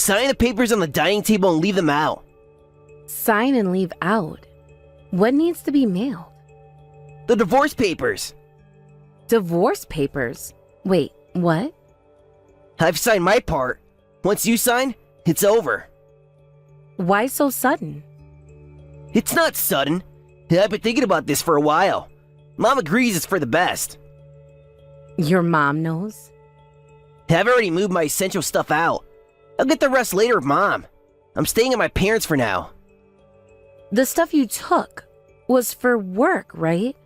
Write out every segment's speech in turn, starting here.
Sign the papers on the dining table and leave them out. Sign and leave out? What needs to be mailed? The divorce papers. Divorce papers? Wait, what? I've signed my part. Once you sign, it's over. Why so sudden? It's not sudden. I've been thinking about this for a while. Mom agrees it's for the best. Your mom knows? I've already moved my essential stuff out. I'll get the rest later with Mom. I'm staying at my parents' for now. The stuff you took was for work, right?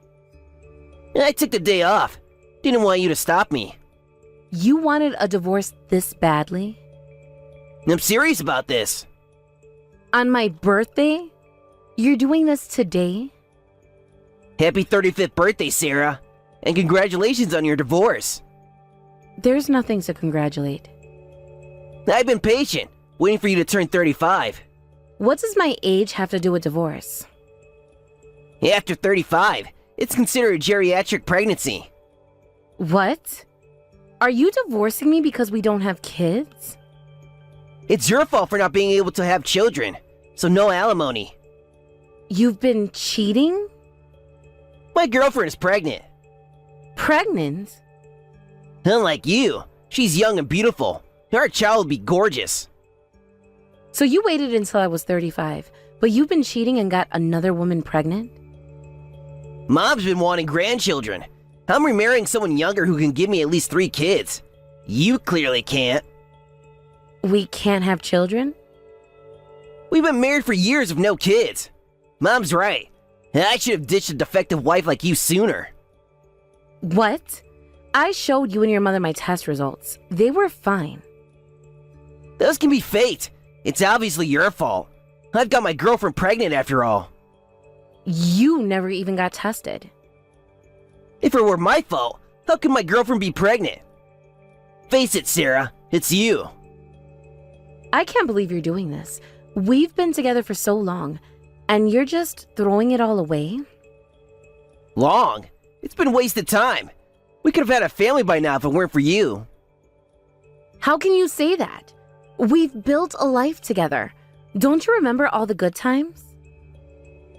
I took the day off. Didn't want you to stop me. You wanted a divorce this badly? I'm serious about this. On my birthday? You're doing this today? Happy 35th birthday, Sarah. And congratulations on your divorce. There's nothing to congratulate. I've been patient, waiting for you to turn 35. What does my age have to do with divorce? After 35, it's considered a geriatric pregnancy. What? Are you divorcing me because we don't have kids? It's your fault for not being able to have children, so no alimony. You've been cheating? My girlfriend is pregnant. Pregnant? Unlike you, she's young and beautiful. Our child will be gorgeous. So you waited until I was 35, but you've been cheating and got another woman pregnant? Mom's been wanting grandchildren. I'm remarrying someone younger who can give me at least 3 kids. You clearly can't. We can't have children? We've been married for years with no kids. Mom's right. I should have ditched a defective wife like you sooner. What? I showed you and your mother my test results. They were fine. Those can be fate. It's obviously your fault. I've got my girlfriend pregnant after all. You never even got tested. If it were my fault, how could my girlfriend be pregnant? Face it, Sarah, it's you. I can't believe you're doing this. We've been together for so long, and you're just throwing it all away? Long? It's been wasted time. We could have had a family by now if it weren't for you. How can you say that? We've built a life together. Don't you remember all the good times?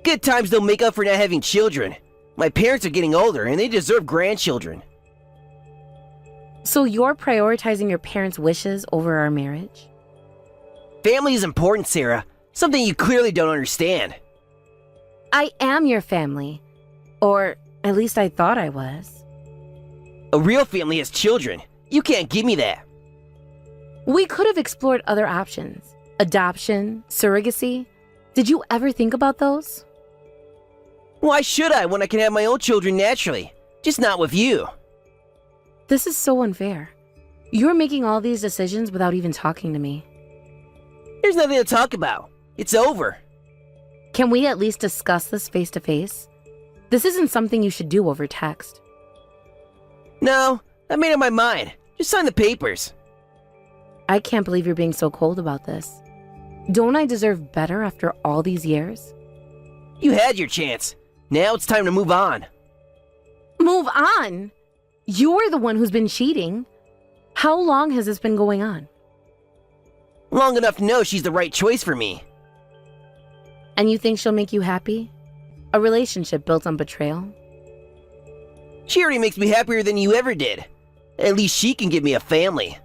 Good times don't make up for not having children. My parents are getting older and they deserve grandchildren. So you're prioritizing your parents' wishes over our marriage? Family is important, Sarah. Something you clearly don't understand. I am your family. Or at least I thought I was. A real family has children. You can't give me that. We could have explored other options. Adoption, surrogacy. Did you ever think about those? Why should I when I can have my own children naturally? Just not with you. This is so unfair. You're making all these decisions without even talking to me. There's nothing to talk about. It's over. Can we at least discuss this face to face? This isn't something you should do over text. No, I made up my mind. Just sign the papers. I can't believe you're being so cold about this. Don't I deserve better after all these years? You had your chance. Now it's time to move on. Move on? You're the one who's been cheating. How long has this been going on? Long enough to know she's the right choice for me. And you think she'll make you happy? A relationship built on betrayal? She already makes me happier than you ever did. At least she can give me a family.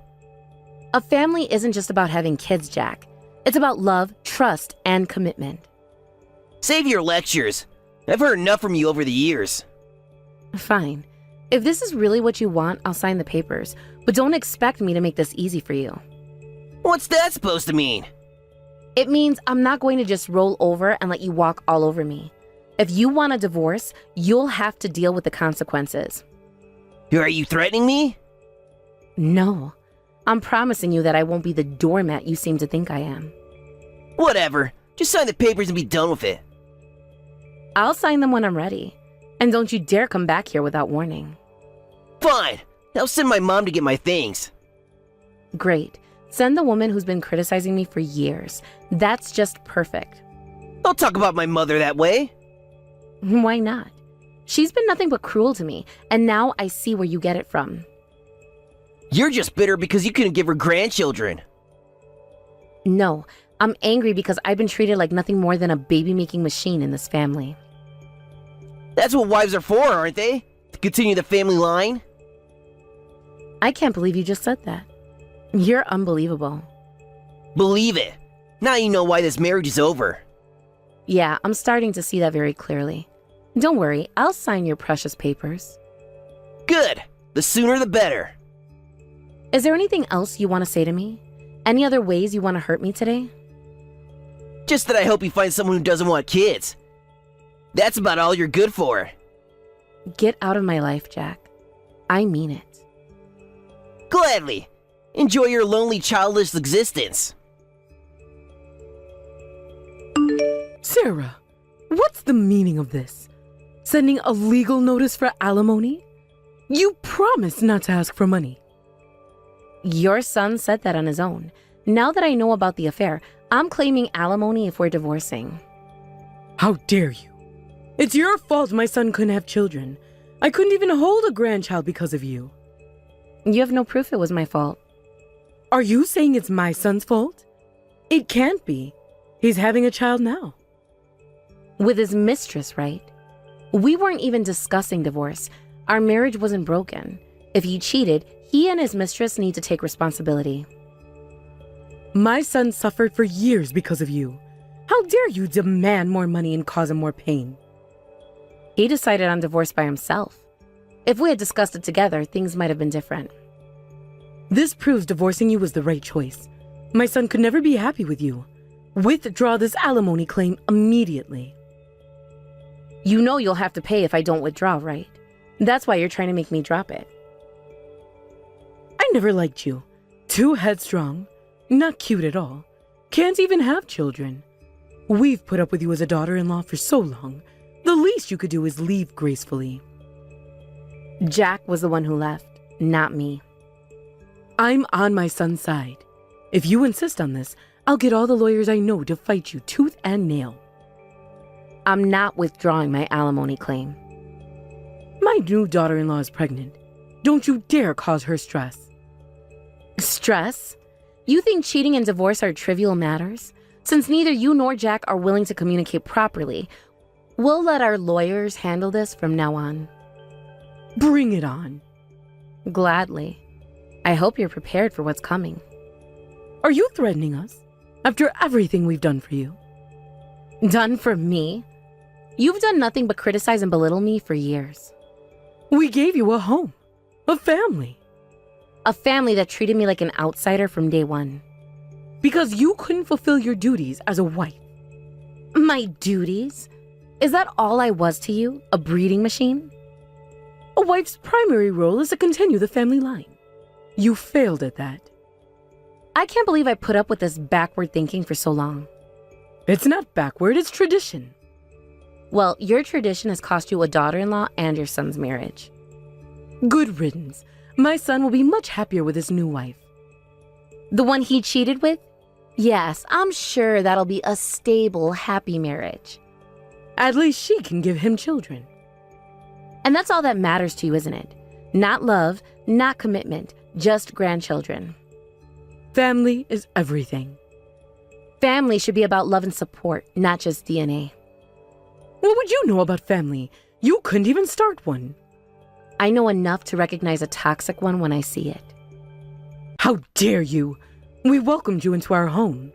A family isn't just about having kids, Jack. It's about love, trust, and commitment. Save your lectures. I've heard enough from you over the years. Fine. If this is really what you want, I'll sign the papers. But don't expect me to make this easy for you. What's that supposed to mean? It means I'm not going to just roll over and let you walk all over me. If you want a divorce, you'll have to deal with the consequences. Are you threatening me? No. I'm promising you that I won't be the doormat you seem to think I am. Whatever. Just sign the papers and be done with it. I'll sign them when I'm ready. And don't you dare come back here without warning. Fine. I'll send my mom to get my things. Great. Send the woman who's been criticizing me for years. That's just perfect. Don't talk about my mother that way. Why not? She's been nothing but cruel to me, and now I see where you get it from. You're just bitter because you couldn't give her grandchildren. No, I'm angry because I've been treated like nothing more than a baby-making machine in this family. That's what wives are for, aren't they? To continue the family line? I can't believe you just said that. You're unbelievable. Believe it. Now you know why this marriage is over. Yeah, I'm starting to see that very clearly. Don't worry, I'll sign your precious papers. Good. The sooner the better. Is there anything else you want to say to me? Any other ways you want to hurt me today? Just that I hope you find someone who doesn't want kids. That's about all you're good for. Get out of my life, Jack. I mean it. Gladly. Enjoy your lonely, childless existence. Sarah, what's the meaning of this? Sending a legal notice for alimony? You promised not to ask for money. Your son said that on his own. Now that I know about the affair, I'm claiming alimony if we're divorcing. How dare you? It's your fault my son couldn't have children. I couldn't even hold a grandchild because of you. You have no proof it was my fault. Are you saying it's my son's fault? It can't be. He's having a child now. With his mistress, right? We weren't even discussing divorce. Our marriage wasn't broken. If he cheated, he and his mistress need to take responsibility. My son suffered for years because of you. How dare you demand more money and cause him more pain? He decided on divorce by himself. If we had discussed it together, things might have been different. This proves divorcing you was the right choice. My son could never be happy with you. Withdraw this alimony claim immediately. You know you'll have to pay if I don't withdraw, right? That's why you're trying to make me drop it. I never liked you. Too headstrong. Not cute at all. Can't even have children. We've put up with you as a daughter-in-law for so long. The least you could do is leave gracefully. Jack was the one who left, not me. I'm on my son's side. If you insist on this, I'll get all the lawyers I know to fight you tooth and nail. I'm not withdrawing my alimony claim. My new daughter-in-law is pregnant. Don't you dare cause her stress. Stress? You think cheating and divorce are trivial matters? Since neither you nor Jack are willing to communicate properly, we'll let our lawyers handle this from now on. Bring it on. Gladly. I hope you're prepared for what's coming. Are you threatening us? After everything we've done for you? Done for me? You've done nothing but criticize and belittle me for years. We gave you a home. A family. A family that treated me like an outsider from day one. Because you couldn't fulfill your duties as a wife. My duties? Is that all I was to you? A breeding machine? A wife's primary role is to continue the family line. You failed at that. I can't believe I put up with this backward thinking for so long. It's not backward, it's tradition. Well, your tradition has cost you a daughter-in-law and your son's marriage. Good riddance. My son will be much happier with his new wife. The one he cheated with? Yes, I'm sure that'll be a stable, happy marriage. At least she can give him children. And that's all that matters to you, isn't it? Not love, not commitment, just grandchildren. Family is everything. Family should be about love and support, not just DNA. What would you know about family? You couldn't even start one. I know enough to recognize a toxic one when I see it. How dare you? We welcomed you into our home.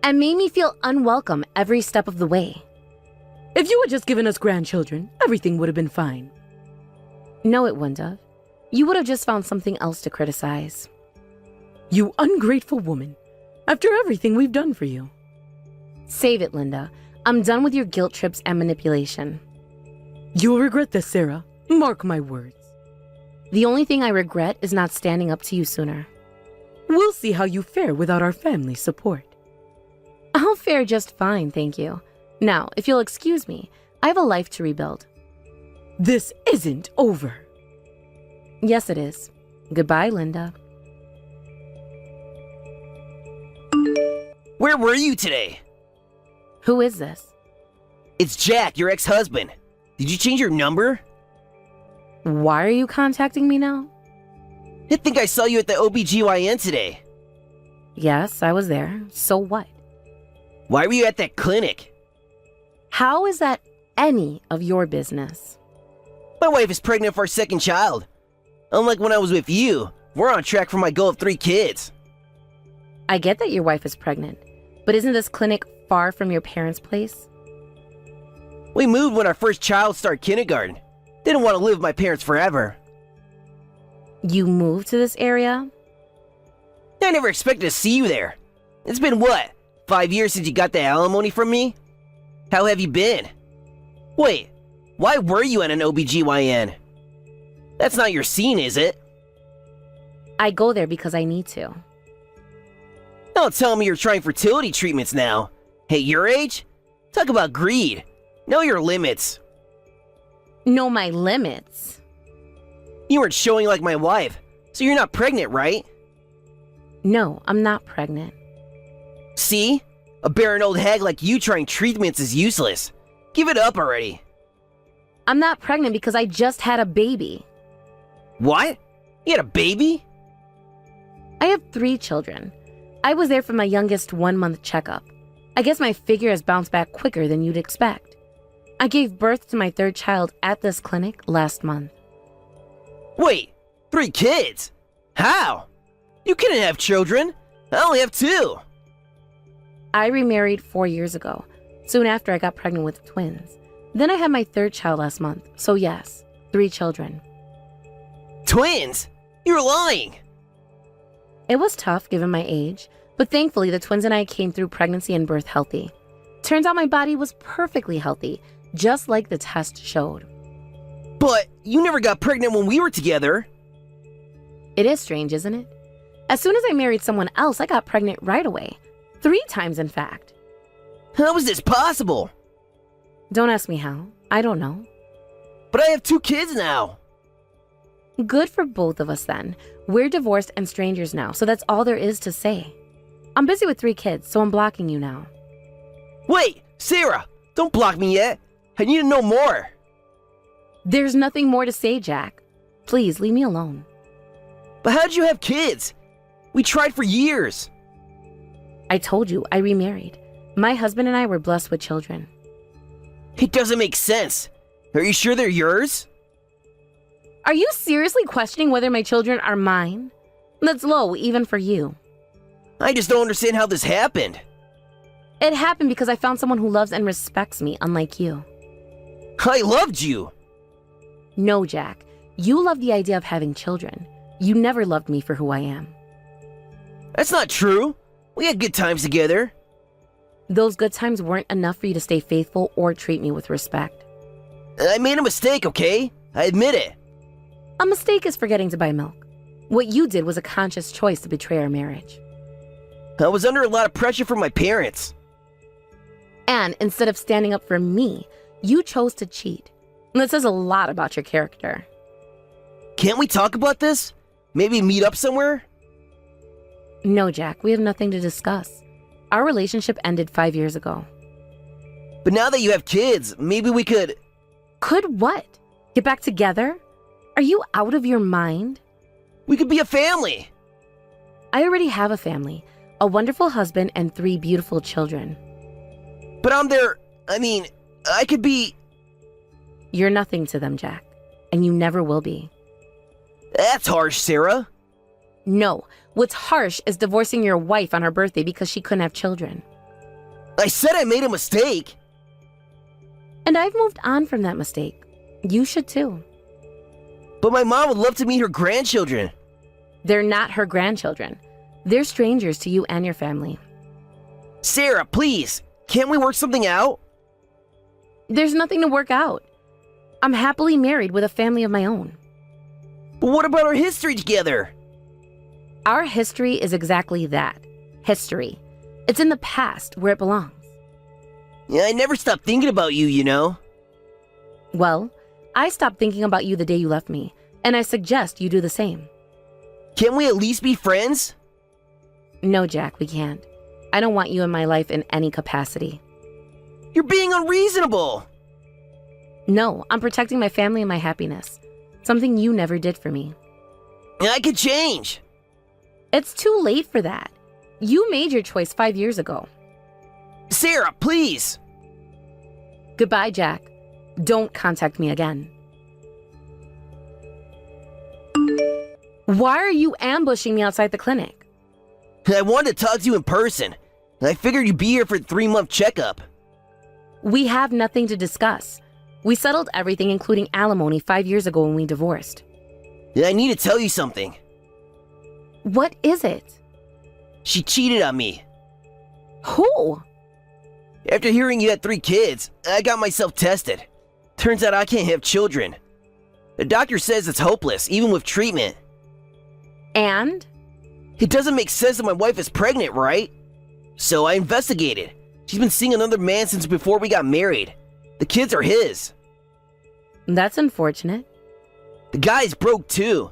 And made me feel unwelcome every step of the way. If you had just given us grandchildren, everything would have been fine. No, it wouldn't have. You would have just found something else to criticize. You ungrateful woman. After everything we've done for you. Save it, Linda. I'm done with your guilt trips and manipulation. You'll regret this, Sarah. Mark my words. The only thing I regret is not standing up to you sooner. We'll see how you fare without our family support. I'll fare just fine, thank you. Now, if you'll excuse me, I have a life to rebuild. This isn't over. Yes, it is. Goodbye, Linda. Where were you today? Who is this? It's Jack, your ex-husband. Did you change your number? Why are you contacting me now? I think I saw you at the OBGYN today. Yes, I was there. So what? Why were you at that clinic? How is that any of your business? My wife is pregnant for our second child. Unlike when I was with you, we're on track for my goal of 3 kids. I get that your wife is pregnant, but isn't this clinic far from your parents' place? We moved when our first child started kindergarten. Didn't want to live with my parents forever. You moved to this area? I never expected to see you there. It's been what, 5 years since you got the alimony from me? How have you been? Wait, why were you at an OBGYN? That's not your scene, is it? I go there because I need to. Don't tell me you're trying fertility treatments now. Hey, your age? Talk about greed. Know your limits. Know my limits? You weren't showing like my wife, so you're not pregnant, right? No, I'm not pregnant. See? A barren old hag like you trying treatments is useless. Give it up already. I'm not pregnant because I just had a baby. What? You had a baby? I have 3 children. I was there for my youngest 1-month checkup. I guess my figure has bounced back quicker than you'd expect. I gave birth to my 3rd child at this clinic last month. Wait, 3 kids? How? You couldn't have children. I only have 2. I remarried 4 years ago, soon after I got pregnant with twins. Then I had my 3rd child last month, so yes, 3 children. Twins? You're lying. It was tough given my age, but thankfully the twins and I came through pregnancy and birth healthy. Turns out my body was perfectly healthy, just like the test showed. But you never got pregnant when we were together. It is strange, isn't it? As soon as I married someone else, I got pregnant right away. 3 times, in fact. How is this possible? Don't ask me how. I don't know. But I have 2 kids now. Good for both of us then. We're divorced and strangers now, so that's all there is to say. I'm busy with 3 kids, so I'm blocking you now. Wait, Sarah, don't block me yet. I need to know more. There's nothing more to say, Jack. Please, leave me alone. But how'd you have kids? We tried for years. I told you, I remarried. My husband and I were blessed with children. It doesn't make sense. Are you sure they're yours? Are you seriously questioning whether my children are mine? That's low, even for you. I just don't understand how this happened. It happened because I found someone who loves and respects me, unlike you. I loved you. No, Jack. You love the idea of having children. You never loved me for who I am. That's not true. We had good times together. Those good times weren't enough for you to stay faithful or treat me with respect. I made a mistake, okay? I admit it. A mistake is forgetting to buy milk. What you did was a conscious choice to betray our marriage. I was under a lot of pressure from my parents. And instead of standing up for me, you chose to cheat. And that says a lot about your character. Can't we talk about this? Maybe meet up somewhere? No, Jack, we have nothing to discuss. Our relationship ended 5 years ago. But now that you have kids, maybe we could... Could what? Get back together? Are you out of your mind? We could be a family. I already have a family, a wonderful husband and 3 beautiful children. But I could be... You're nothing to them, Jack, and you never will be. That's harsh, Sarah. No, what's harsh is divorcing your wife on her birthday because she couldn't have children. I said I made a mistake. And I've moved on from that mistake. You should too. But my mom would love to meet her grandchildren. They're not her grandchildren. They're strangers to you and your family. Sarah, please, can't we work something out? There's nothing to work out. I'm happily married with a family of my own. But what about our history together? Our history is exactly that. History. It's in the past where it belongs. Yeah, I never stopped thinking about you, you know. Well, I stopped thinking about you the day you left me, and I suggest you do the same. Can't we at least be friends? No, Jack, we can't. I don't want you in my life in any capacity. You're being unreasonable. No, I'm protecting my family and my happiness. Something you never did for me. I could change. It's too late for that. You made your choice 5 years ago. Sarah, please! Goodbye, Jack. Don't contact me again. Why are you ambushing me outside the clinic? I wanted to talk to you in person. I figured you'd be here for the 3-month checkup. We have nothing to discuss. We settled everything, including alimony, 5 years ago when we divorced. I need to tell you something. What is it? She cheated on me. Who? After hearing you had 3 kids, I got myself tested. Turns out I can't have children. The doctor says it's hopeless, even with treatment. And? It doesn't make sense that my wife is pregnant, right? So I investigated. She's been seeing another man since before we got married. The kids are his. That's unfortunate. The guy's broke too.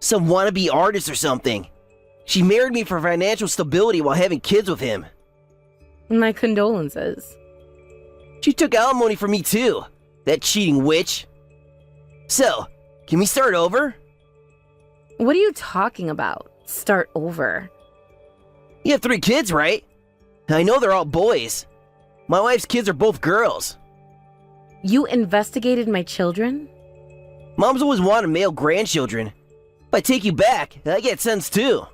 Some wannabe artist or something. She married me for financial stability while having kids with him. My condolences. She took alimony from me too. That cheating witch. So, can we start over? What are you talking about? Start over. You have 3 kids, right? I know they're all boys. My wife's kids are both girls. You investigated my children? Mom's always wanted male grandchildren. If I take you back, I get sense too.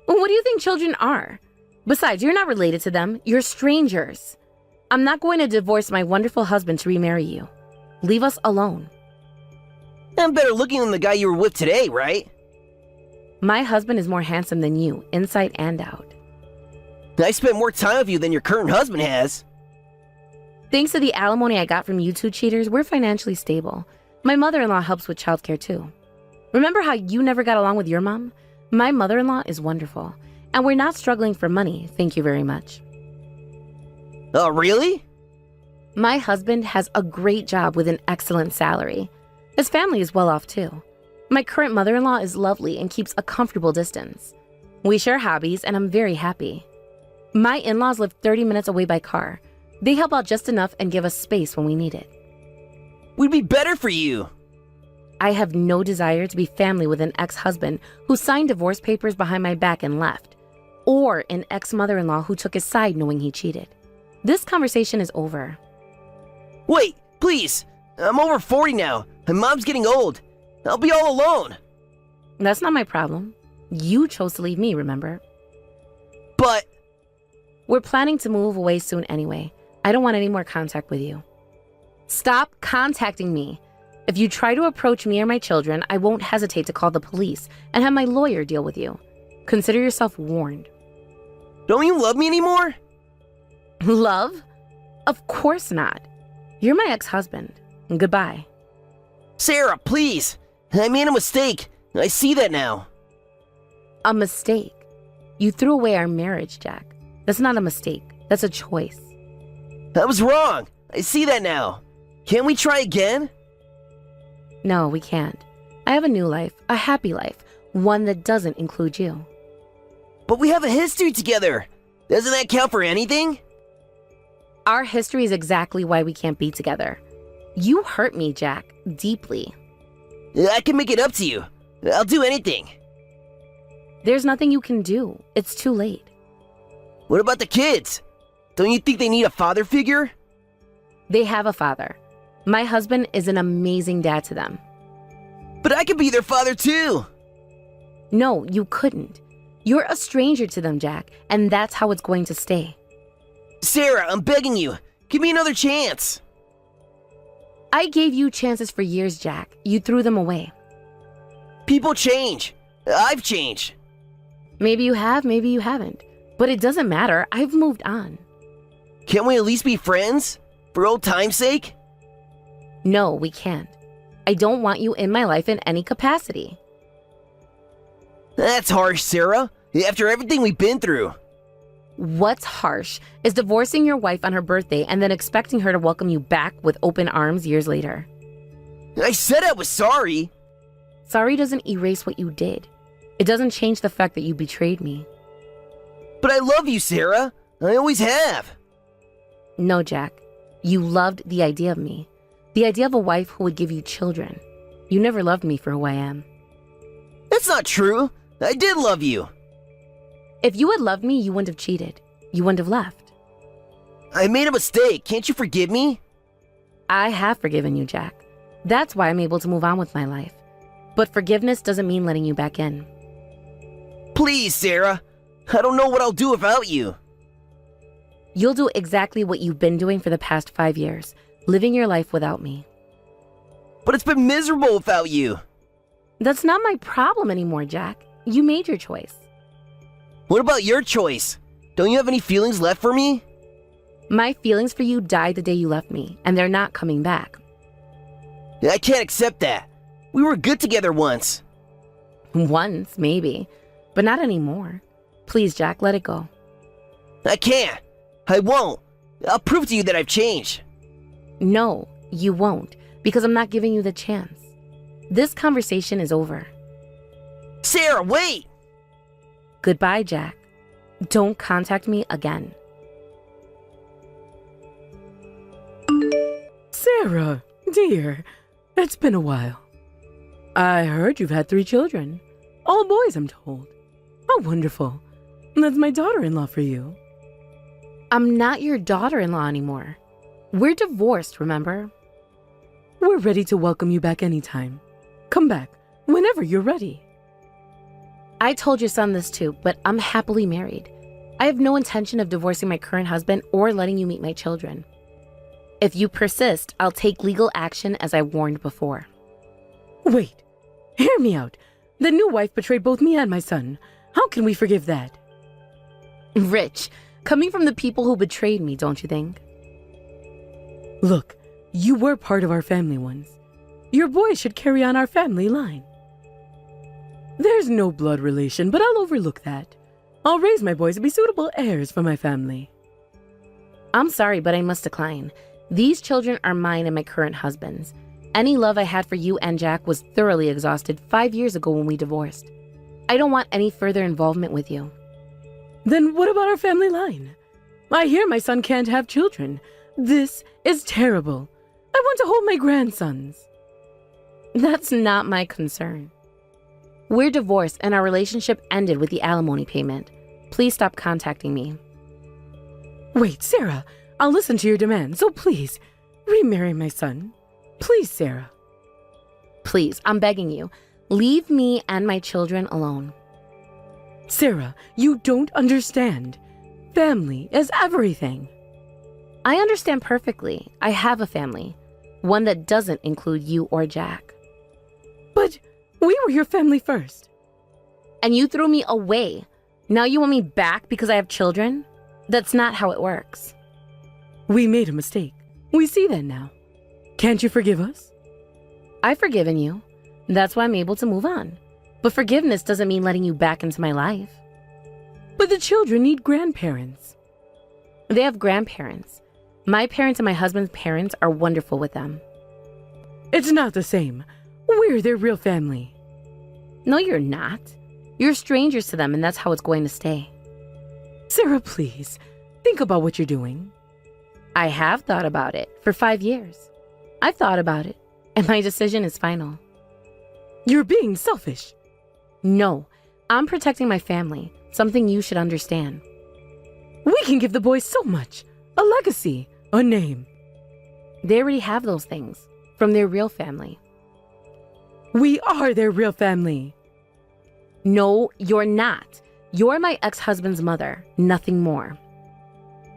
What do you think children are? Besides, you're not related to them. You're strangers. I'm not going to divorce my wonderful husband to remarry you. Leave us alone. I'm better looking than the guy you were with today, right? My husband is more handsome than you, inside and out. I spent more time with you than your current husband has. Thanks to the alimony I got from you 2 cheaters, we're financially stable. My mother-in-law helps with childcare too. Remember how you never got along with your mom? My mother-in-law is wonderful, and we're not struggling for money, thank you very much. Oh, really? My husband has a great job with an excellent salary. His family is well off too. My current mother-in-law is lovely and keeps a comfortable distance. We share hobbies, and I'm very happy. My in-laws live 30 minutes away by car. They help out just enough and give us space when we need it. We'd be better for you. I have no desire to be family with an ex-husband who signed divorce papers behind my back and left, or an ex-mother-in-law who took his side knowing he cheated. This conversation is over. Wait, please. I'm over 40 now, and Mom's getting old. I'll be all alone. That's not my problem. You chose to leave me, remember? But... We're planning to move away soon anyway. I don't want any more contact with you. Stop contacting me. If you try to approach me or my children, I won't hesitate to call the police and have my lawyer deal with you. Consider yourself warned. Don't you love me anymore? Love? Of course not. You're my ex-husband. Goodbye. Sarah, please. I made a mistake. I see that now. A mistake? You threw away our marriage, Jack. That's not a mistake. That's a choice. I was wrong. I see that now. Can't we try again? No, we can't. I have a new life, a happy life, one that doesn't include you. But we have a history together. Doesn't that count for anything? Our history is exactly why we can't be together. You hurt me, Jack, deeply. I can make it up to you. I'll do anything. There's nothing you can do. It's too late. What about the kids? Don't you think they need a father figure? They have a father. My husband is an amazing dad to them. But I could be their father too. No, you couldn't. You're a stranger to them, Jack, and that's how it's going to stay. Sarah, I'm begging you. Give me another chance. I gave you chances for years, Jack. You threw them away. People change. I've changed. Maybe you have, maybe you haven't. But it doesn't matter. I've moved on. Can't we at least be friends? For old time's sake? No, we can't. I don't want you in my life in any capacity. That's harsh, Sarah. After everything we've been through. What's harsh is divorcing your wife on her birthday and then expecting her to welcome you back with open arms years later. I said I was sorry. Sorry doesn't erase what you did. It doesn't change the fact that you betrayed me. But I love you, Sarah. I always have. No, Jack. You loved the idea of me. The idea of a wife who would give you children. You never loved me for who I am. That's not true. I did love you. If you had loved me, you wouldn't have cheated. You wouldn't have left. I made a mistake. Can't you forgive me? I have forgiven you, Jack. That's why I'm able to move on with my life. But forgiveness doesn't mean letting you back in. Please, Sarah. I don't know what I'll do without you. You'll do exactly what you've been doing for the past 5 years, living your life without me. But it's been miserable without you. That's not my problem anymore, Jack. You made your choice. What about your choice? Don't you have any feelings left for me? My feelings for you died the day you left me, and they're not coming back. I can't accept that. We were good together once. Once, maybe, but not anymore. Please, Jack, let it go. I can't. I won't. I'll prove to you that I've changed. No, you won't, because I'm not giving you the chance. This conversation is over. Sarah, wait! Goodbye, Jack. Don't contact me again. Sarah, dear, it's been a while. I heard you've had 3 children. All boys, I'm told. How wonderful. That's my daughter-in-law for you. I'm not your daughter-in-law anymore. We're divorced, remember? We're ready to welcome you back anytime. Come back, whenever you're ready. I told your son this too, but I'm happily married. I have no intention of divorcing my current husband or letting you meet my children. If you persist, I'll take legal action as I warned before. Wait, hear me out. The new wife betrayed both me and my son. How can we forgive that? Rich, coming from the people who betrayed me, don't you think? Look, you were part of our family once. Your boys should carry on our family line. There's no blood relation, but I'll overlook that. I'll raise my boys to be suitable heirs for my family. I'm sorry, but I must decline. These children are mine and my current husband's. Any love I had for you and Jack was thoroughly exhausted 5 years ago when we divorced. I don't want any further involvement with you. Then what about our family line? I hear my son can't have children. This is terrible. I want to hold my grandsons. That's not my concern. We're divorced and our relationship ended with the alimony payment. Please stop contacting me. Wait, Sarah, I'll listen to your demands, so please, remarry my son. Please, Sarah. Please, I'm begging you. Leave me and my children alone. Sarah, you don't understand. Family is everything. I understand perfectly. I have a family. One that doesn't include you or Jack. But we were your family first. And you threw me away. Now you want me back because I have children? That's not how it works. We made a mistake. We see that now. Can't you forgive us? I've forgiven you. That's why I'm able to move on. But forgiveness doesn't mean letting you back into my life. But the children need grandparents. They have grandparents. My parents and my husband's parents are wonderful with them. It's not the same. We're their real family. No, you're not. You're strangers to them, and that's how it's going to stay. Sarah, please, think about what you're doing. I have thought about it for 5 years. I've thought about it, and my decision is final. You're being selfish. No, I'm protecting my family, something you should understand. We can give the boys so much. A legacy, a name. They already have those things from their real family. We are their real family. No, you're not. You're my ex-husband's mother, nothing more.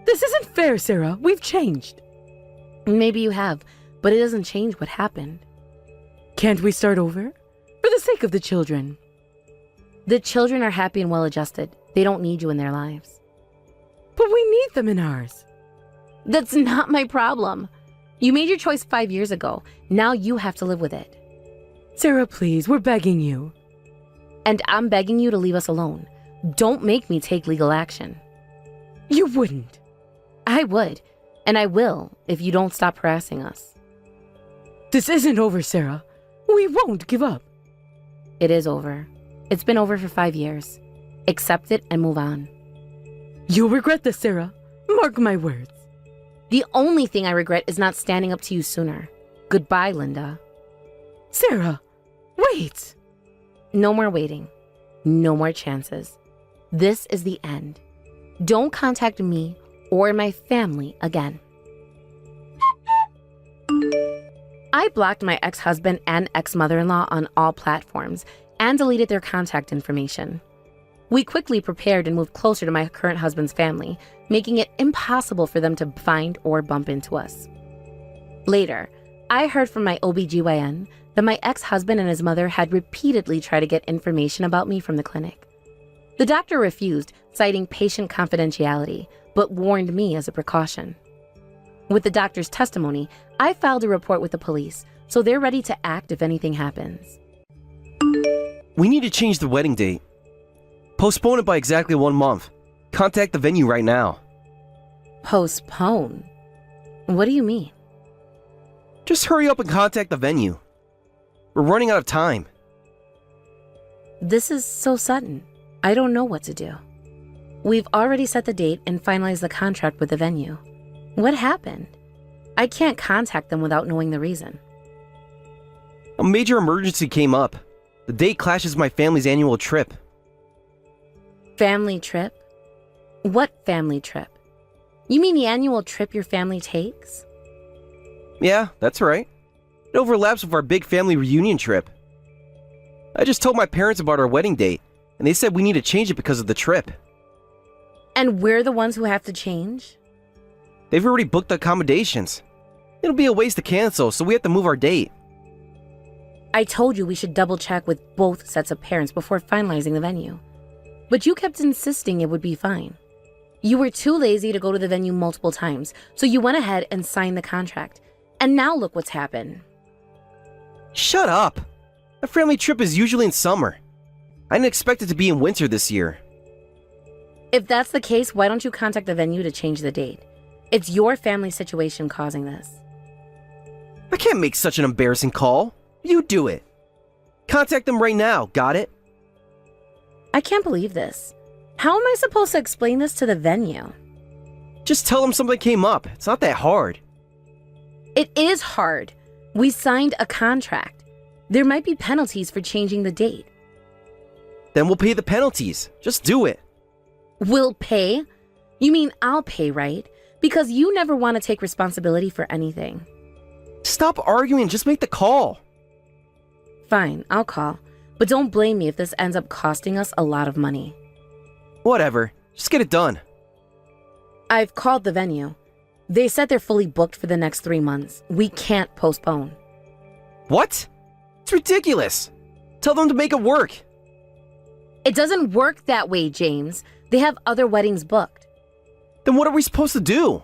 This isn't fair, Sarah. We've changed. Maybe you have, but it doesn't change what happened. Can't we start over? For the sake of the children. The children are happy and well-adjusted. They don't need you in their lives. But we need them in ours. That's not my problem. You made your choice 5 years ago. Now you have to live with it. Sarah, please, we're begging you. And I'm begging you to leave us alone. Don't make me take legal action. You wouldn't. I would, and I will if you don't stop harassing us. This isn't over, Sarah. We won't give up. It is over. It's been over for 5 years. Accept it and move on. You'll regret this, Sarah. Mark my words. The only thing I regret is not standing up to you sooner. Goodbye, Linda. Sarah, wait. No more waiting. No more chances. This is the end. Don't contact me or my family again. I blocked my ex-husband and ex-mother-in-law on all platforms and deleted their contact information. We quickly prepared and moved closer to my current husband's family, making it impossible for them to find or bump into us. Later, I heard from my OBGYN that my ex-husband and his mother had repeatedly tried to get information about me from the clinic. The doctor refused, citing patient confidentiality, but warned me as a precaution. With the doctor's testimony, I filed a report with the police, so they're ready to act if anything happens. We need to change the wedding date. Postpone it by exactly 1 month. Contact the venue right now. Postpone? What do you mean? Just hurry up and contact the venue. We're running out of time. This is so sudden. I don't know what to do. We've already set the date and finalized the contract with the venue. What happened? I can't contact them without knowing the reason. A major emergency came up. The date clashes with my family's annual trip. Family trip? What family trip? You mean the annual trip your family takes? Yeah, that's right. It overlaps with our big family reunion trip. I just told my parents about our wedding date, and they said we need to change it because of the trip. And we're the ones who have to change? They've already booked the accommodations. It'll be a waste to cancel, so we have to move our date. I told you we should double check with both sets of parents before finalizing the venue. But you kept insisting it would be fine. You were too lazy to go to the venue multiple times, so you went ahead and signed the contract. And now look what's happened. Shut up! A family trip is usually in summer. I didn't expect it to be in winter this year. If that's the case, why don't you contact the venue to change the date? It's your family situation causing this. I can't make such an embarrassing call. You do it. Contact them right now, got it? I can't believe this. How am I supposed to explain this to the venue? Just tell them something came up. It's not that hard. It is hard. We signed a contract. There might be penalties for changing the date. Then we'll pay the penalties. Just do it. We'll pay? You mean I'll pay, right? Because you never want to take responsibility for anything. Stop arguing, just make the call. Fine, I'll call. But don't blame me if this ends up costing us a lot of money. Whatever, just get it done. I've called the venue. They said they're fully booked for the next 3 months. We can't postpone. What? It's ridiculous. Tell them to make it work. It doesn't work that way, James. They have other weddings booked. Then what are we supposed to do?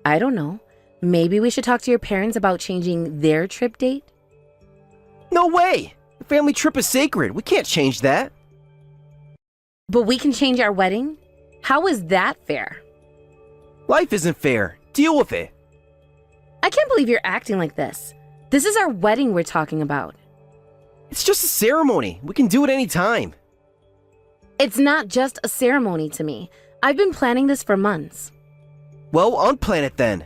I don't know. Maybe we should talk to your parents about changing their trip date? No way! The family trip is sacred. We can't change that. But we can change our wedding? How is that fair? Life isn't fair. Deal with it. I can't believe you're acting like this. This is our wedding we're talking about. It's just a ceremony. We can do it any time. It's not just a ceremony to me. I've been planning this for months. Well, unplan it then.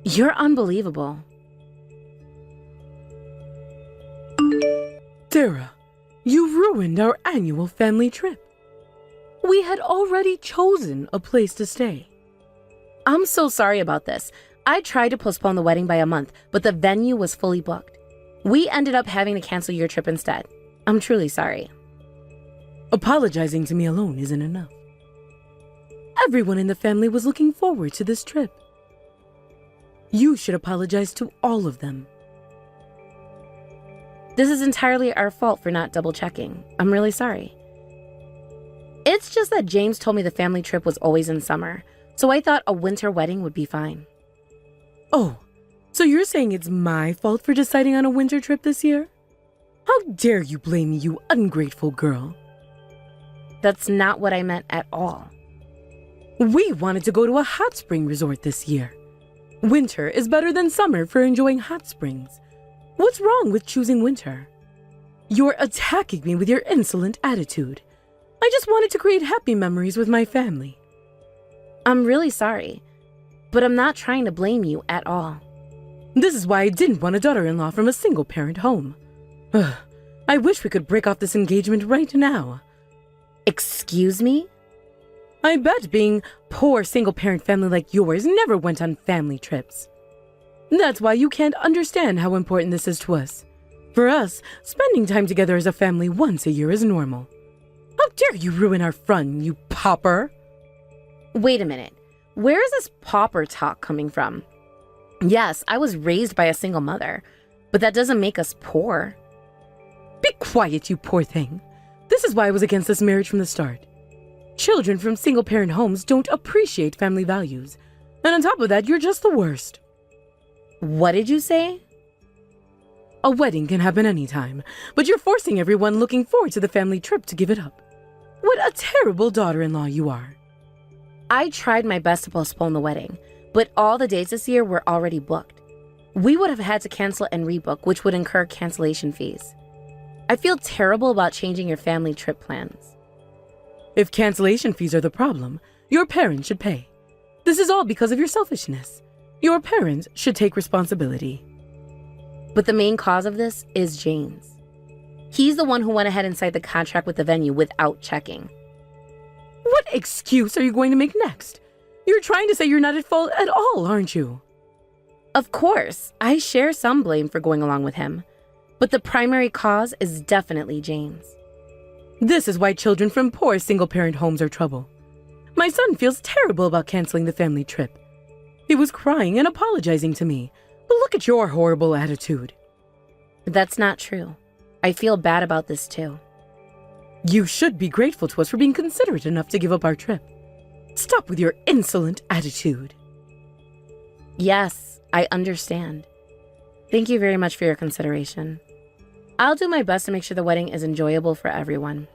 You're unbelievable. Sarah, you ruined our annual family trip. We had already chosen a place to stay. I'm so sorry about this. I tried to postpone the wedding by a month, but the venue was fully booked. We ended up having to cancel your trip instead. I'm truly sorry. Apologizing to me alone isn't enough. Everyone in the family was looking forward to this trip. You should apologize to all of them. This is entirely our fault for not double checking. I'm really sorry. It's just that James told me the family trip was always in summer, so I thought a winter wedding would be fine. Oh, so you're saying it's my fault for deciding on a winter trip this year? How dare you blame me, you ungrateful girl? That's not what I meant at all. We wanted to go to a hot spring resort this year. Winter is better than summer for enjoying hot springs. What's wrong with choosing winter? You're attacking me with your insolent attitude. I just wanted to create happy memories with my family. I'm really sorry, but I'm not trying to blame you at all. This is why I didn't want a daughter-in-law from a single-parent home. Ugh, I wish we could break off this engagement right now. Excuse me? I bet being poor single-parent family like yours never went on family trips. That's why you can't understand how important this is to us. For us, spending time together as a family once a year is normal. How dare you ruin our fun, you pauper? Wait a minute. Where is this pauper talk coming from? Yes, I was raised by a single mother, but that doesn't make us poor. Be quiet, you poor thing. This is why I was against this marriage from the start. Children from single-parent homes don't appreciate family values. And on top of that, you're just the worst. What did you say? A wedding can happen anytime, but you're forcing everyone looking forward to the family trip to give it up. What a terrible daughter-in-law you are. I tried my best to postpone the wedding, but all the dates this year were already booked. We would have had to cancel and rebook, which would incur cancellation fees. I feel terrible about changing your family trip plans. If cancellation fees are the problem, your parents should pay. This is all because of your selfishness. Your parents should take responsibility. But the main cause of this is James. He's the one who went ahead and signed the contract with the venue without checking. What excuse are you going to make next? You're trying to say you're not at fault at all, aren't you? Of course, I share some blame for going along with him, but the primary cause is definitely James. This is why children from poor single-parent homes are trouble. My son feels terrible about canceling the family trip. He was crying and apologizing to me, but look at your horrible attitude. That's not true. I feel bad about this too. You should be grateful to us for being considerate enough to give up our trip. Stop with your insolent attitude. Yes, I understand. Thank you very much for your consideration. I'll do my best to make sure the wedding is enjoyable for everyone.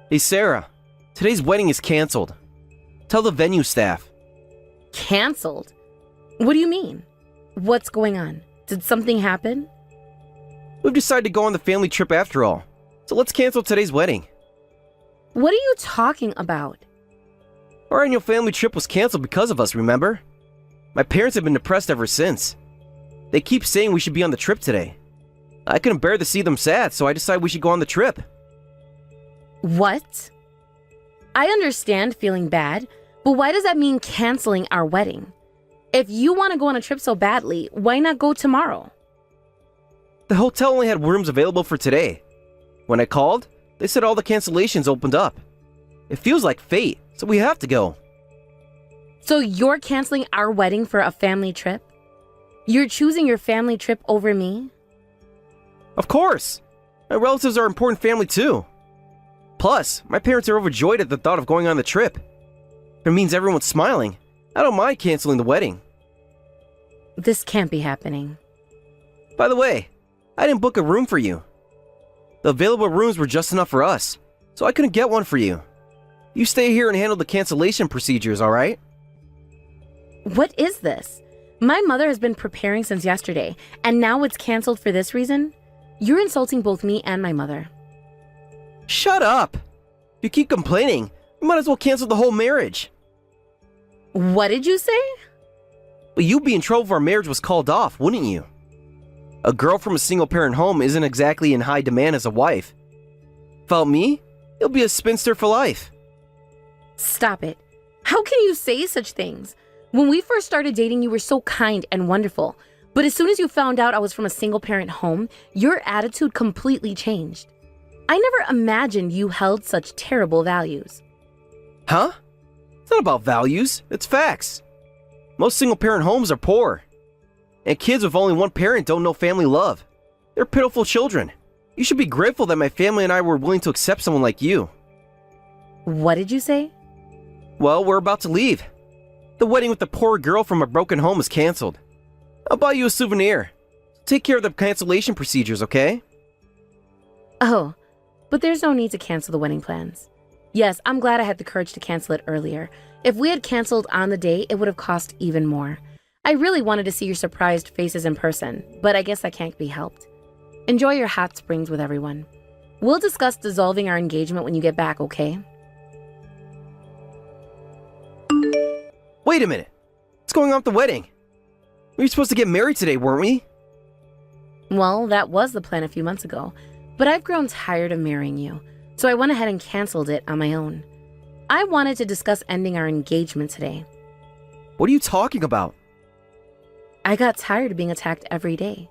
Hey Sarah, today's wedding is canceled. Tell the venue staff. Canceled? What do you mean? What's going on? Did something happen? We've decided to go on the family trip after all, so let's cancel today's wedding. What are you talking about? Our annual family trip was canceled because of us, remember? My parents have been depressed ever since. They keep saying we should be on the trip today. I couldn't bear to see them sad, so I decided we should go on the trip. What? I understand feeling bad, but why does that mean canceling our wedding? If you want to go on a trip so badly, why not go tomorrow? The hotel only had rooms available for today. When I called, they said all the cancellations opened up. It feels like fate, so we have to go. So you're canceling our wedding for a family trip? You're choosing your family trip over me? Of course! My relatives are important family too. Plus, my parents are overjoyed at the thought of going on the trip. If it means everyone's smiling, I don't mind canceling the wedding. This can't be happening. By the way, I didn't book a room for you. The available rooms were just enough for us, so I couldn't get one for you. You stay here and handle the cancellation procedures, alright? What is this? My mother has been preparing since yesterday, and now it's canceled for this reason? You're insulting both me and my mother. Shut up! If you keep complaining, you might as well cancel the whole marriage. What did you say? But you'd be in trouble if our marriage was called off, wouldn't you? A girl from a single-parent home isn't exactly in high demand as a wife. Without me, you'll be a spinster for life. Stop it. How can you say such things? When we first started dating, you were so kind and wonderful. But as soon as you found out I was from a single-parent home, your attitude completely changed. I never imagined you held such terrible values. Huh? It's not about values, it's facts. Most single-parent homes are poor. And kids with only one parent don't know family love. They're pitiful children. You should be grateful that my family and I were willing to accept someone like you. What did you say? Well, we're about to leave. The wedding with the poor girl from a broken home is canceled. I'll buy you a souvenir. Take care of the cancellation procedures, okay? Oh, but there's no need to cancel the wedding plans. Yes, I'm glad I had the courage to cancel it earlier. If we had canceled on the day, it would have cost even more. I really wanted to see your surprised faces in person, but I guess that can't be helped. Enjoy your hot springs with everyone. We'll discuss dissolving our engagement when you get back, okay? Wait a minute. What's going on with the wedding? We were supposed to get married today, weren't we? Well, that was the plan a few months ago. But I've grown tired of marrying you, so I went ahead and canceled it on my own. I wanted to discuss ending our engagement today. What are you talking about? I got tired of being attacked every day.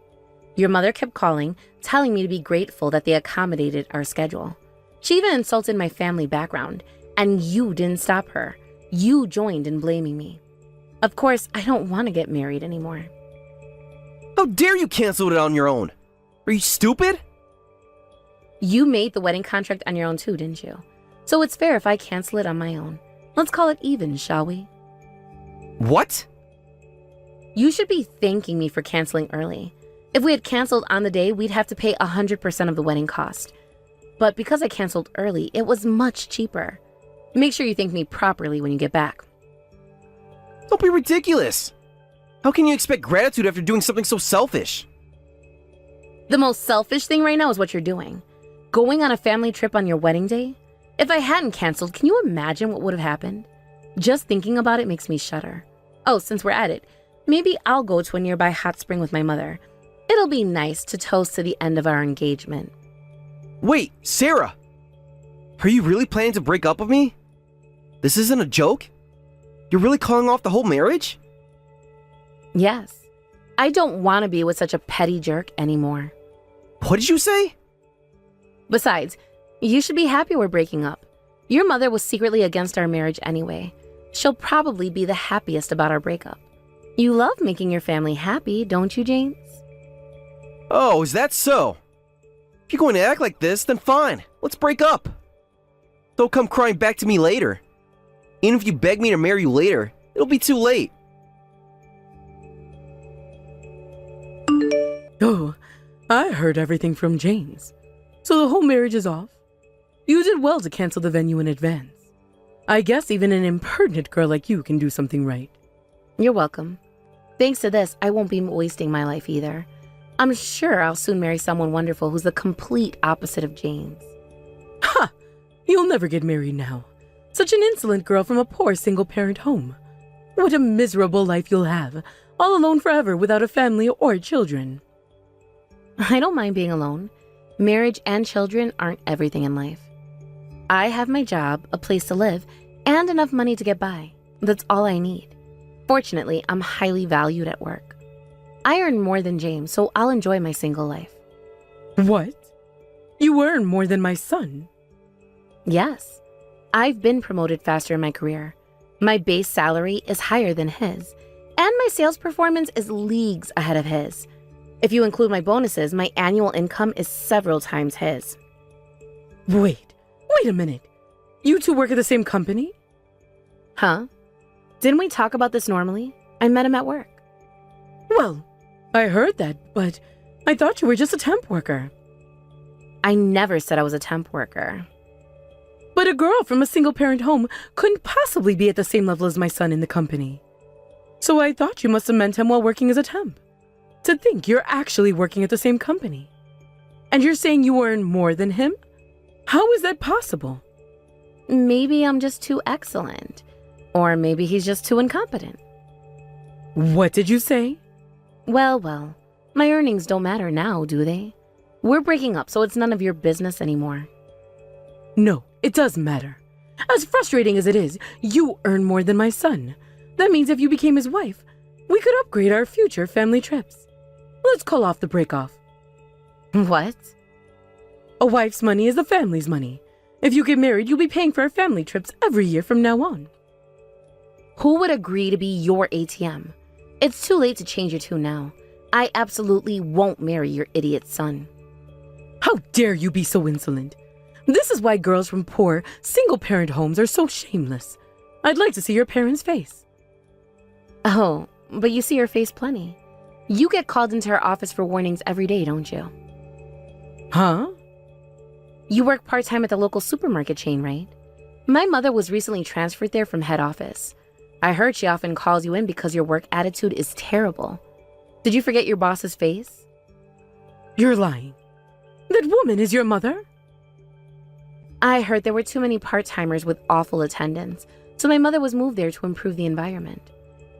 Your mother kept calling, telling me to be grateful that they accommodated our schedule. She even insulted my family background, and you didn't stop her. You joined in blaming me. Of course, I don't want to get married anymore. How dare you cancel it on your own? Are you stupid? You made the wedding contract on your own too, didn't you? So it's fair if I cancel it on my own. Let's call it even, shall we? What? You should be thanking me for canceling early. If we had canceled on the day, we'd have to pay 100% of the wedding cost. But because I canceled early, it was much cheaper. Make sure you thank me properly when you get back. Don't be ridiculous. How can you expect gratitude after doing something so selfish? The most selfish thing right now is what you're doing. Going on a family trip on your wedding day? If I hadn't canceled, can you imagine what would have happened? Just thinking about it makes me shudder. Oh, since we're at it, maybe I'll go to a nearby hot spring with my mother. It'll be nice to toast to the end of our engagement. Wait, Sarah! Are you really planning to break up with me? This isn't a joke? You're really calling off the whole marriage? Yes. I don't want to be with such a petty jerk anymore. What did you say? Besides, you should be happy we're breaking up. Your mother was secretly against our marriage anyway. She'll probably be the happiest about our breakup. You love making your family happy, don't you, James? Oh, is that so? If you're going to act like this, then fine. Let's break up. Don't come crying back to me later. Even if you beg me to marry you later, it'll be too late. Oh, I heard everything from James. So the whole marriage is off? You did well to cancel the venue in advance. I guess even an impertinent girl like you can do something right. You're welcome. Thanks to this, I won't be wasting my life either. I'm sure I'll soon marry someone wonderful who's the complete opposite of James. Ha! You'll never get married now. Such an insolent girl from a poor single-parent home. What a miserable life you'll have, all alone forever without a family or children. I don't mind being alone. Marriage and children aren't everything in life. I have my job, a place to live, and enough money to get by. That's all I need. Fortunately, I'm highly valued at work. I earn more than James, so I'll enjoy my single life. What? You earn more than my son? Yes. I've been promoted faster in my career. My base salary is higher than his, and my sales performance is leagues ahead of his. If you include my bonuses, my annual income is several times his. Wait a minute. You two work at the same company? Huh? Didn't we talk about this normally? I met him at work. Well, I heard that, but I thought you were just a temp worker. I never said I was a temp worker. But a girl from a single-parent home couldn't possibly be at the same level as my son in the company. So I thought you must have met him while working as a temp. To think you're actually working at the same company. And you're saying you earn more than him? How is that possible? Maybe I'm just too excellent. Or maybe he's just too incompetent. What did you say? Well, my earnings don't matter now, do they? We're breaking up, so it's none of your business anymore. No, it does matter. As frustrating as it is, you earn more than my son. That means if you became his wife, we could upgrade our future family trips. Let's call off the break-off. What? A wife's money is the family's money. If you get married, you'll be paying for our family trips every year from now on. Who would agree to be your ATM? It's too late to change your tune now. I absolutely won't marry your idiot son. How dare you be so insolent? This is why girls from poor, single-parent homes are so shameless. I'd like to see your parents' face. Oh, but you see her face plenty. You get called into her office for warnings every day, don't you? Huh? You work part-time at the local supermarket chain, right? My mother was recently transferred there from head office. I heard she often calls you in because your work attitude is terrible. Did you forget your boss's face? You're lying. That woman is your mother? I heard there were too many part-timers with awful attendance, so my mother was moved there to improve the environment.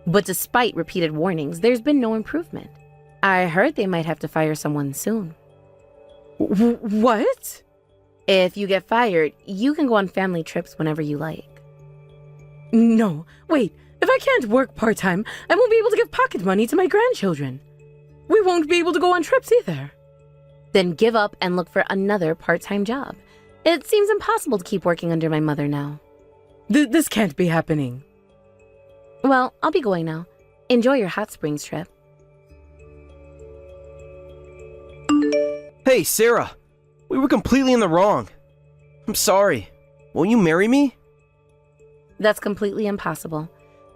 But despite repeated warnings, there's been no improvement. I heard they might have to fire someone soon. What? If you get fired, you can go on family trips whenever you like. No, wait. If I can't work part-time, I won't be able to give pocket money to my grandchildren. We won't be able to go on trips either. Then give up and look for another part-time job. It seems impossible to keep working under my mother now. This can't be happening. Well, I'll be going now. Enjoy your hot springs trip. Hey, Sarah. We were completely in the wrong. I'm sorry. Won't you marry me? That's completely impossible.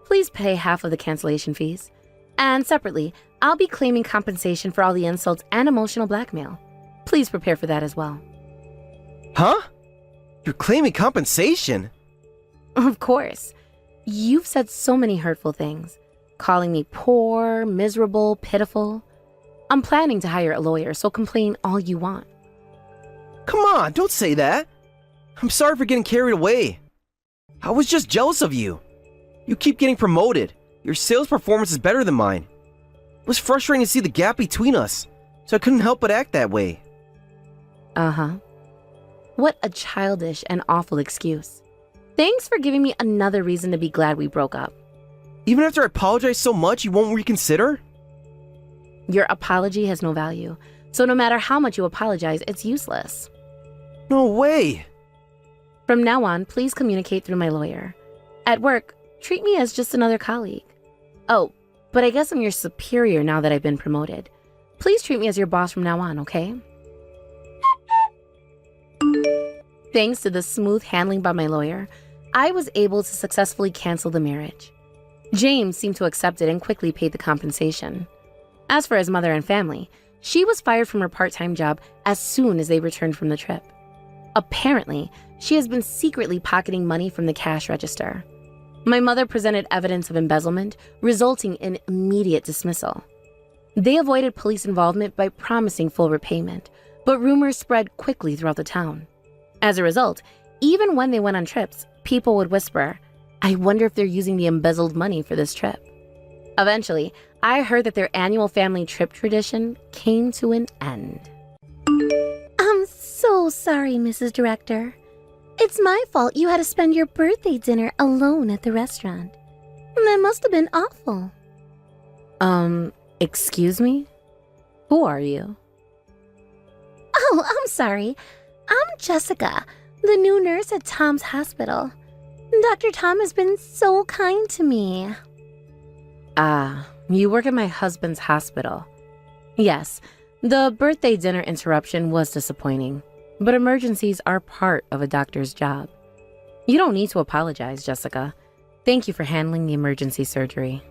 Please pay half of the cancellation fees. And separately, I'll be claiming compensation for all the insults and emotional blackmail. Please prepare for that as well. Huh? You're claiming compensation? Of course. You've said so many hurtful things, calling me poor, miserable, pitiful. I'm planning to hire a lawyer, so complain all you want. Come on, don't say that. I'm sorry for getting carried away. I was just jealous of you. You keep getting promoted. Your sales performance is better than mine. It was frustrating to see the gap between us, so I couldn't help but act that way. Uh-huh. What a childish and awful excuse. Thanks for giving me another reason to be glad we broke up. Even after I apologize so much, you won't reconsider? Your apology has no value, so no matter how much you apologize, it's useless. No way. From now on, please communicate through my lawyer. At work, treat me as just another colleague. Oh, but I guess I'm your superior now that I've been promoted. Please treat me as your boss from now on, okay? Thanks to the smooth handling by my lawyer, I was able to successfully cancel the marriage. James seemed to accept it and quickly paid the compensation. As for his mother and family, she was fired from her part-time job as soon as they returned from the trip. Apparently, she has been secretly pocketing money from the cash register. My mother presented evidence of embezzlement, resulting in immediate dismissal. They avoided police involvement by promising full repayment, but rumors spread quickly throughout the town. As a result, even when they went on trips, people would whisper, "I wonder if they're using the embezzled money for this trip." Eventually, I heard that their annual family trip tradition came to an end. I'm so sorry, Mrs. Director. It's my fault you had to spend your birthday dinner alone at the restaurant. That must have been awful. Excuse me? Who are you? Oh, I'm sorry. I'm Jessica, the new nurse at Tom's hospital. Dr. Tom has been so kind to me. Ah, you work at my husband's hospital. Yes, the birthday dinner interruption was disappointing, but emergencies are part of a doctor's job. You don't need to apologize, Jessica. Thank you for handling the emergency surgery.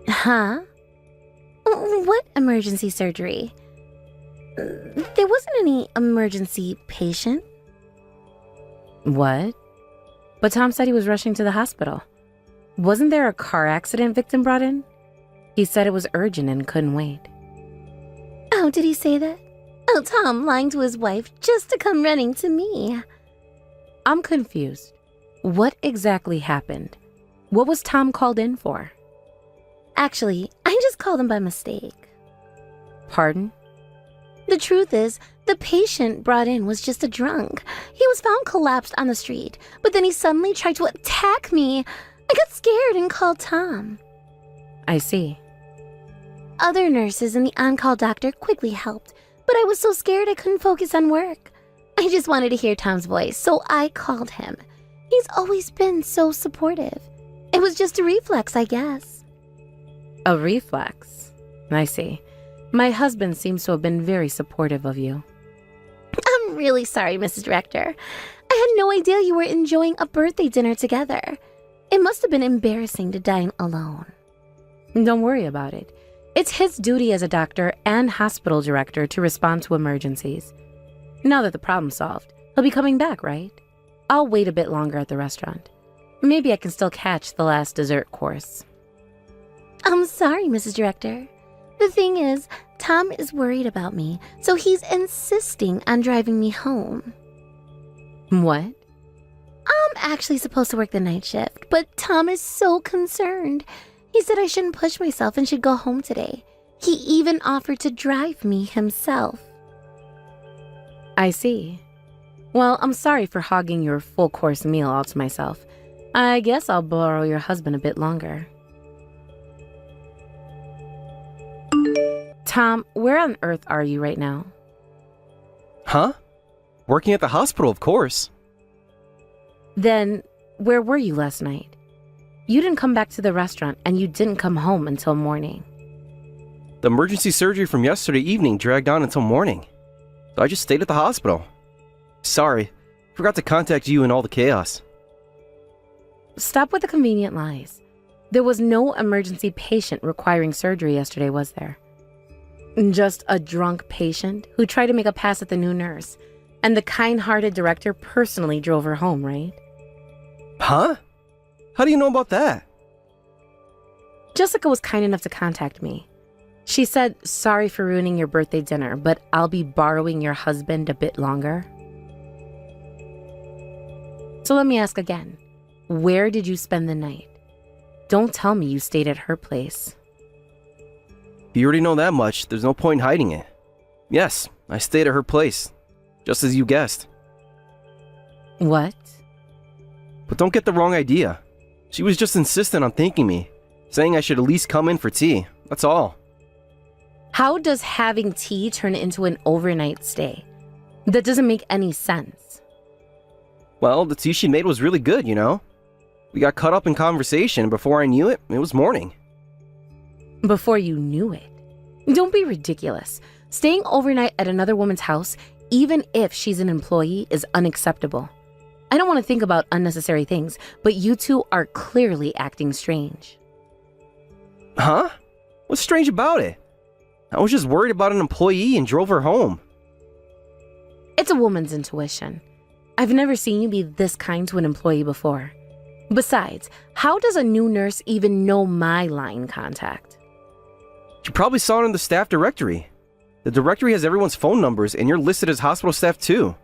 Huh? What emergency surgery? There wasn't any emergency patient. What? But Tom said he was rushing to the hospital. Wasn't there a car accident victim brought in? He said it was urgent and couldn't wait. Oh, did he say that? Oh, Tom lying to his wife just to come running to me. I'm confused. What exactly happened? What was Tom called in for? Actually, I just called him by mistake. Pardon? The truth is, the patient brought in was just a drunk. He was found collapsed on the street, but then he suddenly tried to attack me. I got scared and called Tom. I see. Other nurses and the on-call doctor quickly helped, but I was so scared I couldn't focus on work. I just wanted to hear Tom's voice, so I called him. He's always been so supportive. It was just a reflex, I guess. A reflex? I see. My husband seems to have been very supportive of you. I'm really sorry, Mrs. Director. I had no idea you were enjoying a birthday dinner together. It must have been embarrassing to dine alone. Don't worry about it. It's his duty as a doctor and hospital director to respond to emergencies. Now that the problem's solved, he'll be coming back, right? I'll wait a bit longer at the restaurant. Maybe I can still catch the last dessert course. I'm sorry, Mrs. Director. The thing is, Tom is worried about me, so he's insisting on driving me home. What? I'm actually supposed to work the night shift, but Tom is so concerned. He said I shouldn't push myself and should go home today. He even offered to drive me himself. I see. Well, I'm sorry for hogging your full-course meal all to myself. I guess I'll borrow your husband a bit longer. Tom, where on earth are you right now? Huh? Working at the hospital, of course. Then, where were you last night? You didn't come back to the restaurant, and you didn't come home until morning. The emergency surgery from yesterday evening dragged on until morning, so I just stayed at the hospital. Sorry, forgot to contact you in all the chaos. Stop with the convenient lies. There was no emergency patient requiring surgery yesterday, was there? Just a drunk patient who tried to make a pass at the new nurse, and the kind-hearted director personally drove her home, right? Huh? How do you know about that? Jessica was kind enough to contact me. She said, sorry for ruining your birthday dinner, but I'll be borrowing your husband a bit longer. So let me ask again. Where did you spend the night? Don't tell me you stayed at her place. If you already know that much, there's no point in hiding it. Yes, I stayed at her place, just as you guessed. What? But don't get the wrong idea. She was just insistent on thanking me, saying I should at least come in for tea. That's all. How does having tea turn into an overnight stay? That doesn't make any sense. Well, the tea she made was really good, you know? We got caught up in conversation, and before I knew it, it was morning. Before you knew it? Don't be ridiculous. Staying overnight at another woman's house, even if she's an employee, is unacceptable. I don't want to think about unnecessary things, but you two are clearly acting strange. Huh? What's strange about it? I was just worried about an employee and drove her home. It's a woman's intuition. I've never seen you be this kind to an employee before. Besides, how does a new nurse even know my line contact? You probably saw it in the staff directory. The directory has everyone's phone numbers, and you're listed as hospital staff too.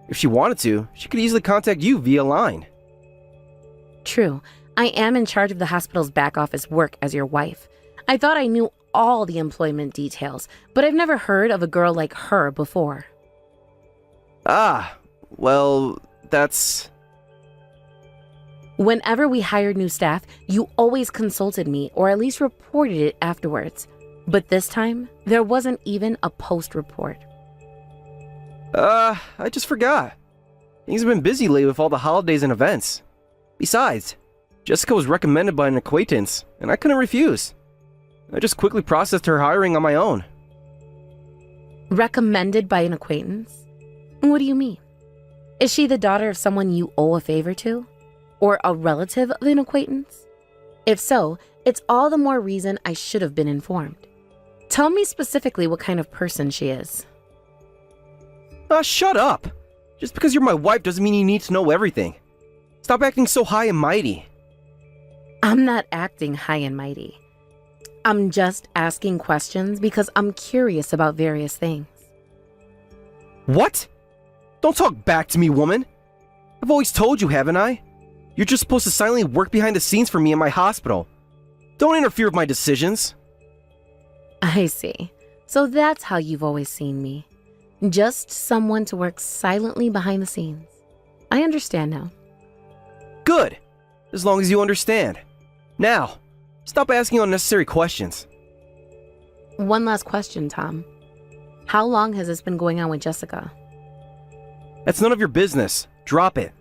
If she wanted to, she could easily contact you via line. True, I am in charge of the hospital's back office work as your wife. I thought I knew all the employment details, but I've never heard of a girl like her before. Ah, well, that's... Whenever we hired new staff, you always consulted me or at least reported it afterwards. But this time, there wasn't even a post report. I just forgot. Things have been busy lately with all the holidays and events. Besides, Jessica was recommended by an acquaintance, and I couldn't refuse. I just quickly processed her hiring on my own. Recommended by an acquaintance? What do you mean? Is she the daughter of someone you owe a favor to? Or a relative of an acquaintance? If so, it's all the more reason I should have been informed. Tell me specifically what kind of person she is. Shut up! Just because you're my wife doesn't mean you need to know everything. Stop acting so high and mighty. I'm not acting high and mighty. I'm just asking questions because I'm curious about various things. What? Don't talk back to me, woman. I've always told you, haven't I? You're just supposed to silently work behind the scenes for me in my hospital. Don't interfere with my decisions. I see. So that's how you've always seen me. Just someone to work silently behind the scenes. I understand now. Good. As long as you understand. Now, stop asking unnecessary questions. One last question, Tom. How long has this been going on with Jessica? That's none of your business. Drop it.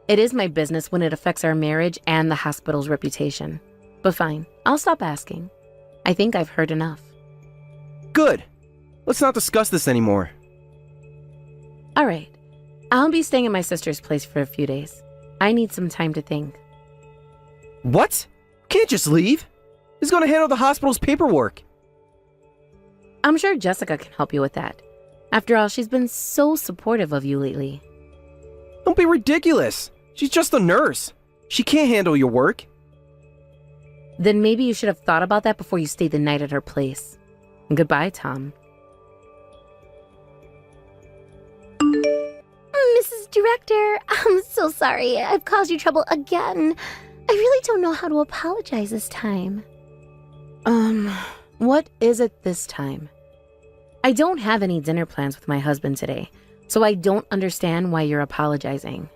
It is my business when it affects our marriage and the hospital's reputation. But fine, I'll stop asking. I think I've heard enough. Good. Let's not discuss this anymore. All right. I'll be staying at my sister's place for a few days. I need some time to think. What? Can't just leave. Who's going to handle the hospital's paperwork? I'm sure Jessica can help you with that. After all, she's been so supportive of you lately. Don't be ridiculous. She's just a nurse. She can't handle your work. Then maybe you should have thought about that before you stayed the night at her place. Goodbye, Tom. Mrs. Director, I'm so sorry. I've caused you trouble again. I really don't know how to apologize this time. What is it this time? I don't have any dinner plans with my husband today, so I don't understand why you're apologizing.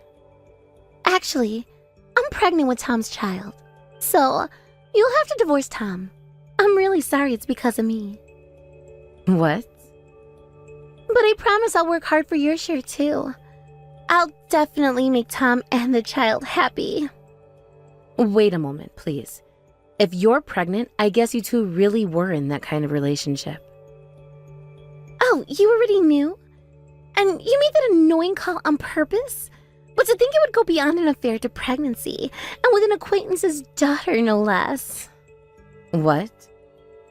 Actually, I'm pregnant with Tom's child. So, you'll have to divorce Tom. I'm really sorry it's because of me. What? But I promise I'll work hard for your share too. I'll definitely make Tom and the child happy. Wait a moment, please. If you're pregnant, I guess you two really were in that kind of relationship. Oh, you already knew? And you made that annoying call on purpose? But to think it would go beyond an affair to pregnancy, and with an acquaintance's daughter, no less. What?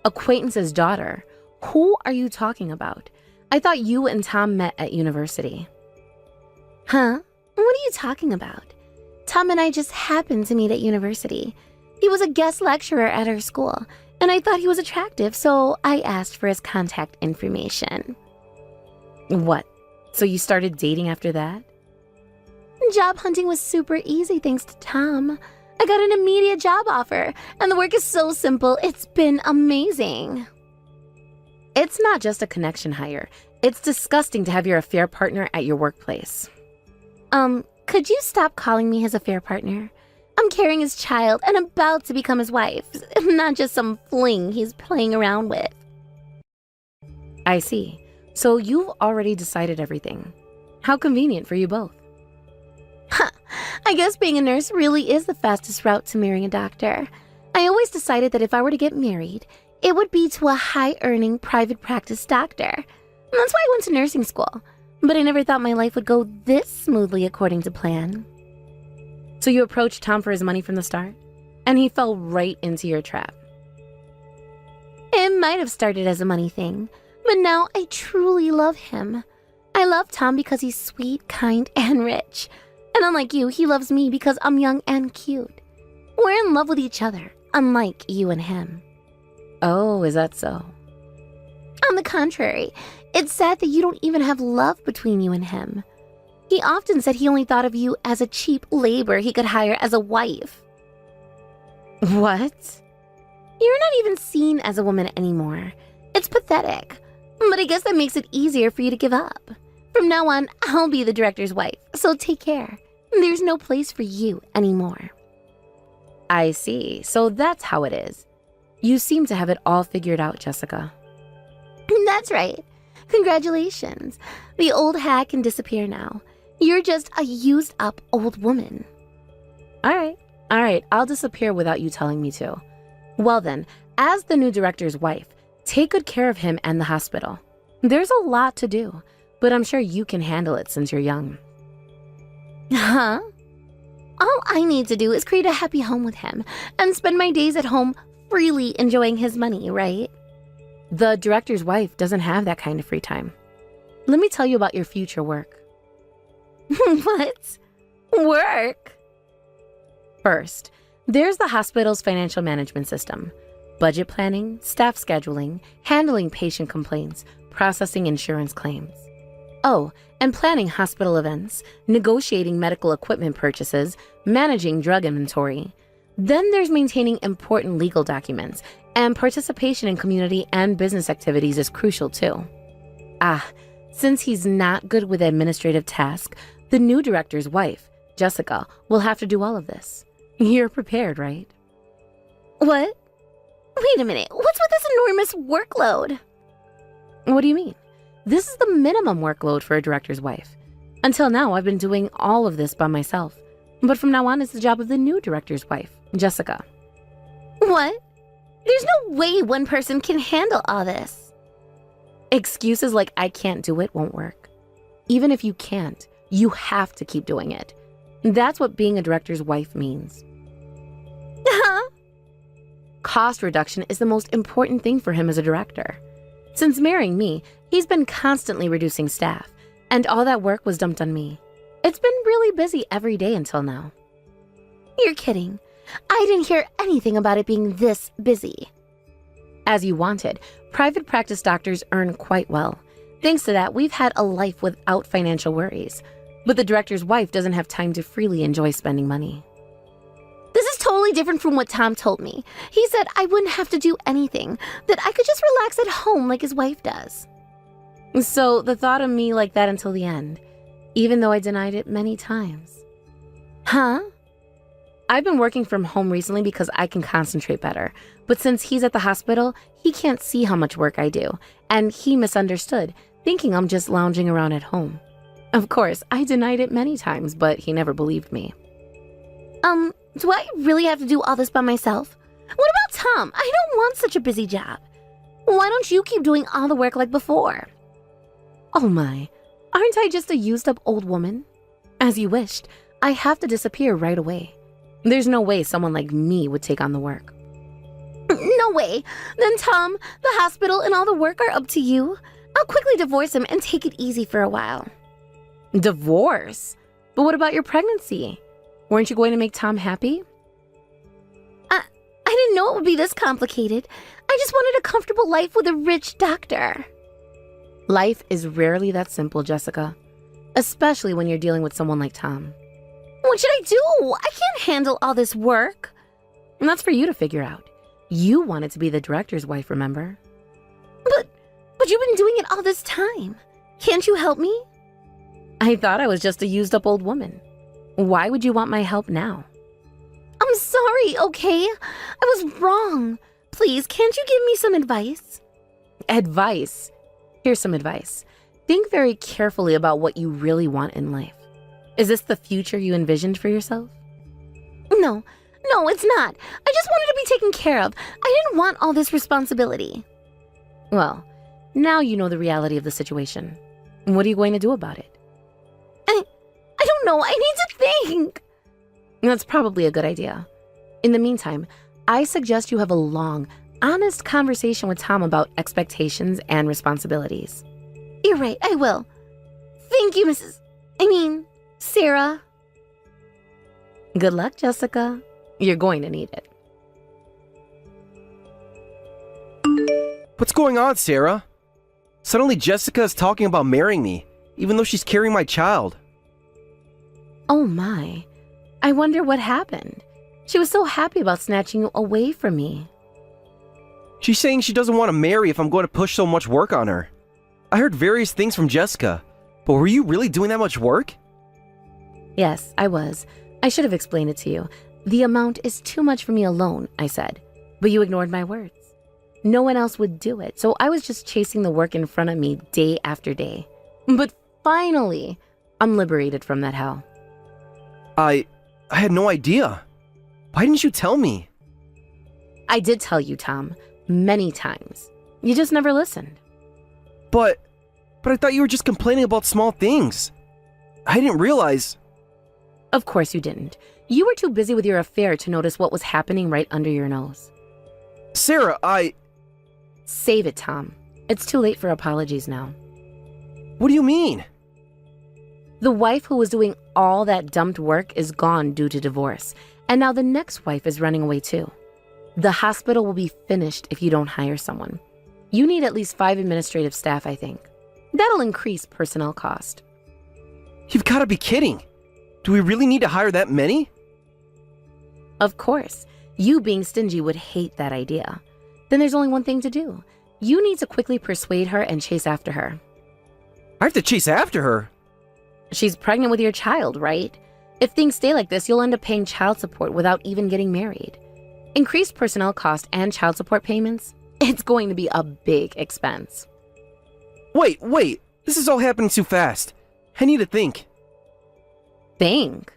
Acquaintance's daughter? Who are you talking about? I thought you and Tom met at university. Huh? What are you talking about? Tom and I just happened to meet at university. He was a guest lecturer at our school, and I thought he was attractive, so I asked for his contact information. What? So you started dating after that? Job hunting was super easy thanks to Tom. I got an immediate job offer, and the work is so simple, it's been amazing. It's not just a connection hire. It's disgusting to have your affair partner at your workplace. Could you stop calling me his affair partner? I'm carrying his child and about to become his wife, not just some fling he's playing around with. I see. So you've already decided everything. How convenient for you both. I guess being a nurse really is the fastest route to marrying a doctor. I always decided that if I were to get married, it would be to a high-earning private practice doctor. That's why I went to nursing school. But I never thought my life would go this smoothly according to plan. So you approached Tom for his money from the start? And he fell right into your trap. It might have started as a money thing, but now I truly love him. I love Tom because he's sweet, kind, and rich. And unlike you, he loves me because I'm young and cute. We're in love with each other, unlike you and him. Oh, is that so? On the contrary, it's sad that you don't even have love between you and him. He often said he only thought of you as a cheap labor he could hire as a wife. What? You're not even seen as a woman anymore. It's pathetic. But I guess that makes it easier for you to give up. From now on, I'll be the director's wife, so take care. There's no place for you anymore. I see. So that's how it is. You seem to have it all figured out, Jessica. That's right. Congratulations. The old hag can disappear now. You're just a used-up old woman. All right. I'll disappear without you telling me to. Well then, as the new director's wife, take good care of him and the hospital. There's a lot to do, but I'm sure you can handle it since you're young. Huh? All I need to do is create a happy home with him and spend my days at home freely enjoying his money, right? The director's wife doesn't have that kind of free time. Let me tell you about your future work. What? Work? First, there's the hospital's financial management system. Budget planning, staff scheduling, handling patient complaints, processing insurance claims. Oh, and planning hospital events, negotiating medical equipment purchases, managing drug inventory. Then there's maintaining important legal documents, and participation in community and business activities is crucial too. Since he's not good with administrative tasks, the new director's wife, Jessica, will have to do all of this. You're prepared, right? What? Wait a minute, what's with this enormous workload? What do you mean? This is the minimum workload for a director's wife. Until now, I've been doing all of this by myself. But from now on, it's the job of the new director's wife, Jessica. What? There's no way one person can handle all this. Excuses like I can't do it won't work. Even if you can't, you have to keep doing it. That's what being a director's wife means. Huh? Cost reduction is the most important thing for him as a director. Since marrying me, he's been constantly reducing staff, and all that work was dumped on me. It's been really busy every day until now. You're kidding. I didn't hear anything about it being this busy. As you wanted, private practice doctors earn quite well. Thanks to that, we've had a life without financial worries. But the director's wife doesn't have time to freely enjoy spending money. This is totally different from what Tom told me. He said I wouldn't have to do anything, that I could just relax at home like his wife does. So the thought of me like that until the end, even though I denied it many times. Huh? I've been working from home recently because I can concentrate better. But since he's at the hospital, he can't see how much work I do. And he misunderstood, thinking I'm just lounging around at home. Of course, I denied it many times, but he never believed me. Do I really have to do all this by myself? What about Tom? I don't want such a busy job. Why don't you keep doing all the work like before? Oh my, aren't I just a used-up old woman? As you wished, I have to disappear right away. There's no way someone like me would take on the work. No way. Then Tom, the hospital, and all the work are up to you. I'll quickly divorce him and take it easy for a while. Divorce? But what about your pregnancy? Weren't you going to make Tom happy? I didn't know it would be this complicated. I just wanted a comfortable life with a rich doctor. Life is rarely that simple, Jessica. Especially when you're dealing with someone like Tom. What should I do? I can't handle all this work. And that's for you to figure out. You wanted to be the director's wife, remember? But you've been doing it all this time. Can't you help me? I thought I was just a used-up old woman. Why would you want my help now? I'm sorry, okay? I was wrong. Please, can't you give me some advice? Advice? Here's some advice. Think very carefully about what you really want in life. Is this the future you envisioned for yourself? No, it's not. I just wanted to be taken care of. I didn't want all this responsibility. Well, now you know the reality of the situation. What are you going to do about it? I don't know. I need to think. That's probably a good idea. In the meantime, I suggest you have a long, honest conversation with Tom about expectations and responsibilities. You're right, I will. Thank you, Sarah. Good luck, Jessica. You're going to need it. What's going on, Sarah? Suddenly Jessica is talking about marrying me, even though she's carrying my child. Oh my. I wonder what happened. She was so happy about snatching you away from me. She's saying she doesn't want to marry if I'm going to push so much work on her. I heard various things from Jessica, but were you really doing that much work? Yes, I was. I should have explained it to you. The amount is too much for me alone, I said. But you ignored my words. No one else would do it, so I was just chasing the work in front of me day after day. But finally, I'm liberated from that hell. I had no idea. Why didn't you tell me? I did tell you, Tom, many times. You just never listened. But I thought you were just complaining about small things. I didn't realize. Of course you didn't. You were too busy with your affair to notice what was happening right under your nose. Sarah, Save it, Tom. It's too late for apologies now. What do you mean? The wife who was doing all that dumped work is gone due to divorce, and now the next wife is running away too. The hospital will be finished if you don't hire someone. You need at least 5 administrative staff, I think. That'll increase personnel cost. You've got to be kidding. Do we really need to hire that many? Of course. You being stingy would hate that idea. Then there's only one thing to do. You need to quickly persuade her and chase after her. I have to chase after her. She's pregnant with your child, right? If things stay like this, you'll end up paying child support without even getting married. Increased personnel cost and child support payments, it's going to be a big expense. Wait. This is all happening too fast. I need to think. Think?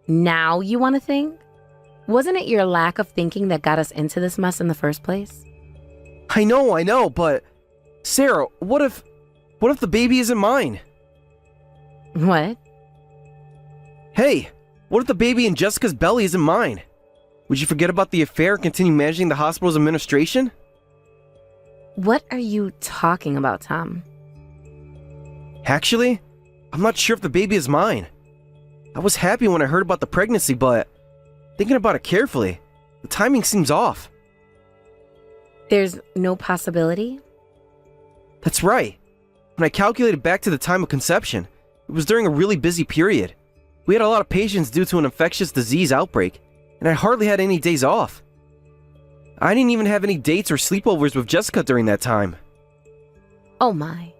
Now you want to think? Wasn't it your lack of thinking that got us into this mess in the first place? I know, but... Sarah, what if the baby isn't mine? What? Hey, what if the baby in Jessica's belly isn't mine? Would you forget about the affair and continue managing the hospital's administration? What are you talking about, Tom? Actually, I'm not sure if the baby is mine. I was happy when I heard about the pregnancy, but thinking about it carefully, the timing seems off. There's no possibility? That's right. When I calculated back to the time of conception, it was during a really busy period. We had a lot of patients due to an infectious disease outbreak, and I hardly had any days off. I didn't even have any dates or sleepovers with Jessica during that time. Oh my.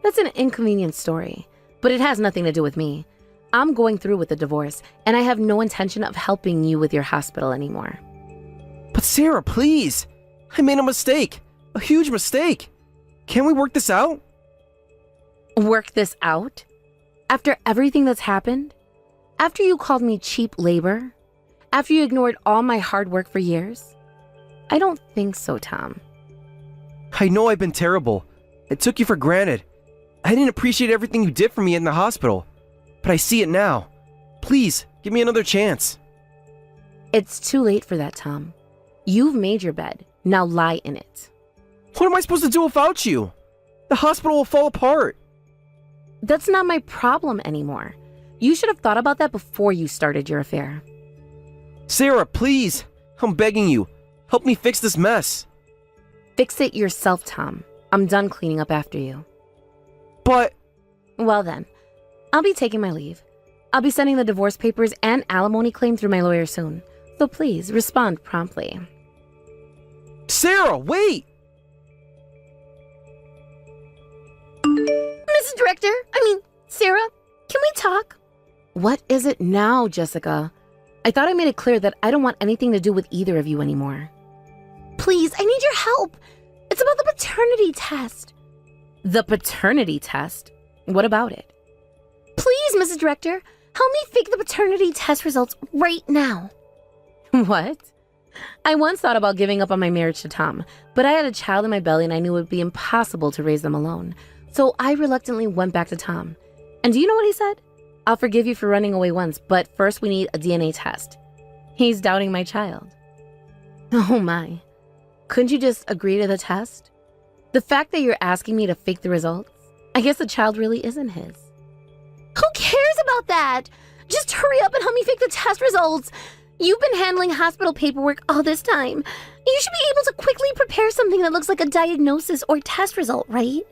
That's an inconvenient story, but it has nothing to do with me. I'm going through with the divorce, and I have no intention of helping you with your hospital anymore. But Sarah, please! I made a mistake! A huge mistake! Can we work this out? Work this out? After everything that's happened? After you called me cheap labor? After you ignored all my hard work for years? I don't think so, Tom. I know I've been terrible. I took you for granted. I didn't appreciate everything you did for me in the hospital. But I see it now. Please, give me another chance. It's too late for that, Tom. You've made your bed. Now lie in it. What am I supposed to do without you? The hospital will fall apart. That's not my problem anymore. You should have thought about that before you started your affair. Sarah, please. I'm begging you. Help me fix this mess. Fix it yourself, Tom. I'm done cleaning up after you. But... Well then, I'll be taking my leave. I'll be sending the divorce papers and alimony claim through my lawyer soon. So please, respond promptly. Sarah, wait! Mrs. Director, Sarah, can we talk? What is it now, Jessica? I thought I made it clear that I don't want anything to do with either of you anymore. Please, I need your help. It's about the paternity test. The paternity test? What about it? Please, Mrs. Director, help me fake the paternity test results right now. What? I once thought about giving up on my marriage to Tom, but I had a child in my belly and I knew it would be impossible to raise them alone. So I reluctantly went back to Tom. And do you know what he said? I'll forgive you for running away once, but first we need a DNA test. He's doubting my child. Oh my. Couldn't you just agree to the test? The fact that you're asking me to fake the results, I guess the child really isn't his. Who cares about that? Just hurry up and help me fake the test results. You've been handling hospital paperwork all this time. You should be able to quickly prepare something that looks like a diagnosis or test result, right?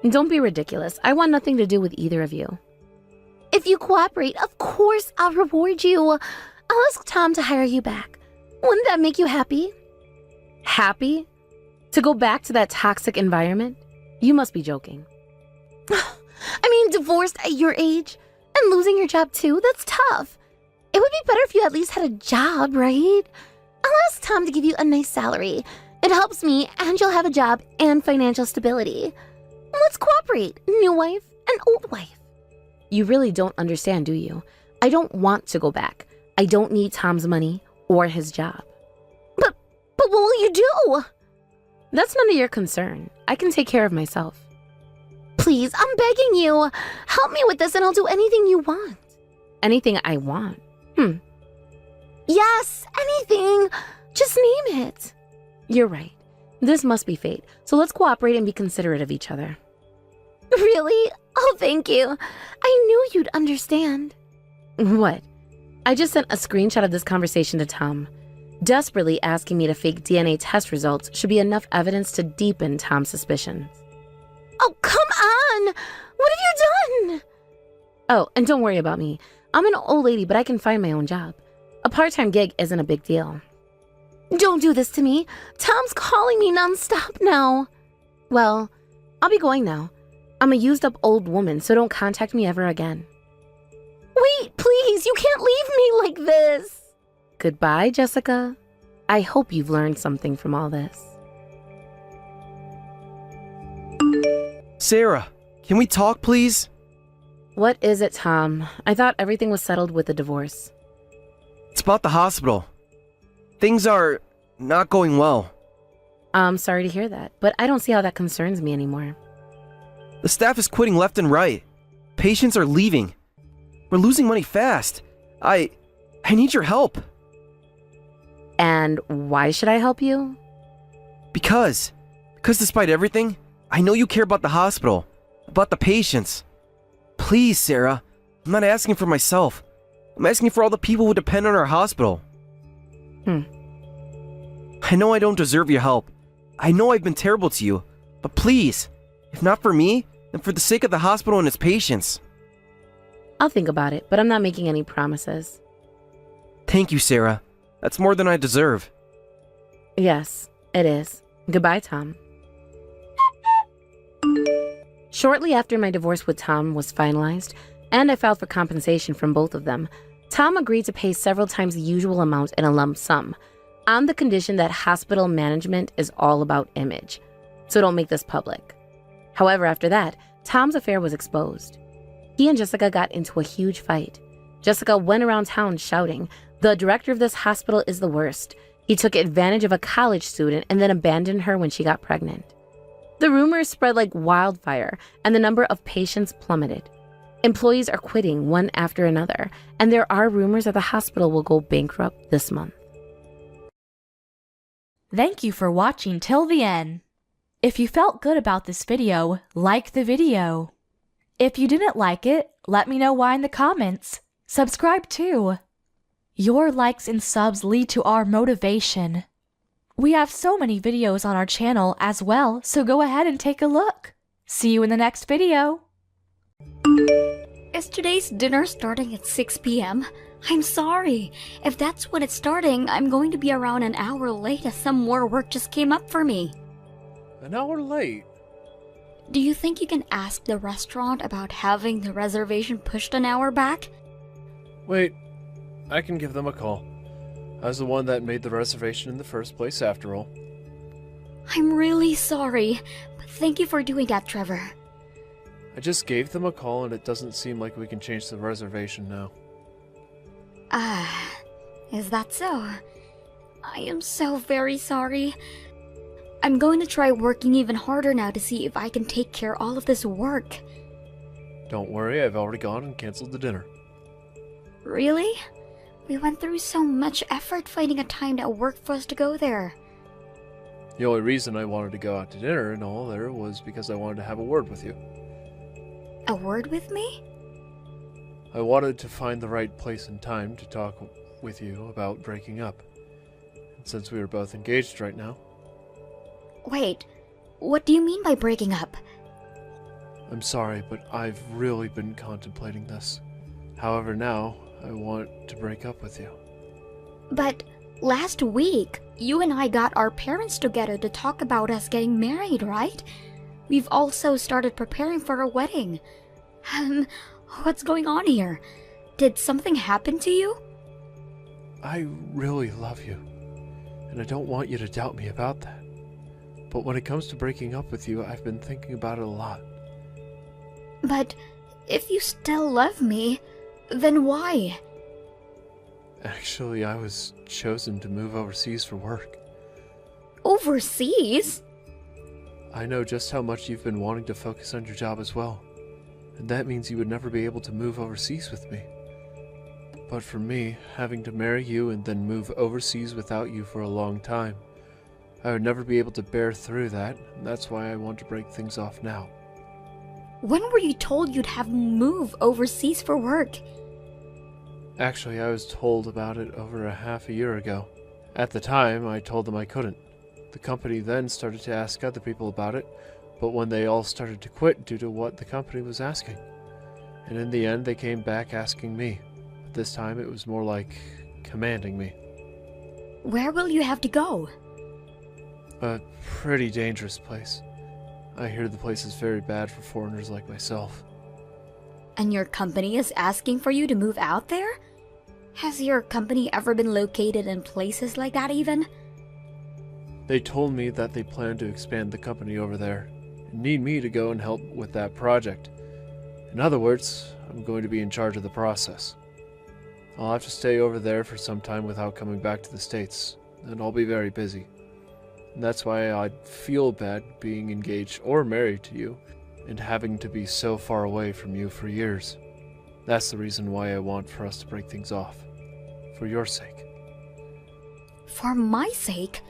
Don't be ridiculous. I want nothing to do with either of you. If you cooperate, of course I'll reward you. I'll ask Tom to hire you back. Wouldn't that make you happy? Happy? To go back to that toxic environment? You must be joking. Divorced at your age and losing your job too, that's tough. It would be better if you at least had a job, right? I'll ask Tom to give you a nice salary. It helps me, and you'll have a job and financial stability. Let's cooperate, new wife and old wife. You really don't understand, do you? I don't want to go back. I don't need Tom's money or his job. But what will you do? That's none of your concern. I can take care of myself. Please, I'm begging you. Help me with this and I'll do anything you want. Anything I want? Yes, anything. Just name it. You're right. This must be fate. So let's cooperate and be considerate of each other. Really? Oh, thank you. I knew you'd understand. What? I just sent a screenshot of this conversation to Tom. Desperately asking me to fake DNA test results should be enough evidence to deepen Tom's suspicions. Oh, come on! What have you done? Oh, and don't worry about me. I'm an old lady, but I can find my own job. A part-time gig isn't a big deal. Don't do this to me. Tom's calling me nonstop now. Well, I'll be going now. I'm a used-up old woman, so don't contact me ever again. Wait, please, you can't leave me like this. Goodbye, Jessica. I hope you've learned something from all this. Sarah, can we talk, please? What is it, Tom? I thought everything was settled with the divorce. It's about the hospital. Things are not going well. I'm sorry to hear that, but I don't see how that concerns me anymore. The staff is quitting left and right. Patients are leaving. We're losing money fast. I need your help. And why should I help you? Because despite everything, I know you care about the hospital, about the patients. Please, Sarah, I'm not asking for myself. I'm asking for all the people who depend on our hospital. I know I don't deserve your help. I know I've been terrible to you. But please, if not for me, then for the sake of the hospital and its patients. I'll think about it, but I'm not making any promises. Thank you, Sarah. That's more than I deserve. Yes, it is. Goodbye, Tom. Shortly after my divorce with Tom was finalized, and I filed for compensation from both of them, Tom agreed to pay several times the usual amount in a lump sum, on the condition that hospital management is all about image, so don't make this public. However, after that, Tom's affair was exposed. He and Jessica got into a huge fight. Jessica went around town shouting, "The director of this hospital is the worst. He took advantage of a college student and then abandoned her when she got pregnant." The rumors spread like wildfire, and the number of patients plummeted. Employees are quitting one after another, and there are rumors that the hospital will go bankrupt this month. Thank you for watching till the end. If you felt good about this video, like the video. If you didn't like it, let me know why in the comments. Subscribe too. Your likes and subs lead to our motivation. We have so many videos on our channel as well, so go ahead and take a look. See you in the next video. Is today's dinner starting at 6 p.m.? I'm sorry. If that's when it's starting, I'm going to be around an hour late as some more work just came up for me. An hour late? Do you think you can ask the restaurant about having the reservation pushed an hour back? Wait, I can give them a call. I was the one that made the reservation in the first place, after all. I'm really sorry, but thank you for doing that, Trevor. I just gave them a call and it doesn't seem like we can change the reservation now. Is that so? I am so very sorry. I'm going to try working even harder now to see if I can take care of all of this work. Don't worry, I've already gone and canceled the dinner. Really? We went through so much effort finding a time that worked for us to go there. The only reason I wanted to go out to dinner and all there was because I wanted to have a word with you. A word with me? I wanted to find the right place and time to talk with you about breaking up. And since we are both engaged right now... Wait, what do you mean by breaking up? I'm sorry, but I've really been contemplating this. However, now, I want to break up with you. But last week, you and I got our parents together to talk about us getting married, right? We've also started preparing for a wedding. What's going on here? Did something happen to you? I really love you, and I don't want you to doubt me about that. But when it comes to breaking up with you, I've been thinking about it a lot. But if you still love me, then why? Actually, I was chosen to move overseas for work. Overseas? I know just how much you've been wanting to focus on your job as well, and that means you would never be able to move overseas with me. But for me, having to marry you and then move overseas without you for a long time, I would never be able to bear through that, and that's why I want to break things off now. When were you told you'd have move overseas for work? Actually, I was told about it over a half a year ago. At the time, I told them I couldn't. The company then started to ask other people about it, but when they all started to quit due to what the company was asking. And in the end, they came back asking me. But this time, it was more like commanding me. Where will you have to go? A pretty dangerous place. I hear the place is very bad for foreigners like myself. And your company is asking for you to move out there? Has your company ever been located in places like that even? They told me that they plan to expand the company over there and need me to go and help with that project. In other words, I'm going to be in charge of the process. I'll have to stay over there for some time without coming back to the States, and I'll be very busy. And that's why I'd feel bad being engaged or married to you and having to be so far away from you for years. That's the reason why I want for us to break things off. For your sake. For my sake?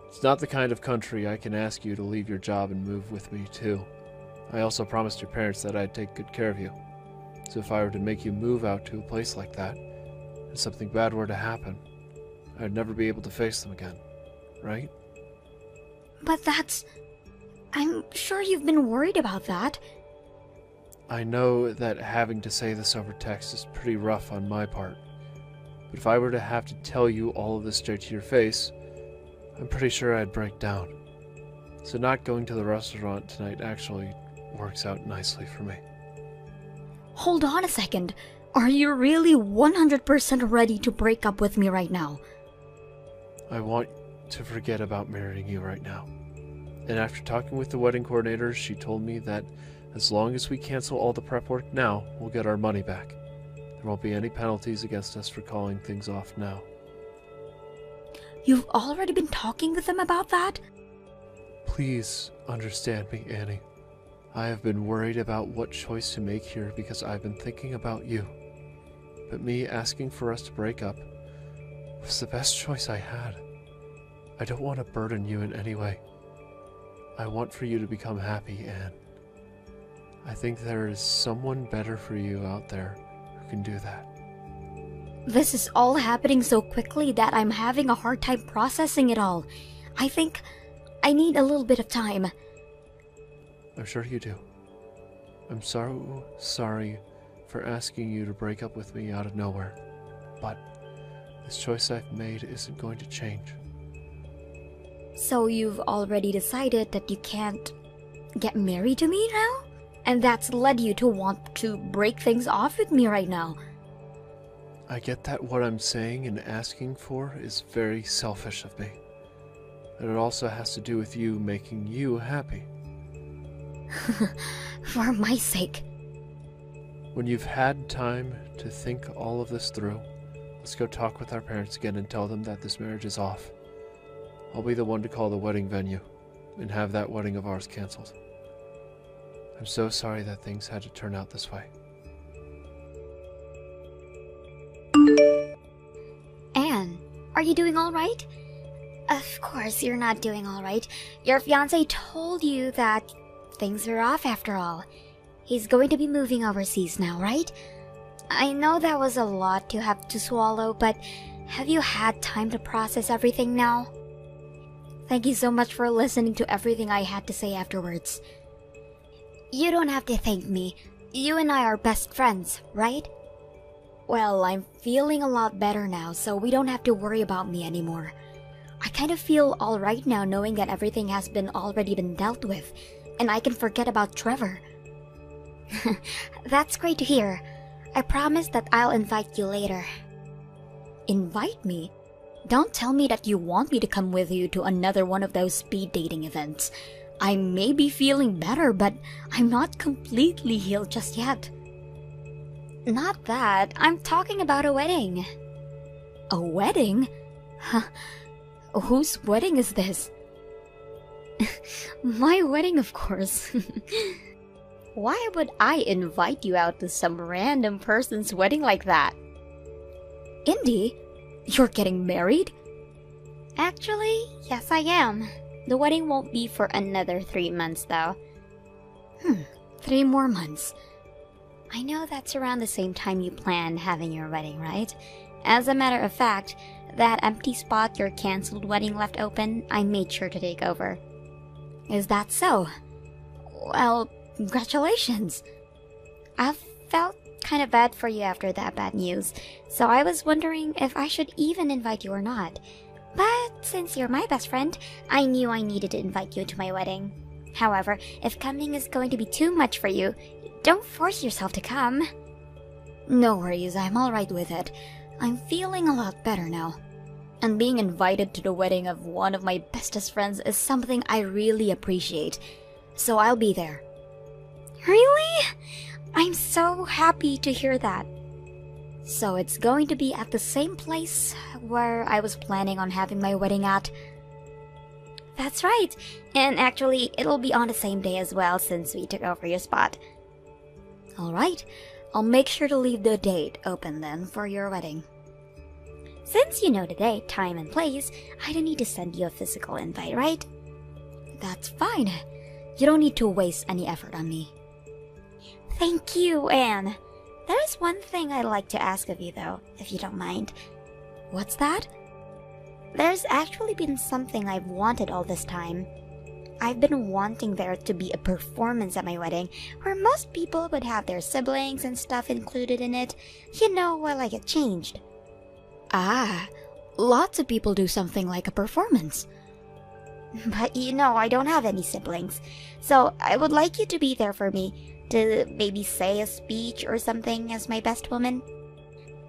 It's not the kind of country I can ask you to leave your job and move with me too. I also promised your parents that I'd take good care of you. So if I were to make you move out to a place like that, and something bad were to happen, I'd never be able to face them again. Right? But that's... I'm sure you've been worried about that. I know that having to say this over text is pretty rough on my part. But if I were to have to tell you all of this straight to your face, I'm pretty sure I'd break down. So not going to the restaurant tonight actually works out nicely for me. Hold on a second. Are you really 100% ready to break up with me right now? I want to forget about marrying you right now. And after talking with the wedding coordinator, she told me that as long as we cancel all the prep work now, we'll get our money back. There won't be any penalties against us for calling things off now. You've already been talking with them about that? Please understand me, Annie. I have been worried about what choice to make here because I've been thinking about you. But me asking for us to break up was the best choice I had. I don't want to burden you in any way. I want for you to become happy, Anne. I think there is someone better for you out there who can do that. This is all happening so quickly that I'm having a hard time processing it all. I think I need a little bit of time. I'm sure you do. I'm so sorry for asking you to break up with me out of nowhere, but this choice I've made isn't going to change. So you've already decided that you can't get married to me now? And that's led you to want to break things off with me right now. I get that what I'm saying and asking for is very selfish of me. But it also has to do with you making you happy. For my sake. When you've had time to think all of this through, let's go talk with our parents again and tell them that this marriage is off. I'll be the one to call the wedding venue and have that wedding of ours canceled. I'm so sorry that things had to turn out this way. Anne, are you doing alright? Of course you're not doing alright. Your fiancé told you that things are off after all. He's going to be moving overseas now, right? I know that was a lot to have to swallow, but have you had time to process everything now? Thank you so much for listening to everything I had to say afterwards. You don't have to thank me. You and I are best friends, right? Well, I'm feeling a lot better now, so we don't have to worry about me anymore. I kind of feel alright now knowing that everything has already been dealt with, and I can forget about Trevor. That's great to hear. I promise that I'll invite you later. Invite me? Don't tell me that you want me to come with you to another one of those speed dating events. I may be feeling better, but I'm not completely healed just yet. Not that. I'm talking about a wedding. A wedding? Huh. Whose wedding is this? My wedding, of course. Why would I invite you out to some random person's wedding like that? Indy, you're getting married? Actually, yes I am. The wedding won't be for another 3 months though. 3 more months. I know that's around the same time you plan having your wedding, right? As a matter of fact, that empty spot your cancelled wedding left open, I made sure to take over. Is that so? Well, congratulations. I felt kind of bad for you after that bad news, so I was wondering if I should even invite you or not. But since you're my best friend, I knew I needed to invite you to my wedding. However, if coming is going to be too much for you, don't force yourself to come. No worries, I'm alright with it. I'm feeling a lot better now. And being invited to the wedding of one of my bestest friends is something I really appreciate. So I'll be there. Really? I'm so happy to hear that. So it's going to be at the same place where I was planning on having my wedding at. That's right. And actually, it'll be on the same day as well since we took over your spot. Alright, I'll make sure to leave the date open then for your wedding. Since you know the date, time, and place, I don't need to send you a physical invite, right? That's fine. You don't need to waste any effort on me. Thank you, Anne. There is one thing I'd like to ask of you, though, if you don't mind. What's that? There's actually been something I've wanted all this time. I've been wanting there to be a performance at my wedding, where most people would have their siblings and stuff included in it, you know, while I get changed. Ah, lots of people do something like a performance. But you know, I don't have any siblings. So I would like you to be there for me, to maybe say a speech or something as my best woman.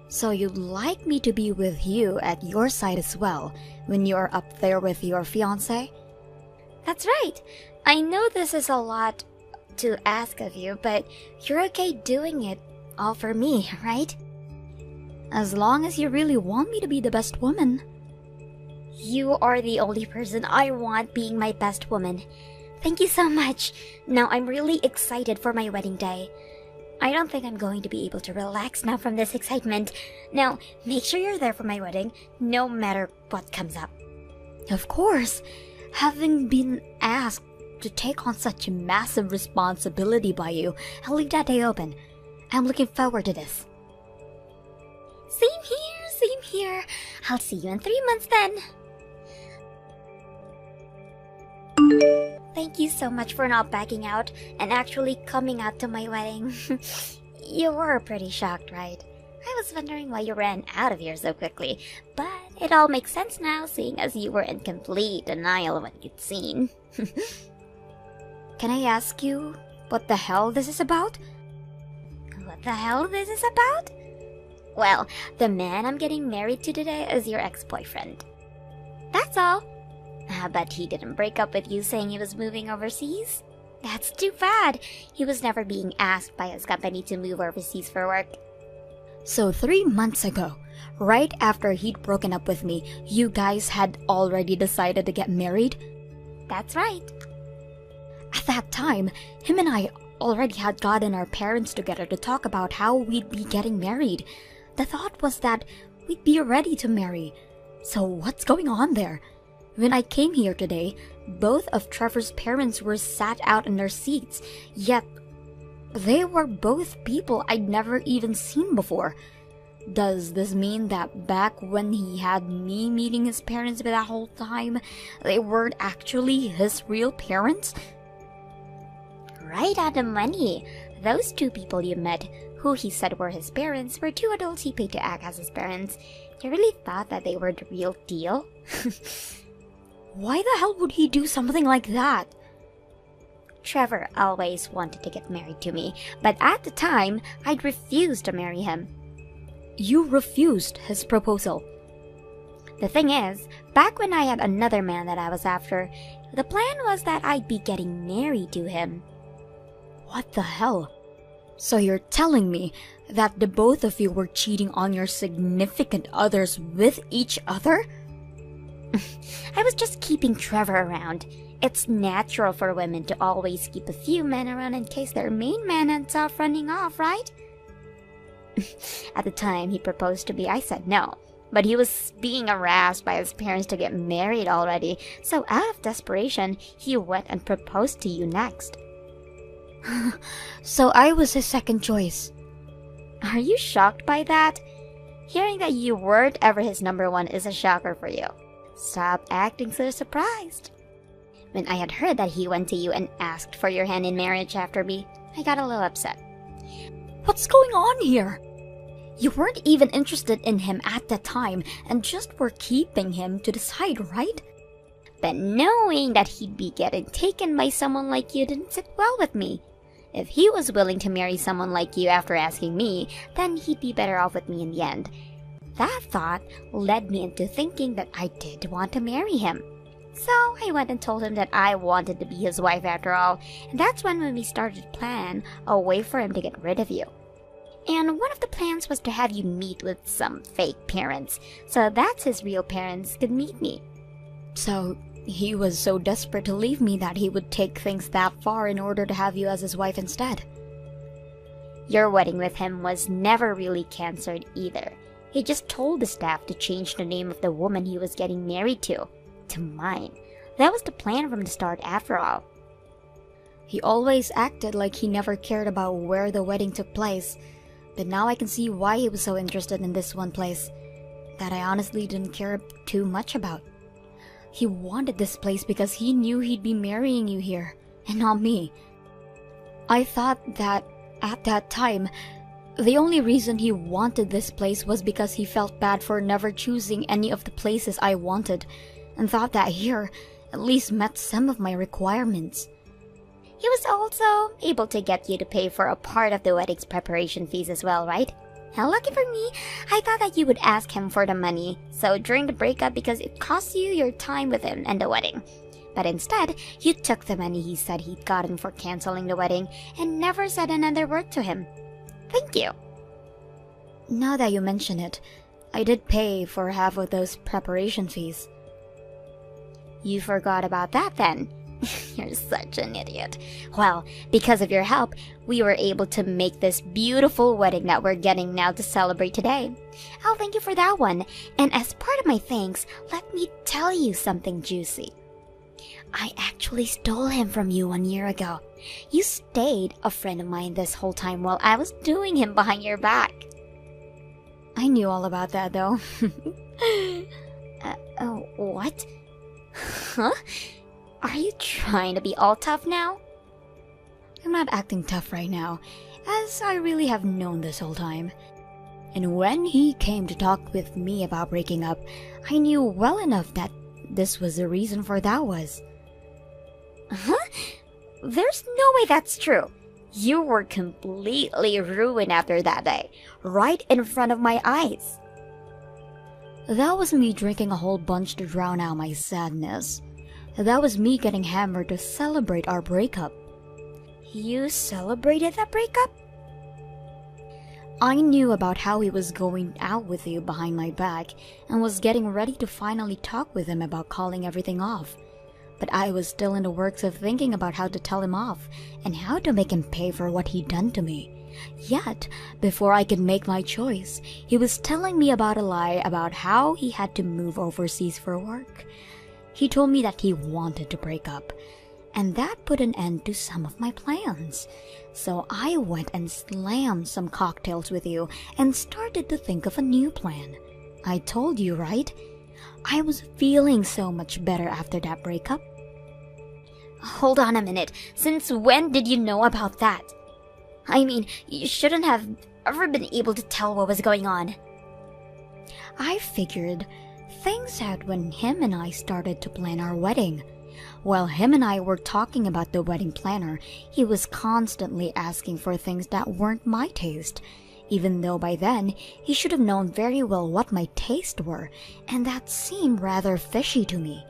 So you'd like me to be with you at your side as well, when you're up there with your fiancé? That's right. I know this is a lot to ask of you, but you're okay doing it all for me, right? As long as you really want me to be the best woman. You are the only person I want being my best woman. Thank you so much. Now I'm really excited for my wedding day. I don't think I'm going to be able to relax now from this excitement. Now, make sure you're there for my wedding, no matter what comes up. Of course. Having been asked to take on such a massive responsibility by you, I'll leave that day open. I'm looking forward to this. Same here, same here. I'll see you in 3 months then. Thank you so much for not backing out and actually coming out to my wedding. You were pretty shocked, right? I was wondering why you ran out of here so quickly, but it all makes sense now, seeing as you were in complete denial of what you'd seen. Can I ask you what the hell this is about? What the hell this is about? Well, the man I'm getting married to today is your ex-boyfriend. That's all. But he didn't break up with you saying he was moving overseas? That's too bad. He was never being asked by his company to move overseas for work. So 3 months ago, right after he'd broken up with me, you guys had already decided to get married? That's right. At that time, him and I already had gotten our parents together to talk about how we'd be getting married. The thought was that we'd be ready to marry. So what's going on there? When I came here today, both of Trevor's parents were sat out in their seats, yet they were both people I'd never even seen before. Does this mean that back when he had me meeting his parents for that whole time, they weren't actually his real parents? Right on the money. Those two people you met, who he said were his parents, were two adults he paid to act as his parents. You really thought that they were the real deal? Why the hell would he do something like that? Trevor always wanted to get married to me, but at the time, I'd refused to marry him. You refused his proposal? The thing is, back when I had another man that I was after, the plan was that I'd be getting married to him. What the hell? So you're telling me that the both of you were cheating on your significant others with each other? I was just keeping Trevor around. It's natural for women to always keep a few men around in case their main man ends up running off, right? At the time he proposed to me, I said no. But he was being harassed by his parents to get married already, so out of desperation, he went and proposed to you next. So I was his second choice. Are you shocked by that? Hearing that you weren't ever his number one is a shocker for you. Stop acting so surprised. When I had heard that he went to you and asked for your hand in marriage after me, I got a little upset. What's going on here? You weren't even interested in him at the time and just were keeping him to the side, right? But knowing that he'd be getting taken by someone like you didn't sit well with me. If he was willing to marry someone like you after asking me, then he'd be better off with me in the end. That thought led me into thinking that I did want to marry him. So I went and told him that I wanted to be his wife after all, and that's when we started to plan a way for him to get rid of you. And one of the plans was to have you meet with some fake parents, so that his real parents could meet me. So he was so desperate to leave me that he would take things that far in order to have you as his wife instead. Your wedding with him was never really cancelled either. He just told the staff to change the name of the woman he was getting married to mine. That was the plan from the start after all. He always acted like he never cared about where the wedding took place, but now I can see why he was so interested in this one place that I honestly didn't care too much about. He wanted this place because he knew he'd be marrying you here, and not me. I thought that, at that time, the only reason he wanted this place was because he felt bad for never choosing any of the places I wanted, and thought that here, at least met some of my requirements. He was also able to get you to pay for a part of the wedding's preparation fees as well, right? How lucky for me, I thought that you would ask him for the money, so during the breakup because it cost you your time with him and the wedding. But instead, you took the money he said he'd gotten for canceling the wedding and never said another word to him. Thank you. Now that you mention it, I did pay for half of those preparation fees. You forgot about that then? You're such an idiot. Well, because of your help, we were able to make this beautiful wedding that we're getting now to celebrate today. I'll thank you for that one. And as part of my thanks, let me tell you something juicy. I actually stole him from you 1 year ago. You stayed a friend of mine this whole time while I was doing him behind your back. I knew all about that though. What? Huh? Are you trying to be all tough now? I'm not acting tough right now, as I really have known this whole time. And when he came to talk with me about breaking up, I knew well enough that this was the reason for that was. Huh? There's no way that's true. You were completely ruined after that day, right in front of my eyes. That was me drinking a whole bunch to drown out my sadness. That was me getting hammered to celebrate our breakup. You celebrated that breakup? I knew about how he was going out with you behind my back and was getting ready to finally talk with him about calling everything off. But I was still in the works of thinking about how to tell him off and how to make him pay for what he'd done to me. Yet, before I could make my choice, he was telling me about a lie about how he had to move overseas for work. He told me that he wanted to break up, and that put an end to some of my plans. So I went and slammed some cocktails with you and started to think of a new plan. I told you, right? I was feeling so much better after that breakup. Hold on a minute. Since when did you know about that? I mean, you shouldn't have ever been able to tell what was going on. I figured things out when him and I started to plan our wedding. While him and I were talking about the wedding planner, he was constantly asking for things that weren't my taste, even though by then he should have known very well what my tastes were, and that seemed rather fishy to me.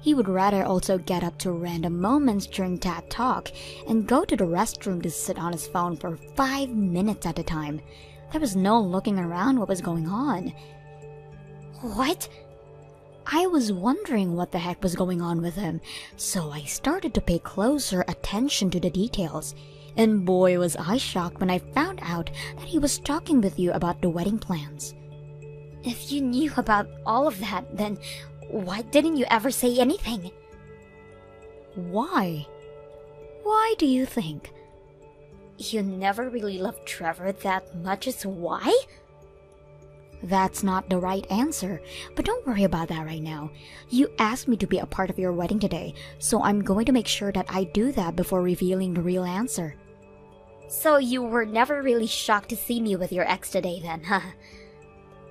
He would rather also get up to random moments during that talk and go to the restroom to sit on his phone for 5 minutes at a time. There was no looking around what was going on. What? I was wondering what the heck was going on with him, so I started to pay closer attention to the details. And boy was I shocked when I found out that he was talking with you about the wedding plans. If you knew about all of that, then why didn't you ever say anything? Why? Why do you think? You never really loved Trevor that much is why? That's not the right answer, but don't worry about that right now. You asked me to be a part of your wedding today, so I'm going to make sure that I do that before revealing the real answer. So you were never really shocked to see me with your ex today then, huh?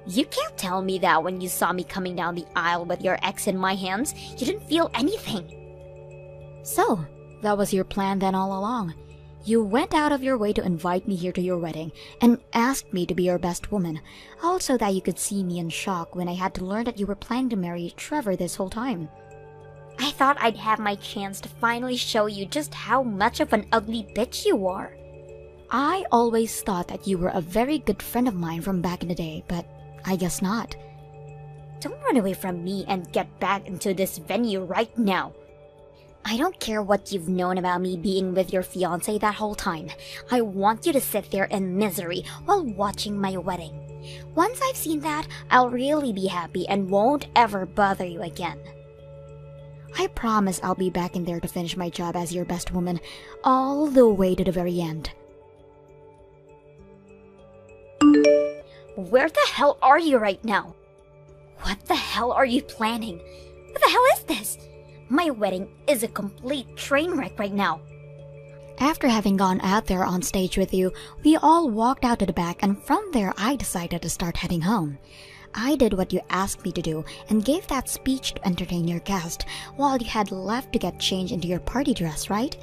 You can't tell me that when you saw me coming down the aisle with your ex in my hands, you didn't feel anything. So, that was your plan then all along. You went out of your way to invite me here to your wedding and asked me to be your best woman, also that you could see me in shock when I had to learn that you were planning to marry Trevor this whole time. I thought I'd have my chance to finally show you just how much of an ugly bitch you are. I always thought that you were a very good friend of mine from back in the day, but I guess not. Don't run away from me and get back into this venue right now. I don't care what you've known about me being with your fiancé that whole time. I want you to sit there in misery while watching my wedding. Once I've seen that, I'll really be happy and won't ever bother you again. I promise I'll be back in there to finish my job as your best woman, all the way to the very end. Where the hell are you right now? What the hell are you planning? What the hell is this? My wedding is a complete train wreck right now. After having gone out there on stage with you, we all walked out to the back, and from there I decided to start heading home. I did what you asked me to do and gave that speech to entertain your guest while you had left to get changed into your party dress, right?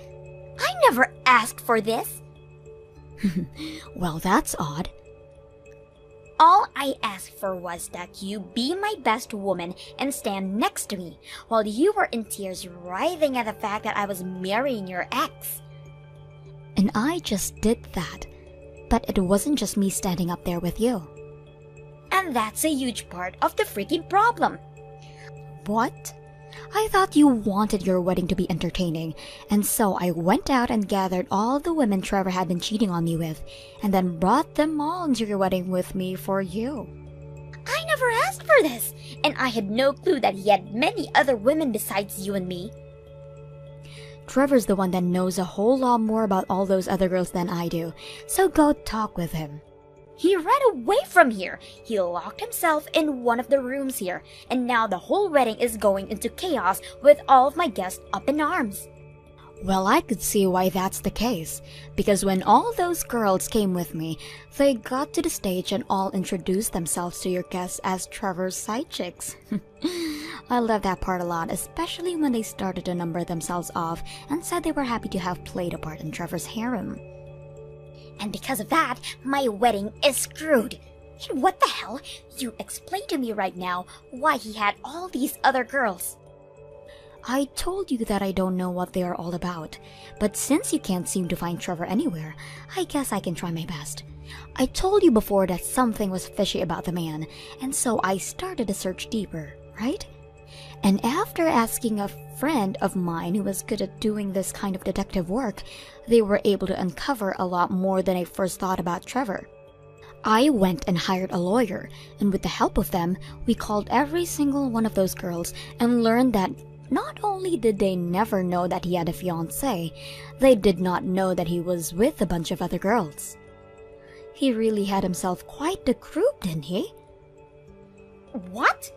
I never asked for this. Well, that's odd. All I asked for was that you be my best woman and stand next to me while you were in tears writhing at the fact that I was marrying your ex. And I just did that. But it wasn't just me standing up there with you. And that's a huge part of the freaking problem. What? I thought you wanted your wedding to be entertaining, and so I went out and gathered all the women Trevor had been cheating on me with, and then brought them all into your wedding with me for you. I never asked for this, and I had no clue that he had many other women besides you and me. Trevor's the one that knows a whole lot more about all those other girls than I do, so go talk with him. He ran away from here. He locked himself in one of the rooms here, and now the whole wedding is going into chaos with all of my guests up in arms. Well, I could see why that's the case, because when all those girls came with me, they got to the stage and all introduced themselves to your guests as Trevor's side chicks. I love that part a lot, especially when they started to number themselves off and said they were happy to have played a part in Trevor's harem. And because of that, my wedding is screwed. And what the hell? You explain to me right now why he had all these other girls. I told you that I don't know what they are all about, but since you can't seem to find Trevor anywhere, I guess I can try my best. I told you before that something was fishy about the man, and so I started to search deeper, right? And after asking a friend of mine who was good at doing this kind of detective work, they were able to uncover a lot more than I first thought about Trevor. I went and hired a lawyer, and with the help of them, we called every single one of those girls and learned that not only did they never know that he had a fiancée, they did not know that he was with a bunch of other girls. He really had himself quite the group, didn't he? What?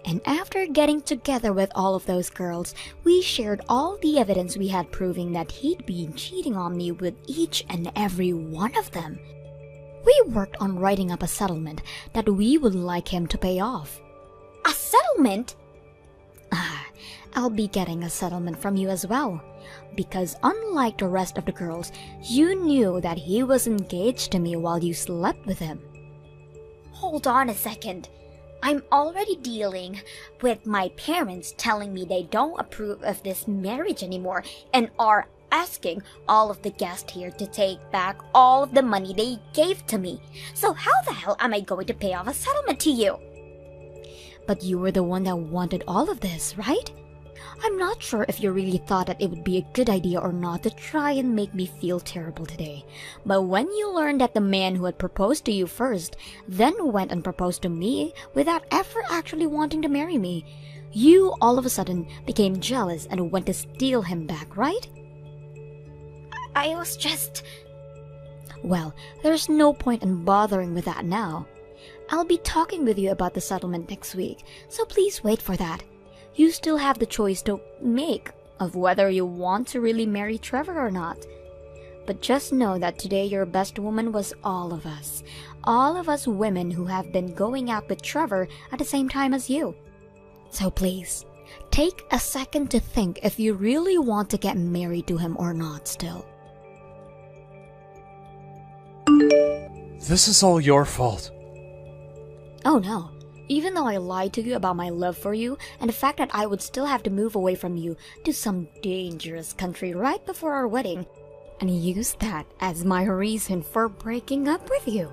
And after getting together with all of those girls, we shared all the evidence we had proving that he'd been cheating on me with each and every one of them. We worked on writing up a settlement that we would like him to pay off. A settlement? I'll be getting a settlement from you as well, because unlike the rest of the girls, you knew that he was engaged to me while you slept with him. Hold on a second. I'm already dealing with my parents telling me they don't approve of this marriage anymore and are asking all of the guests here to take back all of the money they gave to me. So how the hell am I going to pay off a settlement to you? But you were the one that wanted all of this, right? I'm not sure if you really thought that it would be a good idea or not to try and make me feel terrible today. But when you learned that the man who had proposed to you first then went and proposed to me without ever actually wanting to marry me, you all of a sudden became jealous and went to steal him back, right? I was just... Well, there's no point in bothering with that now. I'll be talking with you about the settlement next week, so please wait for that. You still have the choice to make of whether you want to really marry Trevor or not. But just know that today your best woman was all of us women who have been going out with Trevor at the same time as you. So please, take a second to think if you really want to get married to him or not still. This is all your fault. Oh no. Even though I lied to you about my love for you and the fact that I would still have to move away from you to some dangerous country right before our wedding, and use that as my reason for breaking up with you.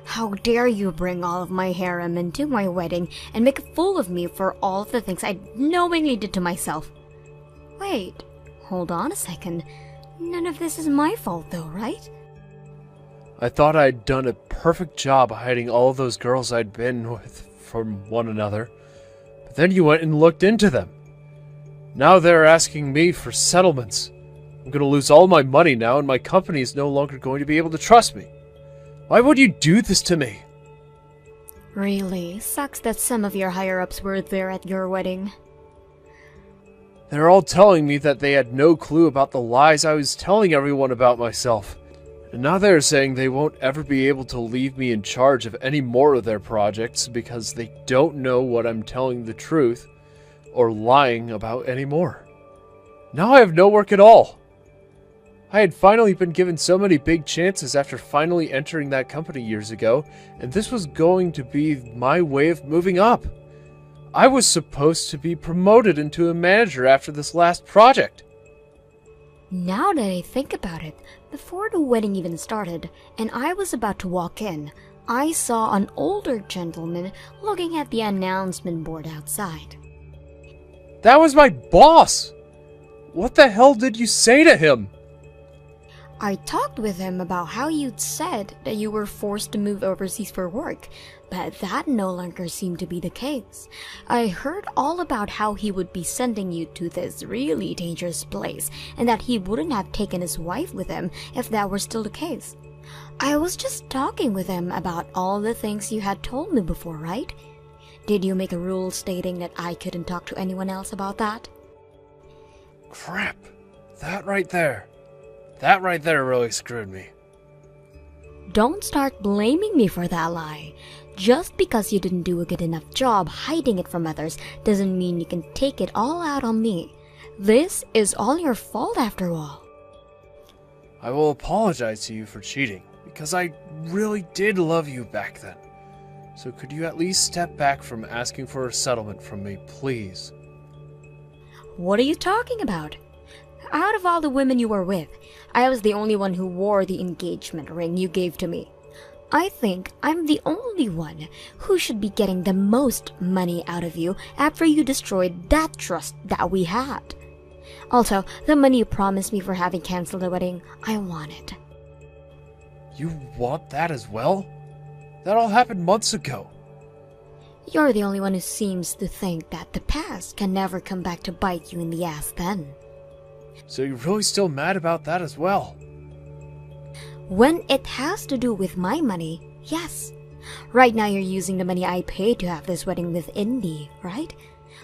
How dare you bring all of my harem into my wedding and make a fool of me for all of the things I knowingly did to myself. Wait, hold on a second. None of this is my fault though, right? I thought I'd done a perfect job hiding all of those girls I'd been with from one another, but then you went and looked into them. Now they're asking me for settlements. I'm going to lose all my money now, and my company is no longer going to be able to trust me. Why would you do this to me? Really, sucks that some of your higher-ups were there at your wedding. They're all telling me that they had no clue about the lies I was telling everyone about myself. And now they're saying they won't ever be able to leave me in charge of any more of their projects because they don't know what I'm telling the truth or lying about anymore. Now I have no work at all. I had finally been given so many big chances after finally entering that company years ago, and this was going to be my way of moving up. I was supposed to be promoted into a manager after this last project. Now that I think about it, before the wedding even started, and I was about to walk in, I saw an older gentleman looking at the announcement board outside. That was my boss! What the hell did you say to him? I talked with him about how you'd said that you were forced to move overseas for work, but that no longer seemed to be the case. I heard all about how he would be sending you to this really dangerous place, and that he wouldn't have taken his wife with him if that were still the case. I was just talking with him about all the things you had told me before, right? Did you make a rule stating that I couldn't talk to anyone else about that? Crap. That right there really screwed me. Don't start blaming me for that lie. Just because you didn't do a good enough job hiding it from others doesn't mean you can take it all out on me. This is all your fault after all. I will apologize to you for cheating, because I really did love you back then. So could you at least step back from asking for a settlement from me, please? What are you talking about? Out of all the women you were with, I was the only one who wore the engagement ring you gave to me. I think I'm the only one who should be getting the most money out of you after you destroyed that trust that we had. Also, the money you promised me for having canceled the wedding, I want it. You want that as well? That all happened months ago. You're the only one who seems to think that the past can never come back to bite you in the ass then. So you're really still mad about that as well? When it has to do with my money, yes. Right now you're using the money I paid to have this wedding with Indy, right?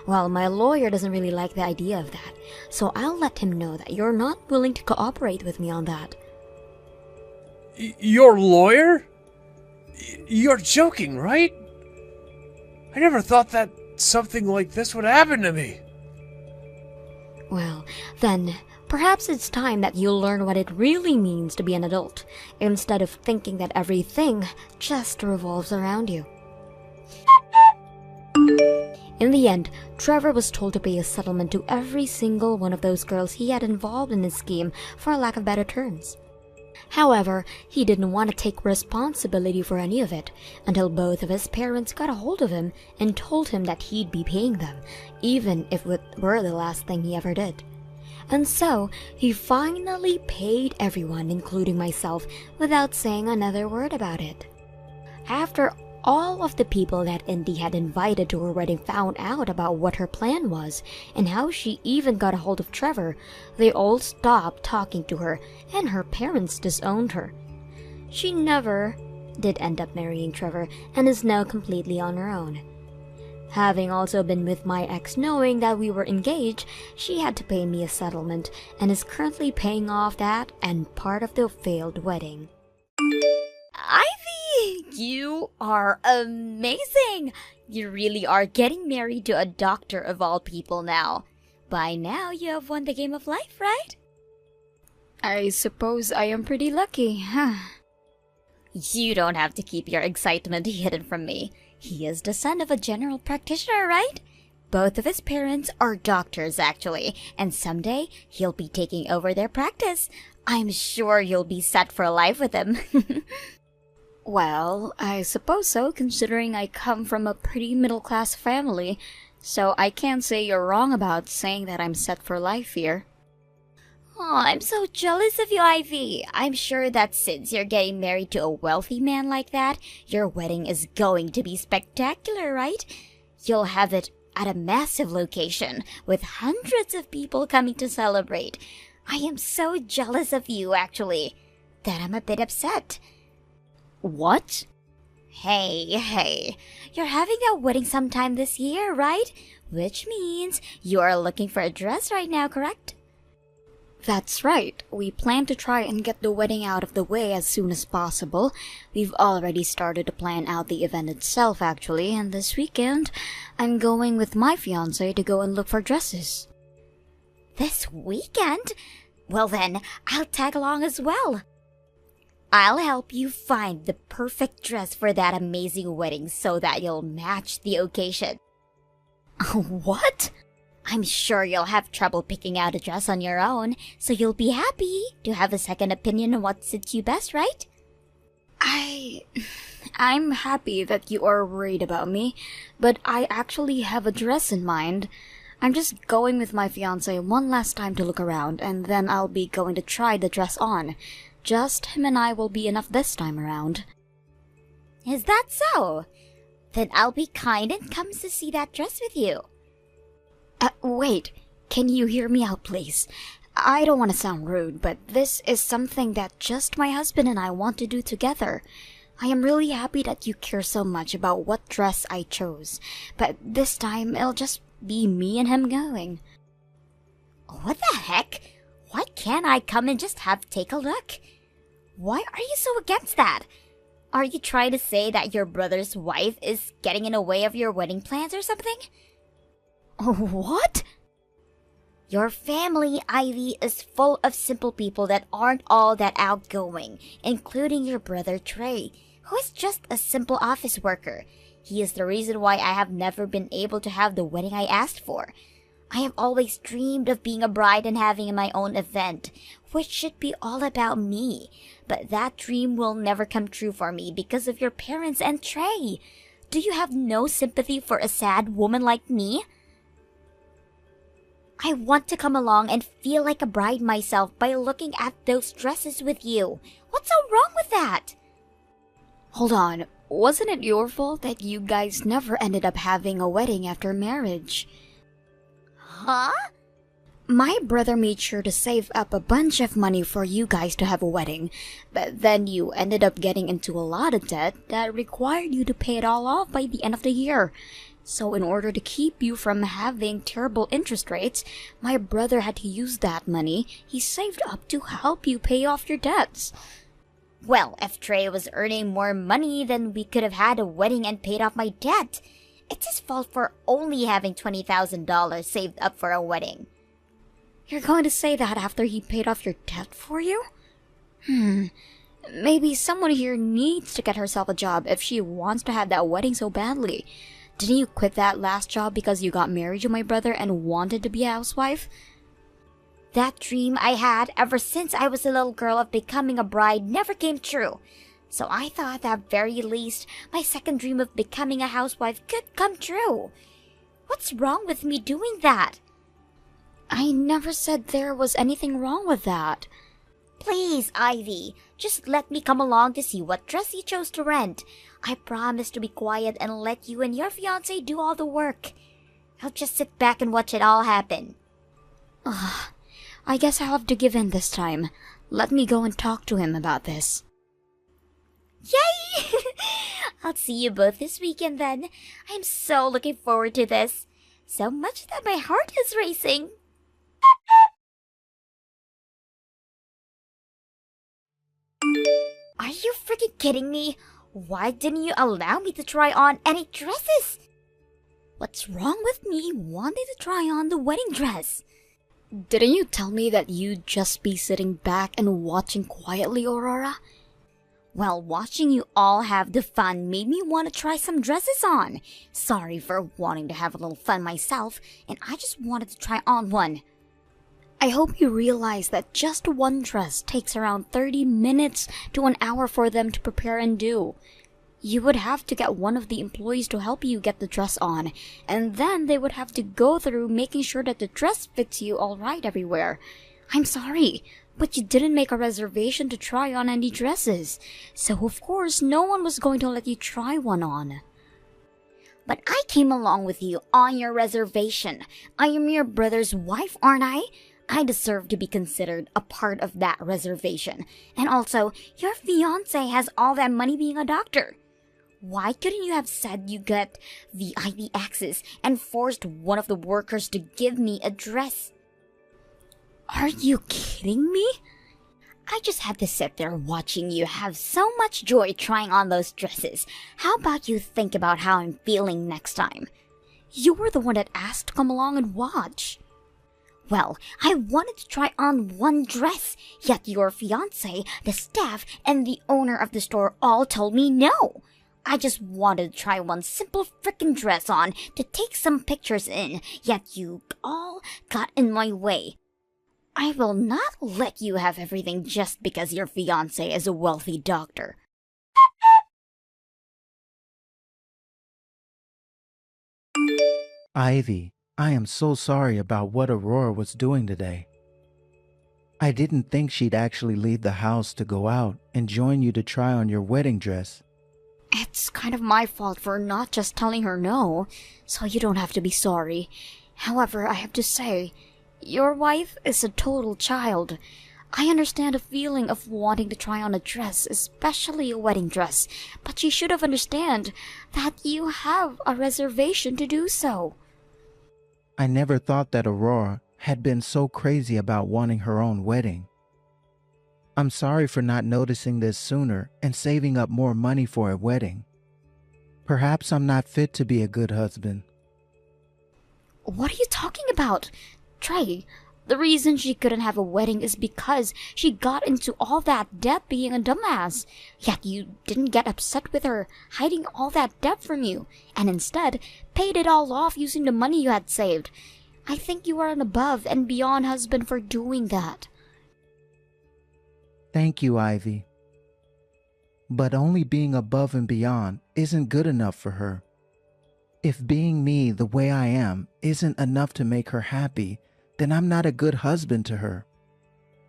Well, my lawyer doesn't really like the idea of that, so I'll let him know that you're not willing to cooperate with me on that. Your lawyer? You're joking, right? I never thought that something like this would happen to me. Well, then, perhaps it's time that you learn what it really means to be an adult, instead of thinking that everything just revolves around you. In the end, Trevor was told to pay a settlement to every single one of those girls he had involved in his scheme, for lack of better terms. However, he didn't want to take responsibility for any of it until both of his parents got a hold of him and told him that he'd be paying them, even if it were the last thing he ever did. And so, he finally paid everyone, including myself, without saying another word about it. After all of the people that Indy had invited to her wedding found out about what her plan was and how she even got a hold of Trevor, they all stopped talking to her and her parents disowned her. She never did end up marrying Trevor and is now completely on her own. Having also been with my ex knowing that we were engaged, she had to pay me a settlement and is currently paying off that and part of the failed wedding. Ivy, you are amazing! You really are getting married to a doctor of all people now. By now, you have won the game of life, right? I suppose I am pretty lucky, huh? You don't have to keep your excitement hidden from me. He is the son of a general practitioner, right? Both of his parents are doctors, actually, and someday he'll be taking over their practice. I'm sure you'll be set for life with him. Well, I suppose so, considering I come from a pretty middle-class family, so I can't say you're wrong about saying that I'm set for life here. Oh, I'm so jealous of you, Ivy. I'm sure that since you're getting married to a wealthy man like that, your wedding is going to be spectacular, right? You'll have it at a massive location, with hundreds of people coming to celebrate. I am so jealous of you, actually, that I'm a bit upset. What? Hey, you're having a wedding sometime this year, right? Which means you're looking for a dress right now, correct? That's right. We plan to try and get the wedding out of the way as soon as possible. We've already started to plan out the event itself, actually, and this weekend, I'm going with my fiancé to go and look for dresses. This weekend? Well then, I'll tag along as well. I'll help you find the perfect dress for that amazing wedding so that you'll match the occasion. What? I'm sure you'll have trouble picking out a dress on your own, so you'll be happy to have a second opinion on what suits you best, right? I'm happy that you are worried about me, but I actually have a dress in mind. I'm just going with my fiancé one last time to look around, and then I'll be going to try the dress on. Just him and I will be enough this time around. Is that so? Then I'll be kind and come to see that dress with you. Wait, can you hear me out, please? I don't want to sound rude, but this is something that just my husband and I want to do together. I am really happy that you care so much about what dress I chose, but this time it'll just be me and him going. What the heck? Why can't I come and just take a look? Why are you so against that? Are you trying to say that your brother's wife is getting in the way of your wedding plans or something? What? Your family, Ivy, is full of simple people that aren't all that outgoing, including your brother Trey, who is just a simple office worker. He is the reason why I have never been able to have the wedding I asked for. I have always dreamed of being a bride and having my own event, which should be all about me. But that dream will never come true for me because of your parents and Trey. Do you have no sympathy for a sad woman like me? I want to come along and feel like a bride myself by looking at those dresses with you. What's so wrong with that? Hold on, wasn't it your fault that you guys never ended up having a wedding after marriage? Huh? My brother made sure to save up a bunch of money for you guys to have a wedding, but then you ended up getting into a lot of debt that required you to pay it all off by the end of the year. So in order to keep you from having terrible interest rates, my brother had to use that money he saved up to help you pay off your debts. Well, if Trey was earning more money, then we could have had a wedding and paid off my debt. It's his fault for only having $20,000 saved up for a wedding. You're going to say that after he paid off your debt for you? Maybe someone here needs to get herself a job if she wants to have that wedding so badly. Didn't you quit that last job because you got married to my brother and wanted to be a housewife? That dream I had ever since I was a little girl of becoming a bride never came true. So I thought at very least my second dream of becoming a housewife could come true. What's wrong with me doing that? I never said there was anything wrong with that. Please, Ivy, just let me come along to see what dress you chose to rent. I promise to be quiet and let you and your fiancé do all the work. I'll just sit back and watch it all happen. I guess I'll have to give in this time. Let me go and talk to him about this. Yay! I'll see you both this weekend then. I'm so looking forward to this. So much that my heart is racing. Are you freaking kidding me? Why didn't you allow me to try on any dresses? What's wrong with me wanting to try on the wedding dress? Didn't you tell me that you'd just be sitting back and watching quietly, Aurora? Well, watching you all have the fun made me want to try some dresses on. Sorry for wanting to have a little fun myself, and I just wanted to try on one. I hope you realize that just one dress takes around 30 minutes to an hour for them to prepare and do. You would have to get one of the employees to help you get the dress on, and then they would have to go through making sure that the dress fits you all right everywhere. I'm sorry, but you didn't make a reservation to try on any dresses, so of course no one was going to let you try one on. But I came along with you on your reservation. I am your brother's wife, aren't I? I deserve to be considered a part of that reservation. And also, your fiancé has all that money being a doctor. Why couldn't you have said you got VIP access and forced one of the workers to give me a dress? Are you kidding me? I just had to sit there watching you have so much joy trying on those dresses. How about you think about how I'm feeling next time? You were the one that asked to come along and watch. Well, I wanted to try on one dress, yet your fiancé, the staff, and the owner of the store all told me no. I just wanted to try one simple frickin' dress on to take some pictures in, yet you all got in my way. I will not let you have everything just because your fiancé is a wealthy doctor. Ivy, I am so sorry about what Aurora was doing today. I didn't think she'd actually leave the house to go out and join you to try on your wedding dress. It's kind of my fault for not just telling her no, so you don't have to be sorry. However, I have to say, your wife is a total child. I understand the feeling of wanting to try on a dress, especially a wedding dress, but she should have understand that you have a reservation to do so. I never thought that Aurora had been so crazy about wanting her own wedding. I'm sorry for not noticing this sooner and saving up more money for a wedding. Perhaps I'm not fit to be a good husband. What are you talking about? Trey, the reason she couldn't have a wedding is because she got into all that debt being a dumbass. Yet you didn't get upset with her hiding all that debt from you, and instead paid it all off using the money you had saved. I think you are an above and beyond husband for doing that. Thank you, Ivy. But only being above and beyond isn't good enough for her. If being me the way I am isn't enough to make her happy, then I'm not a good husband to her.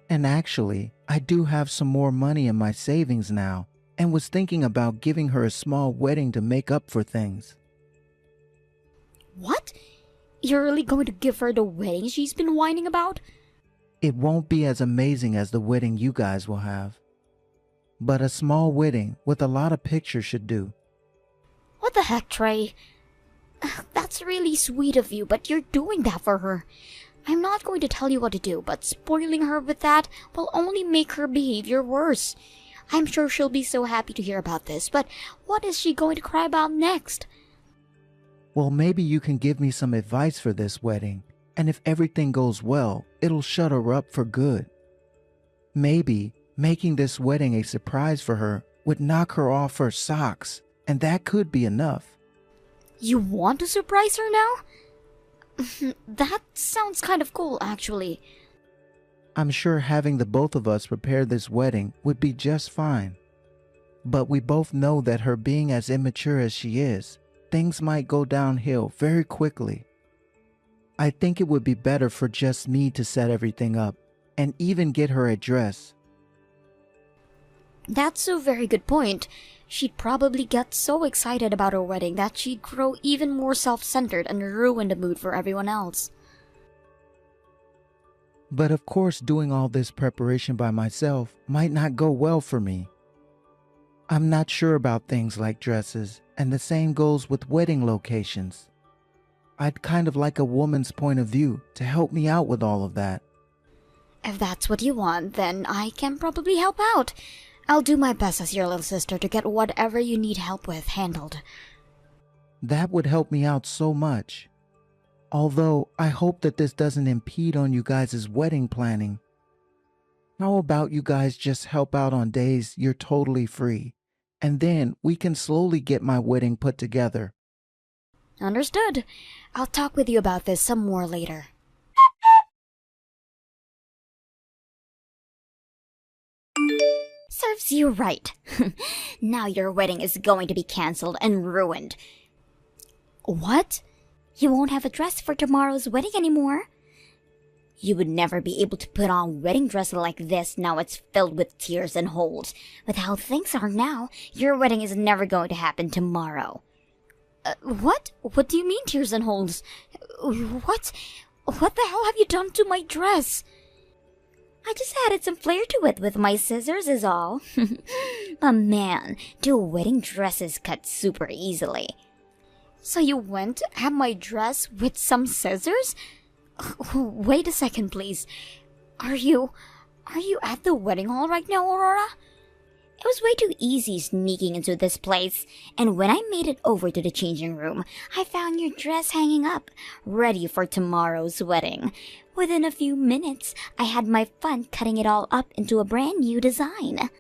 And actually, I do have some more money in my savings now and was thinking about giving her a small wedding to make up for things. What? You're really going to give her the wedding she's been whining about? It won't be as amazing as the wedding you guys will have. But a small wedding with a lot of pictures should do. What the heck, Trey? That's really sweet of you, but you're doing that for her. I'm not going to tell you what to do, but spoiling her with that will only make her behavior worse. I'm sure she'll be so happy to hear about this, but what is she going to cry about next? Well, maybe you can give me some advice for this wedding, and if everything goes well, it'll shut her up for good. Maybe making this wedding a surprise for her would knock her off her socks, and that could be enough. You want to surprise her now? That sounds kind of cool, actually. I'm sure having the both of us prepare this wedding would be just fine. But we both know that her being as immature as she is, things might go downhill very quickly. I think it would be better for just me to set everything up and even get her a dress. That's a very good point. She'd probably get so excited about her wedding that she'd grow even more self-centered and ruin the mood for everyone else. But of course, doing all this preparation by myself might not go well for me. I'm not sure about things like dresses, and the same goes with wedding locations. I'd kind of like a woman's point of view to help me out with all of that. If that's what you want, then I can probably help out. I'll do my best as your little sister to get whatever you need help with handled. That would help me out so much. Although, I hope that this doesn't impede on you guys' wedding planning. How about you guys just help out on days you're totally free, and then we can slowly get my wedding put together. Understood. I'll talk with you about this some more later. Serves you right. Now your wedding is going to be cancelled and ruined. What? You won't have a dress for tomorrow's wedding anymore? You would never be able to put on a wedding dress like this now it's filled with tears and holes. With how things are now, your wedding is never going to happen tomorrow. What? What do you mean tears and holes? What? What the hell have you done to my dress? I just added some flair to it with my scissors is all. But man, do wedding dresses cut super easily. So you went at my dress with some scissors? Wait a second, please. Are you at the wedding hall right now, Aurora? It was way too easy sneaking into this place, and when I made it over to the changing room, I found your dress hanging up, ready for tomorrow's wedding. Within a few minutes, I had my fun cutting it all up into a brand new design.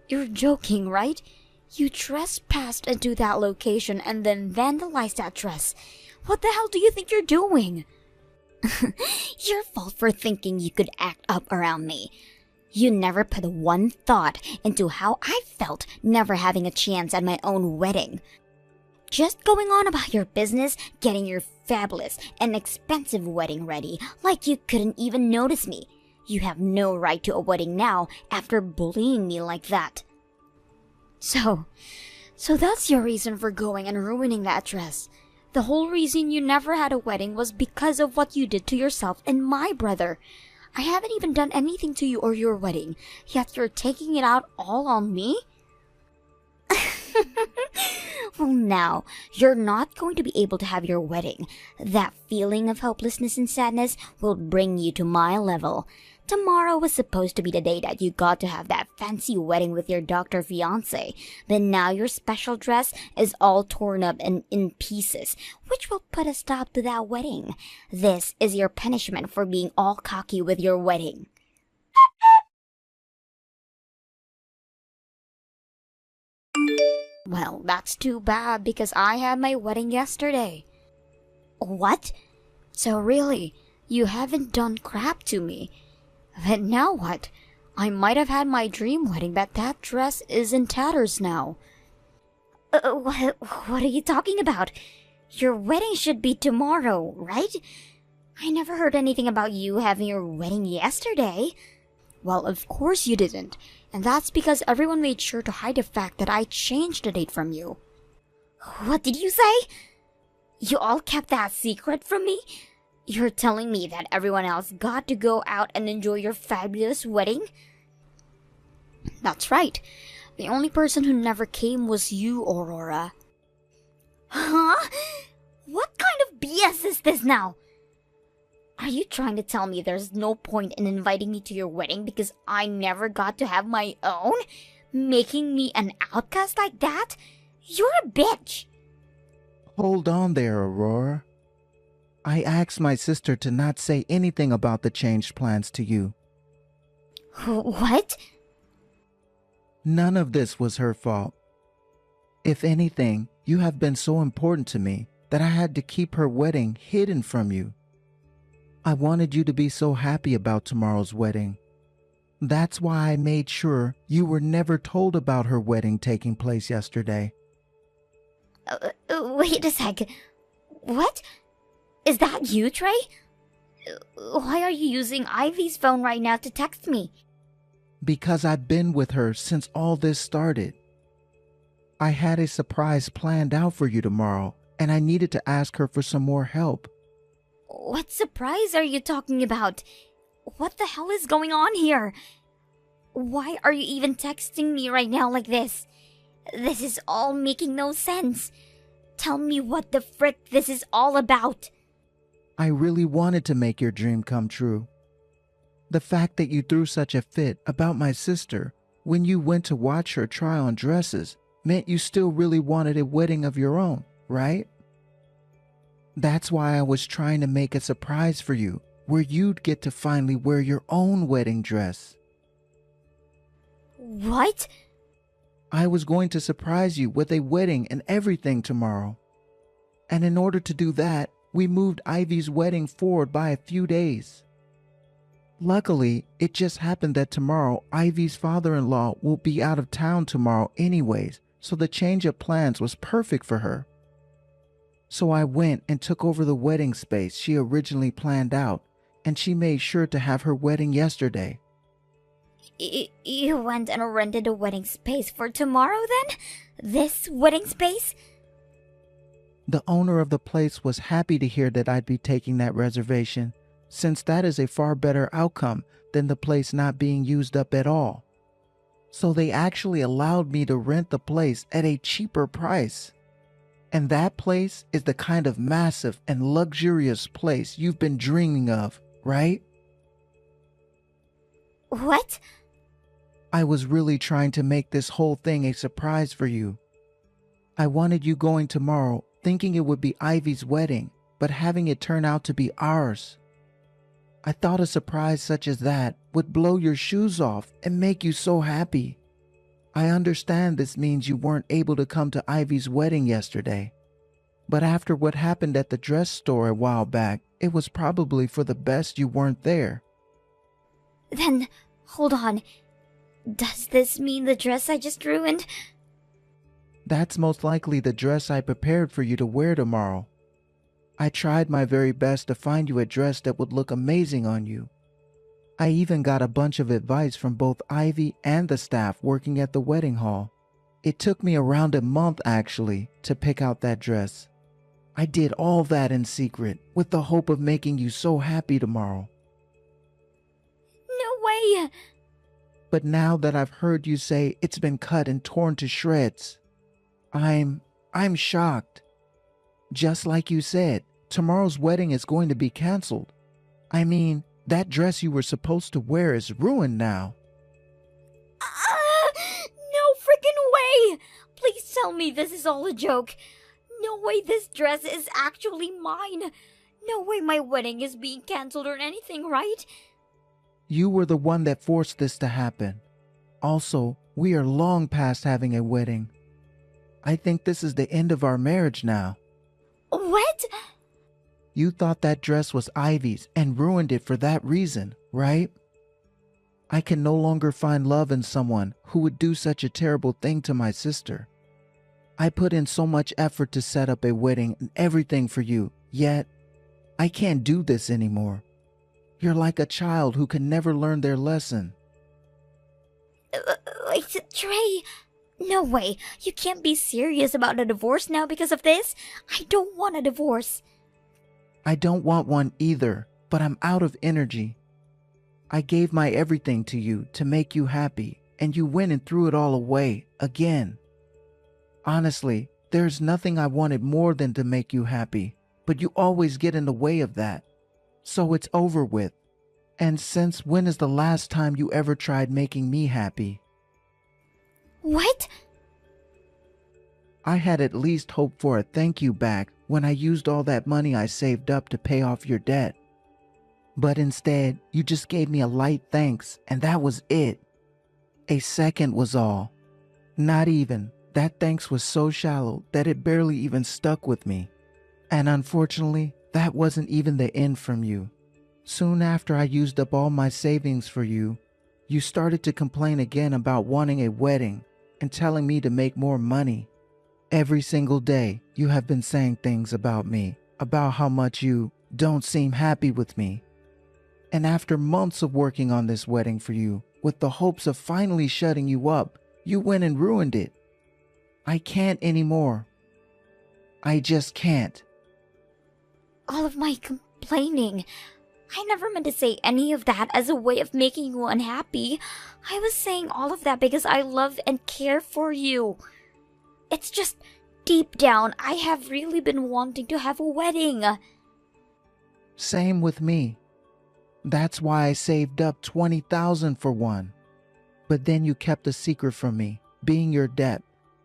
You're joking, right? You trespassed into that location and then vandalized that dress. What the hell do you think you're doing? Your fault for thinking you could act up around me. You never put one thought into how I felt never having a chance at my own wedding. Just going on about your business, getting your fabulous and expensive wedding ready, like you couldn't even notice me. You have no right to a wedding now after bullying me like that. So that's your reason for going and ruining that dress. The whole reason you never had a wedding was because of what you did to yourself and my brother. I haven't even done anything to you or your wedding, yet you're taking it out all on me? Well, now, you're not going to be able to have your wedding. That feeling of hopelessness and sadness will bring you to my level. Tomorrow was supposed to be the day that you got to have that fancy wedding with your doctor fiancé, but now your special dress is all torn up and in pieces, which will put a stop to that wedding. This is your punishment for being all cocky with your wedding. Well, that's too bad because I had my wedding yesterday. What? So really, you haven't done crap to me. But now what? I might have had my dream wedding, but that dress is in tatters now. What are you talking about? Your wedding should be tomorrow, right? I never heard anything about you having your wedding yesterday. Well, of course you didn't. And that's because everyone made sure to hide the fact that I changed the date from you. What did you say? You all kept that secret from me? You're telling me that everyone else got to go out and enjoy your fabulous wedding? That's right. The only person who never came was you, Aurora. Huh? What kind of BS is this now? Are you trying to tell me there's no point in inviting me to your wedding because I never got to have my own? Making me an outcast like that? You're a bitch. Hold on there, Aurora. I asked my sister to not say anything about the changed plans to you. What? None of this was her fault. If anything, you have been so important to me that I had to keep her wedding hidden from you. I wanted you to be so happy about tomorrow's wedding. That's why I made sure you were never told about her wedding taking place yesterday. Wait a sec. What? Is that you, Trey? Why are you using Ivy's phone right now to text me? Because I've been with her since all this started. I had a surprise planned out for you tomorrow, and I needed to ask her for some more help. What surprise are you talking about? What the hell is going on here? Why are you even texting me right now like this? This is all making no sense. Tell me what the frick this is all about. I really wanted to make your dream come true. The fact that you threw such a fit about my sister when you went to watch her try on dresses meant you still really wanted a wedding of your own, right? That's why I was trying to make a surprise for you, where you'd get to finally wear your own wedding dress. What? I was going to surprise you with a wedding and everything tomorrow. And in order to do that, we moved Ivy's wedding forward by a few days. Luckily, it just happened that tomorrow Ivy's father-in-law will be out of town tomorrow anyways, so the change of plans was perfect for her. So I went and took over the wedding space she originally planned out, and she made sure to have her wedding yesterday. You went and rented a wedding space for tomorrow then? This wedding space? The owner of the place was happy to hear that I'd be taking that reservation, since that is a far better outcome than the place not being used up at all. So they actually allowed me to rent the place at a cheaper price. And that place is the kind of massive and luxurious place you've been dreaming of, right? What? I was really trying to make this whole thing a surprise for you. I wanted you going tomorrow, thinking it would be Ivy's wedding, but having it turn out to be ours. I thought a surprise such as that would blow your shoes off and make you so happy. I understand this means you weren't able to come to Ivy's wedding yesterday. But after what happened at the dress store a while back, it was probably for the best you weren't there. Then, hold on. Does this mean the dress I just ruined? That's most likely the dress I prepared for you to wear tomorrow. I tried my very best to find you a dress that would look amazing on you. I even got a bunch of advice from both Ivy and the staff working at the wedding hall. It took me around a month actually to pick out that dress. I did all that in secret with the hope of making you so happy tomorrow. No way! But now that I've heard you say it's been cut and torn to shreds, I'm shocked. Just like you said, tomorrow's wedding is going to be canceled. I mean, that dress you were supposed to wear is ruined now. No freaking way! Please tell me this is all a joke. No way this dress is actually mine. No way my wedding is being canceled or anything, right? You were the one that forced this to happen. Also, we are long past having a wedding. I think this is the end of our marriage now. What? You thought that dress was Ivy's and ruined it for that reason, right? I can no longer find love in someone who would do such a terrible thing to my sister. I put in so much effort to set up a wedding and everything for you, yet I can't do this anymore. You're like a child who can never learn their lesson. Wait, Trey, no way. You can't be serious about a divorce now because of this. I don't want a divorce. I don't want one either, but I'm out of energy. I gave my everything to you to make you happy, and you went and threw it all away, again. Honestly, there's nothing I wanted more than to make you happy, but you always get in the way of that. So it's over with. And since when is the last time you ever tried making me happy? What? I had at least hoped for a thank you back when I used all that money I saved up to pay off your debt. But instead, you just gave me a light thanks, and that was it. A second was all. Not even. That thanks was so shallow that it barely even stuck with me. And unfortunately, that wasn't even the end from you. Soon after I used up all my savings for you, you started to complain again about wanting a wedding and telling me to make more money. Every single day, you have been saying things about me, about how much you don't seem happy with me. And after months of working on this wedding for you, with the hopes of finally shutting you up, you went and ruined it. I can't anymore. I just can't. All of my complaining. I never meant to say any of that as a way of making you unhappy. I was saying all of that because I love and care for you. It's just, deep down, I have really been wanting to have a wedding. Same with me. That's why I saved up $20,000 for one. But then you kept a secret from me, being your debt,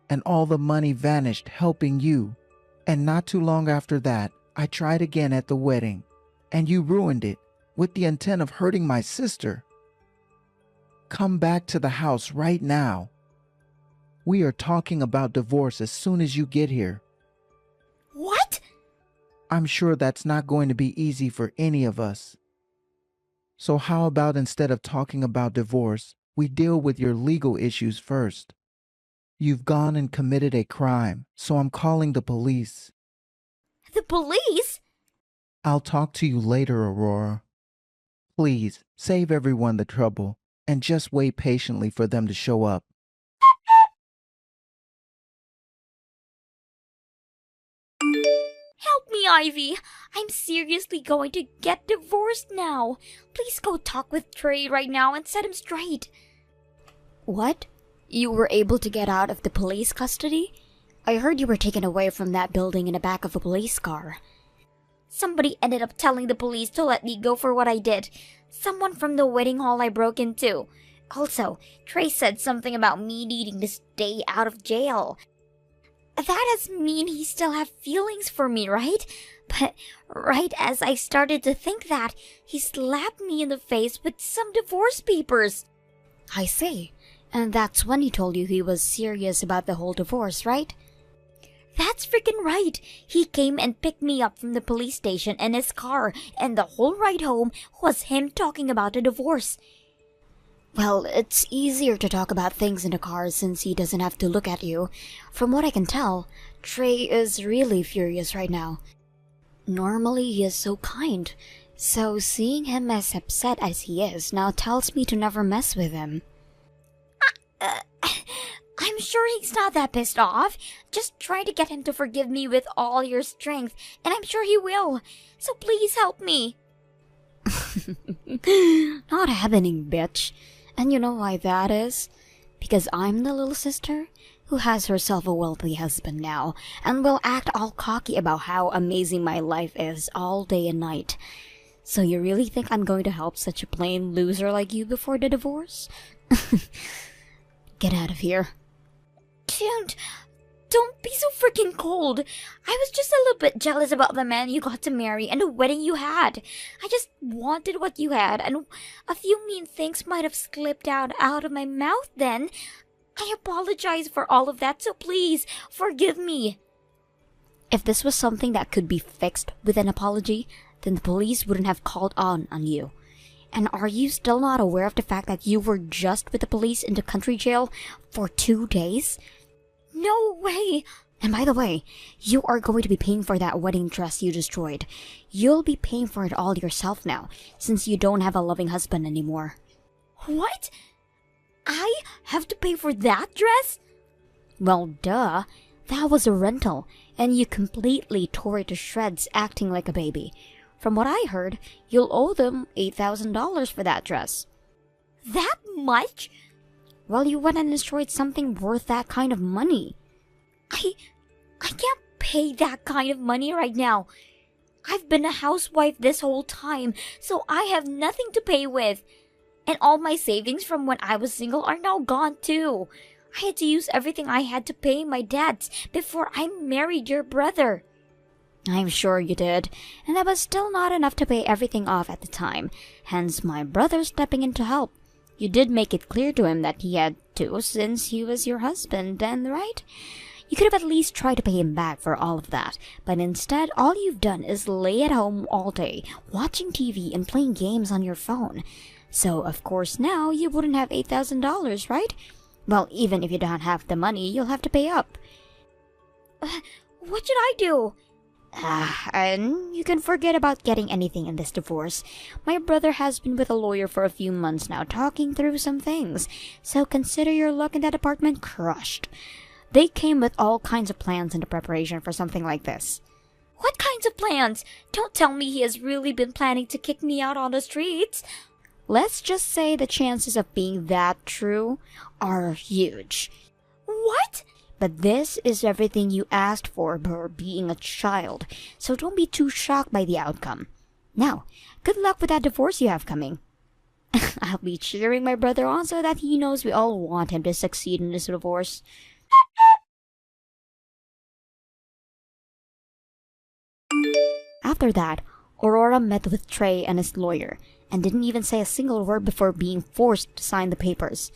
and all the money vanished helping you. And not too long after that, I tried again at the wedding, and you ruined it with the intent of hurting my sister. Come back to the house right now. We are talking about divorce as soon as you get here. What? I'm sure that's not going to be easy for any of us. So how about instead of talking about divorce, we deal with your legal issues first? You've gone and committed a crime, so I'm calling the police. The police? I'll talk to you later, Aurora. Please, save everyone the trouble, and just wait patiently for them to show up. Help me, Ivy. I'm seriously going to get divorced now. Please go talk with Trey right now and set him straight. What? You were able to get out of the police custody? I heard you were taken away from that building in the back of a police car. Somebody ended up telling the police to let me go for what I did. Someone from the wedding hall I broke into. Also, Trey said something about me needing to stay out of jail. That does mean he still have feelings for me, right? But right as I started to think that, he slapped me in the face with some divorce papers. I see. And that's when he told you he was serious about the whole divorce, right? That's freaking right. He came and picked me up from the police station in his car, and the whole ride home was him talking about the divorce. Well, it's easier to talk about things in the car since he doesn't have to look at you. From what I can tell, Trey is really furious right now. Normally he is so kind, so seeing him as upset as he is now tells me to never mess with him. I'm sure he's not that pissed off. Just try to get him to forgive me with all your strength, and I'm sure he will. So please help me. Not happening, bitch. And you know why that is? Because I'm the little sister who has herself a wealthy husband now, and will act all cocky about how amazing my life is all day and night. So you really think I'm going to help such a plain loser like you before the divorce? Get out of here. Don't be so freaking cold. I was just a little bit jealous about the man you got to marry and the wedding you had. I just wanted what you had, and a few mean things might have slipped out of my mouth then. I apologize for all of that, so please, forgive me. If this was something that could be fixed with an apology, then the police wouldn't have called on you. And are you still not aware of the fact that you were just with the police in the country jail for 2 days? No way! And by the way, you are going to be paying for that wedding dress you destroyed. You'll be paying for it all yourself now, since you don't have a loving husband anymore. What? I have to pay for that dress? Well, duh. That was a rental, and you completely tore it to shreds acting like a baby. From what I heard, you'll owe them $8,000 for that dress. That much? Well, you went and destroyed something worth that kind of money. I can't pay that kind of money right now. I've been a housewife this whole time, so I have nothing to pay with. And all my savings from when I was single are now gone too. I had to use everything I had to pay my debts before I married your brother. I'm sure you did, and that was still not enough to pay everything off at the time, hence my brother stepping in to help. You did make it clear to him that he had to, since he was your husband then, right? You could have at least tried to pay him back for all of that, but instead all you've done is lay at home all day, watching TV and playing games on your phone. So, of course, now you wouldn't have $8,000, right? Well, even if you don't have the money, you'll have to pay up. What should I do? And you can forget about getting anything in this divorce. My brother has been with a lawyer for a few months now, talking through some things. So consider your luck in that apartment crushed. They came with all kinds of plans in the preparation for something like this. What kinds of plans? Don't tell me he has really been planning to kick me out on the streets. Let's just say the chances of being that true are huge. What? But this is everything you asked for being a child, so don't be too shocked by the outcome. Now, good luck with that divorce you have coming. I'll be cheering my brother on so that he knows we all want him to succeed in this divorce. After that, Aurora met with Trey and his lawyer, and didn't even say a single word before being forced to sign the papers.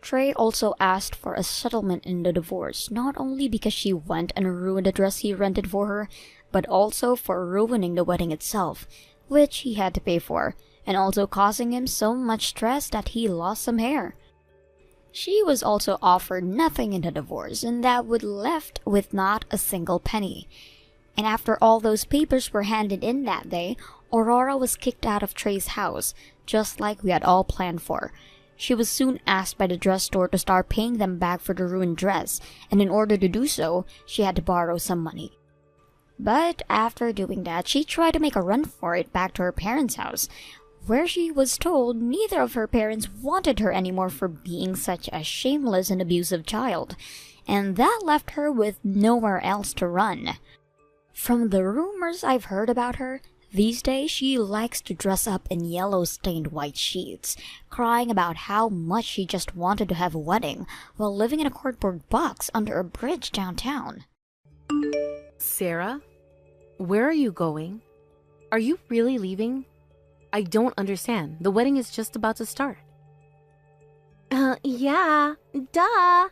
Trey also asked for a settlement in the divorce, not only because she went and ruined the dress he rented for her, but also for ruining the wedding itself, which he had to pay for, and also causing him so much stress that he lost some hair. She was also offered nothing in the divorce, and that would left with not a single penny. And after all those papers were handed in that day, Aurora was kicked out of Trey's house, just like we had all planned for. She was soon asked by the dress store to start paying them back for the ruined dress, and in order to do so, she had to borrow some money. But after doing that, she tried to make a run for it back to her parents' house, where she was told neither of her parents wanted her anymore for being such a shameless and abusive child, and that left her with nowhere else to run. From the rumors I've heard about her, these days she likes to dress up in yellow-stained white sheets, crying about how much she just wanted to have a wedding while living in a cardboard box under a bridge downtown. Sarah, where are you going? Are you really leaving? I don't understand. The wedding is just about to start. Yeah, duh. Why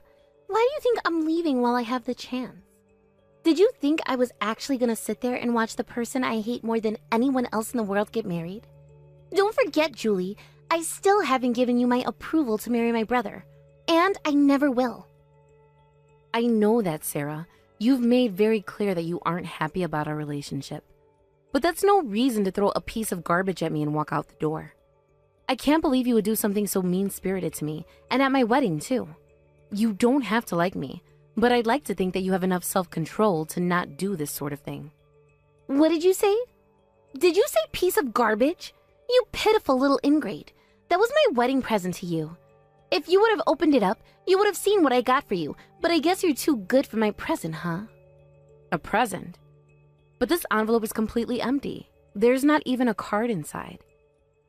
do you think I'm leaving while I have the chance? Did you think I was actually gonna sit there and watch the person I hate more than anyone else in the world get married? Don't forget, Julie, I still haven't given you my approval to marry my brother. And I never will. I know that, Sarah. You've made very clear that you aren't happy about our relationship. But that's no reason to throw a piece of garbage at me and walk out the door. I can't believe you would do something so mean-spirited to me, and at my wedding, too. You don't have to like me, but I'd like to think that you have enough self-control to not do this sort of thing. What did you say? Did you say piece of garbage? You pitiful little ingrate. That was my wedding present to you. If you would have opened it up, you would have seen what I got for you, but I guess you're too good for my present, huh? A present? But this envelope is completely empty. There's not even a card inside.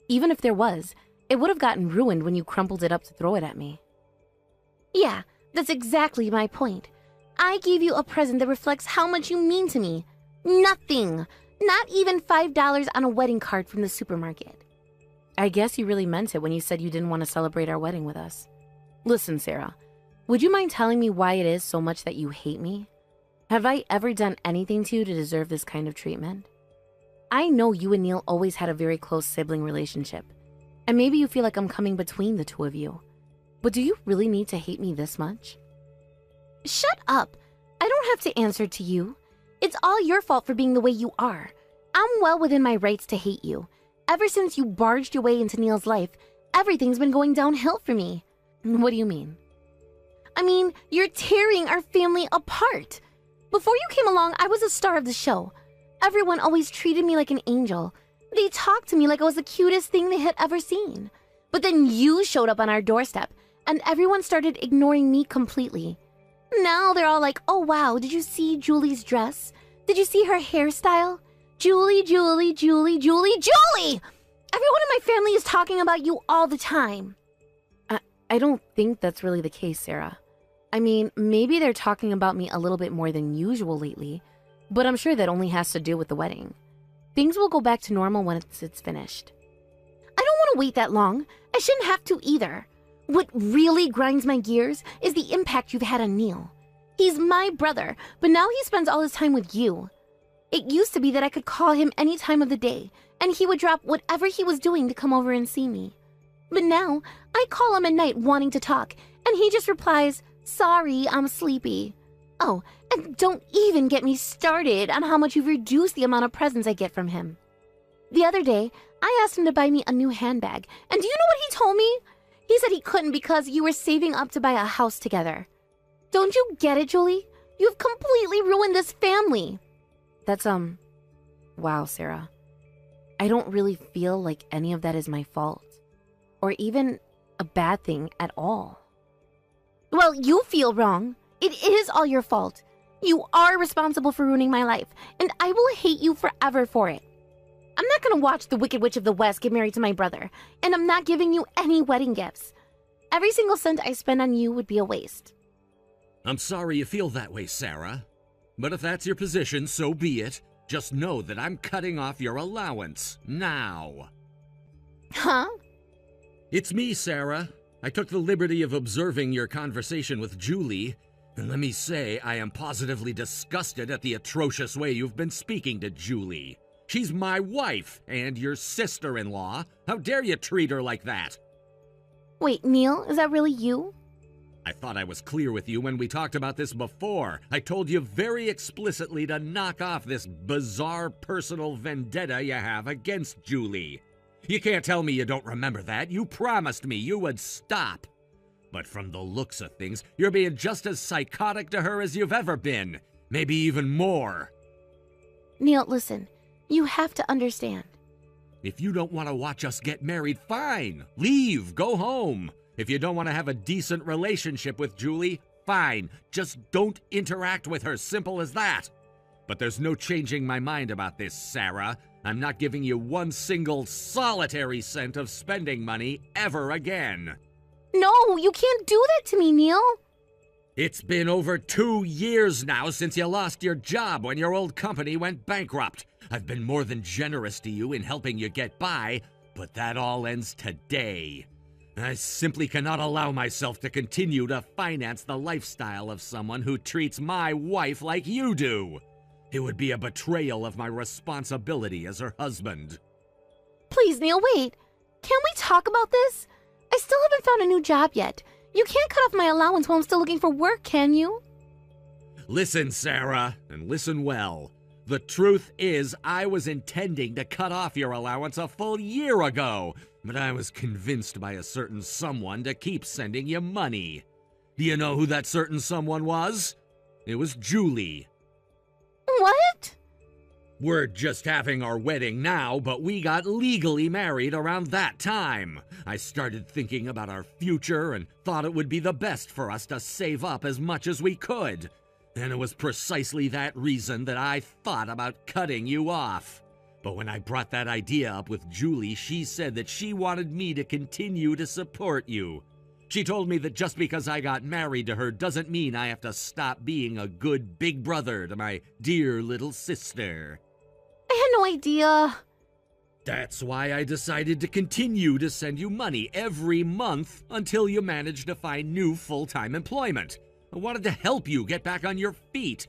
Even if there was, it would have gotten ruined when you crumpled it up to throw it at me. Yeah, that's exactly my point. I gave you a present that reflects how much you mean to me. Nothing. Not even $5 on a wedding card from the supermarket. I guess you really meant it when you said you didn't want to celebrate our wedding with us. Listen, Sarah, would you mind telling me why it is so much that you hate me? Have I ever done anything to you to deserve this kind of treatment? I know you and Neil always had a very close sibling relationship, and maybe you feel like I'm coming between the two of you. But do you really need to hate me this much? Shut up. I don't have to answer to you. It's all your fault for being the way you are. I'm well within my rights to hate you. Ever since you barged your way into Neil's life, everything's been going downhill for me. What do you mean? I mean, you're tearing our family apart. Before you came along, I was a star of the show. Everyone always treated me like an angel. They talked to me like I was the cutest thing they had ever seen. But then you showed up on our doorstep, and everyone started ignoring me completely. Now they're all like, oh wow, did you see Julie's dress? Did you see her hairstyle? Julie, Julie, Julie, Julie, Julie! Everyone in my family is talking about you all the time. I don't think that's really the case, Sarah. I mean, maybe they're talking about me a little bit more than usual lately, but I'm sure that only has to do with the wedding. Things will go back to normal once it's finished. I don't want to wait that long. I shouldn't have to either. What really grinds my gears is the impact you've had on Neil. He's my brother, but now he spends all his time with you. It used to be that I could call him any time of the day, and he would drop whatever he was doing to come over and see me. But now, I call him at night wanting to talk, and he just replies, sorry, I'm sleepy. Oh, and don't even get me started on how much you've reduced the amount of presents I get from him. The other day, I asked him to buy me a new handbag, and do you know what he told me? He said he couldn't because you were saving up to buy a house together. Don't you get it, Julie? You've completely ruined this family. That's, wow, Sarah. I don't really feel like any of that is my fault. Or even a bad thing at all. Well, you feel wrong. It is all your fault. You are responsible for ruining my life, and I will hate you forever for it. I'm not gonna watch the Wicked Witch of the West get married to my brother, and I'm not giving you any wedding gifts. Every single cent I spend on you would be a waste. I'm sorry you feel that way, Sarah. But if that's your position, so be it. Just know that I'm cutting off your allowance now. Huh? It's me, Sarah. I took the liberty of observing your conversation with Julie, and let me say I am positively disgusted at the atrocious way you've been speaking to Julie. She's my wife and your sister-in-law. How dare you treat her like that? Wait, Neil, is that really you? I thought I was clear with you when we talked about this before. I told you very explicitly to knock off this bizarre personal vendetta you have against Julie. You can't tell me you don't remember that. You promised me you would stop. But from the looks of things, you're being just as psychotic to her as you've ever been. Maybe even more. Neil, listen. You have to understand. If you don't want to watch us get married, fine. Leave. Go home. If you don't want to have a decent relationship with Julie, fine. Just don't interact with her. Simple as that. But there's no changing my mind about this, Sarah. I'm not giving you one single solitary cent of spending money ever again. No, you can't do that to me, Neil. It's been over 2 years now since you lost your job when your old company went bankrupt. I've been more than generous to you in helping you get by, but that all ends today. I simply cannot allow myself to continue to finance the lifestyle of someone who treats my wife like you do. It would be a betrayal of my responsibility as her husband. Please, Neil, wait. Can we talk about this? I still haven't found a new job yet. You can't cut off my allowance while I'm still looking for work, can you? Listen, Sarah, and listen well. The truth is, I was intending to cut off your allowance a full year ago, but I was convinced by a certain someone to keep sending you money. Do you know who that certain someone was? It was Julie. What? We're just having our wedding now, but we got legally married around that time. I started thinking about our future and thought it would be the best for us to save up as much as we could. And it was precisely that reason that I thought about cutting you off. But when I brought that idea up with Julie, she said that she wanted me to continue to support you. She told me that just because I got married to her doesn't mean I have to stop being a good big brother to my dear little sister. I had no idea. That's why I decided to continue to send you money every month until you managed to find new full-time employment. I wanted to help you get back on your feet.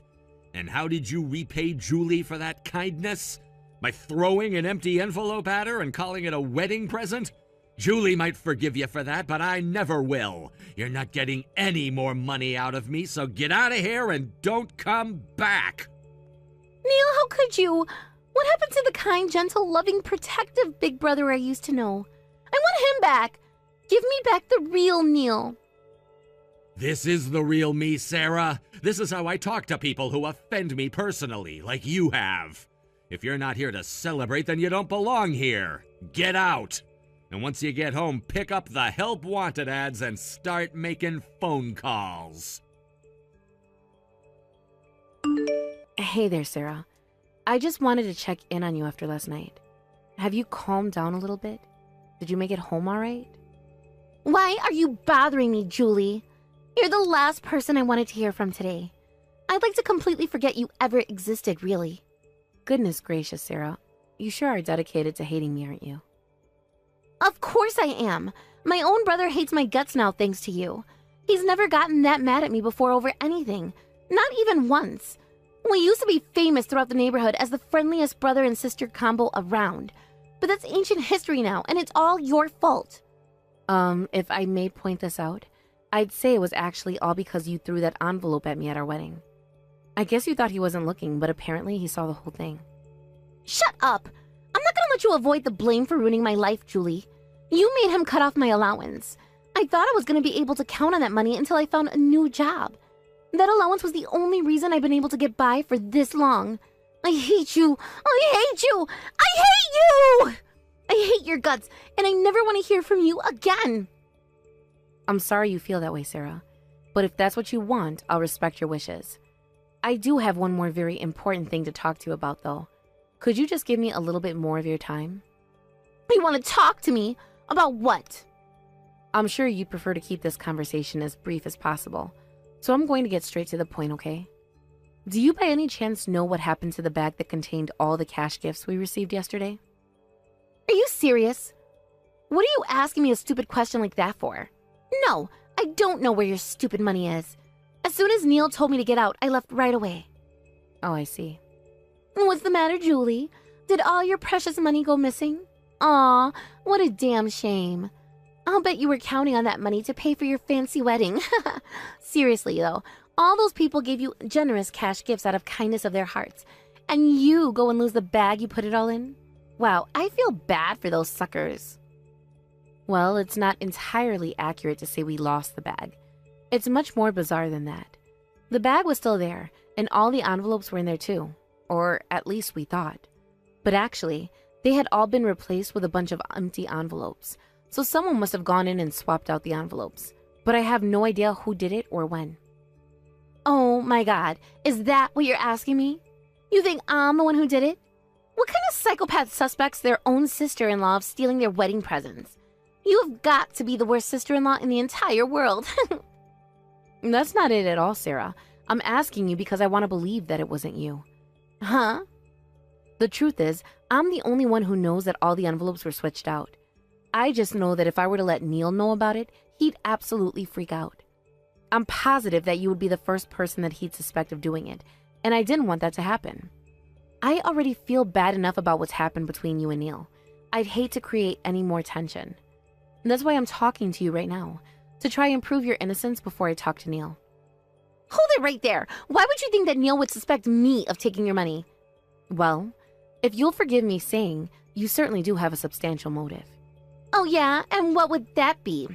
And how did you repay Julie for that kindness? By throwing an empty envelope at her and calling it a wedding present? Julie might forgive you for that, but I never will. You're not getting any more money out of me, so get out of here and don't come back. Neil, how could you? What happened to the kind, gentle, loving, protective big brother I used to know? I want him back. Give me back the real Neil. This is the real me, Sarah. This is how I talk to people who offend me personally, like you have. If you're not here to celebrate, then you don't belong here. Get out. And once you get home, pick up the help wanted ads and start making phone calls. Hey there, Sarah. I just wanted to check in on you after last night. Have you calmed down a little bit? Did you make it home all right? Why are you bothering me, Julie? You're the last person I wanted to hear from today. I'd like to completely forget you ever existed, really. Goodness gracious, Sarah. You sure are dedicated to hating me, aren't you? Of course I am. My own brother hates my guts now thanks to you. He's never gotten that mad at me before over anything. Not even once. We used to be famous throughout the neighborhood as the friendliest brother and sister combo around. But that's ancient history now, and it's all your fault. If I may point this out, I'd say it was actually all because you threw that envelope at me at our wedding. I guess you thought he wasn't looking, but apparently he saw the whole thing. Shut up! I'm not gonna let you avoid the blame for ruining my life, Julie. You made him cut off my allowance. I thought I was gonna be able to count on that money until I found a new job. That allowance was the only reason I've been able to get by for this long. I hate you! I hate you! I hate you! I hate your guts, and I never want to hear from you again! I'm sorry you feel that way, Sarah. But if that's what you want, I'll respect your wishes. I do have one more very important thing to talk to you about, though. Could you just give me a little bit more of your time? You want to talk to me? About what? I'm sure you'd prefer to keep this conversation as brief as possible, so I'm going to get straight to the point, okay? Do you by any chance know what happened to the bag that contained all the cash gifts we received yesterday? Are you serious? What are you asking me a stupid question like that for? No, I don't know where your stupid money is. As soon as Neil told me to get out, I left right away. Oh, I see. What's the matter, Julie? Did all your precious money go missing? Aw, what a damn shame. I'll bet you were counting on that money to pay for your fancy wedding. Seriously, though, all those people gave you generous cash gifts out of kindness of their hearts, and you go and lose the bag you put it all in? Wow, I feel bad for those suckers. Well, it's not entirely accurate to say we lost the bag. It's much more bizarre than that. The bag was still there, and all the envelopes were in there too. Or at least we thought. But actually, they had all been replaced with a bunch of empty envelopes. So someone must have gone in and swapped out the envelopes. But I have no idea who did it or when. Oh my god, is that what you're asking me? You think I'm the one who did it? What kind of psychopath suspects their own sister-in-law of stealing their wedding presents? You have got to be the worst sister-in-law in the entire world. That's not it at all, Sarah. I'm asking you because I want to believe that it wasn't you. Huh? The truth is, I'm the only one who knows that all the envelopes were switched out. I just know that if I were to let Neil know about it, he'd absolutely freak out. I'm positive that you would be the first person that he'd suspect of doing it, and I didn't want that to happen. I already feel bad enough about what's happened between you and Neil. I'd hate to create any more tension. And that's why I'm talking to you right now, to try and prove your innocence before I talk to Neil. Hold it right there! Why would you think that Neil would suspect me of taking your money? Well, if you'll forgive me saying, you certainly do have a substantial motive. Oh yeah? And what would that be?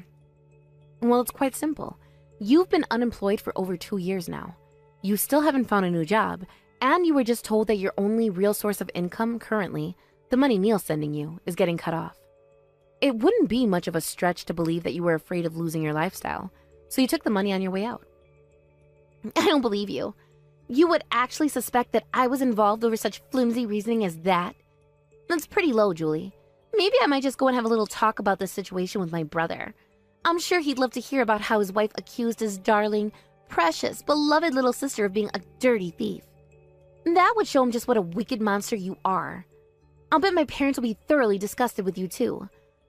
Well, it's quite simple. You've been unemployed for over 2 years now. You still haven't found a new job, and you were just told that your only real source of income currently, the money Neil's sending you, is getting cut off. It wouldn't be much of a stretch to believe that you were afraid of losing your lifestyle, so you took the money on your way out. I don't believe you. You would actually suspect that I was involved over such flimsy reasoning as that? That's pretty low, Julie. Maybe I might just go and have a little talk about this situation with my brother. I'm sure he'd love to hear about how his wife accused his darling, precious, beloved little sister of being a dirty thief. That would show him just what a wicked monster you are. I'll bet my parents will be thoroughly disgusted with you too.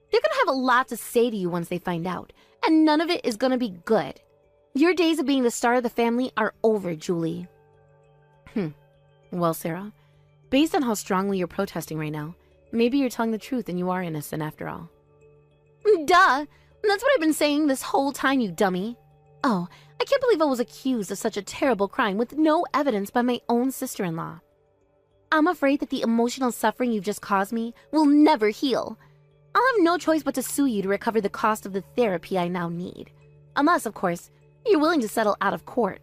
They're gonna have a lot to say to you once they find out, and none of it is gonna be good. Your days of being the star of the family are over, Julie. Well, Sarah, based on how strongly you're protesting right now, maybe you're telling the truth and you are innocent after all. Duh! That's what I've been saying this whole time, you dummy. Oh, I can't believe I was accused of such a terrible crime with no evidence by my own sister-in-law. I'm afraid that the emotional suffering you've just caused me will never heal. I'll have no choice but to sue you to recover the cost of the therapy I now need. Unless, of course, you're willing to settle out of court.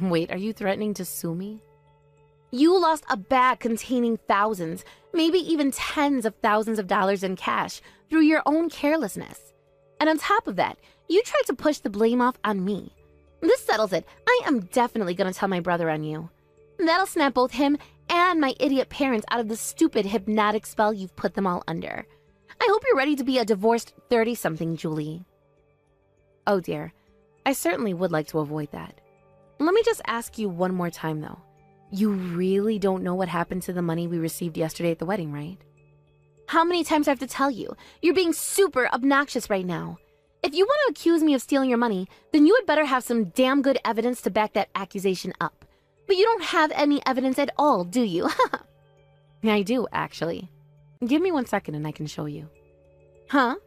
Wait, are you threatening to sue me? You lost a bag containing thousands, maybe even tens of thousands of dollars in cash through your own carelessness. And on top of that, you tried to push the blame off on me. This settles it. I am definitely going to tell my brother on you. That'll snap both him and my idiot parents out of the stupid hypnotic spell you've put them all under. I hope you're ready to be a divorced 30-something, Julie. Oh dear, I certainly would like to avoid that. Let me just ask you one more time though. You really don't know what happened to the money we received yesterday at the wedding, right? How many times do I have to tell you? You're being super obnoxious right now. If you want to accuse me of stealing your money, then you had better have some damn good evidence to back that accusation up. But you don't have any evidence at all, do you? I do, actually. Give me 1 second and I can show you. Huh?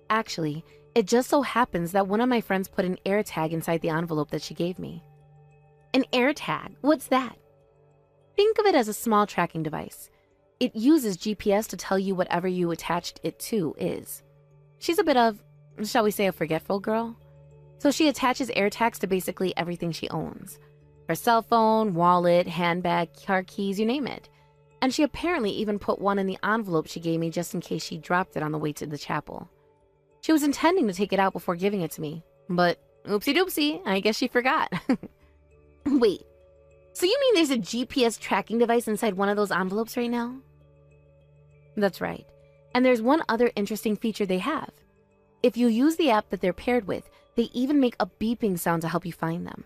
Actually, it just so happens that one of my friends put an air tag inside the envelope that she gave me. An air tag? What's that? Think of it as a small tracking device. It uses GPS to tell you whatever you attached it to is. She's a bit of, shall we say, a forgetful girl. So she attaches air tags to basically everything she owns. Her cell phone, wallet, handbag, car keys, you name it. And she apparently even put one in the envelope she gave me just in case she dropped it on the way to the chapel. She was intending to take it out before giving it to me, but oopsie doopsie, I guess she forgot. Wait, so you mean there's a GPS tracking device inside one of those envelopes right now? That's right. And there's one other interesting feature they have. If you use the app that they're paired with, they even make a beeping sound to help you find them.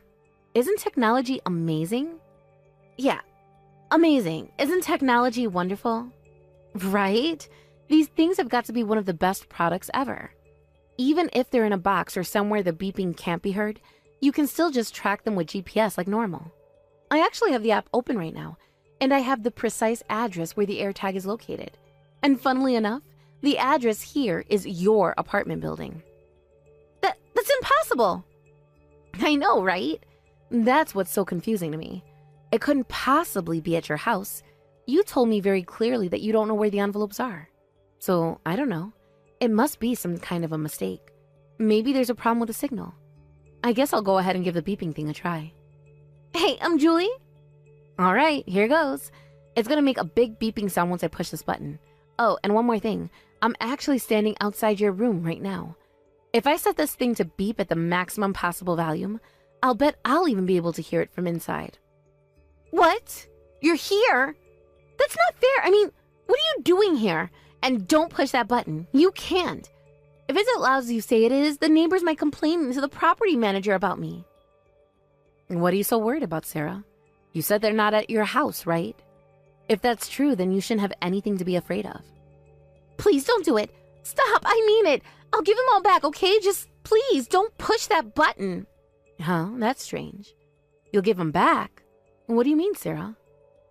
Isn't technology amazing? Yeah, amazing. Isn't technology wonderful? Right? These things have got to be one of the best products ever. Even if they're in a box or somewhere the beeping can't be heard, you can still just track them with GPS like normal. I actually have the app open right now, and I have the precise address where the AirTag is located. And funnily enough, the address here is your apartment building. That's impossible! I know, right? That's what's so confusing to me. It couldn't possibly be at your house. You told me very clearly that you don't know where the envelopes are. So, I don't know. It must be some kind of a mistake. Maybe there's a problem with the signal. I guess I'll go ahead and give the beeping thing a try. Hey, I'm Julie. All right, here goes. It's gonna make a big beeping sound once I push this button. Oh, and one more thing. I'm actually standing outside your room right now. If I set this thing to beep at the maximum possible volume, I'll bet I'll even be able to hear it from inside. What? You're here? That's not fair. I mean, what are you doing here? And don't push that button. You can't. If it's as loud as you say it is, the neighbors might complain to the property manager about me. What are you so worried about, Sarah? You said they're not at your house, right? If that's true, then you shouldn't have anything to be afraid of. Please don't do it. Stop, I mean it. I'll give them all back, okay? Just please don't push that button. Huh? That's strange. You'll give them back? What do you mean, Sarah?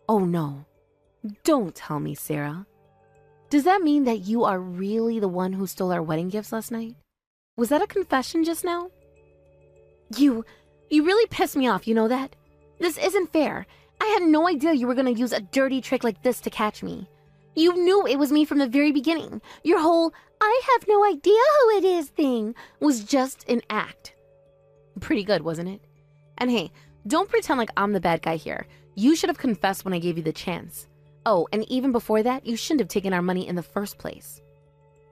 Oh no. Don't tell me, Sarah. Does that mean that you are really the one who stole our wedding gifts last night? Was that a confession just now? You really pissed me off, you know that? This isn't fair. I had no idea you were going to use a dirty trick like this to catch me. You knew it was me from the very beginning. Your whole, I have no idea who it is thing was just an act. Pretty good, wasn't it? And hey, don't pretend like I'm the bad guy here. You should have confessed when I gave you the chance. Oh, and even before that, you shouldn't have taken our money in the first place.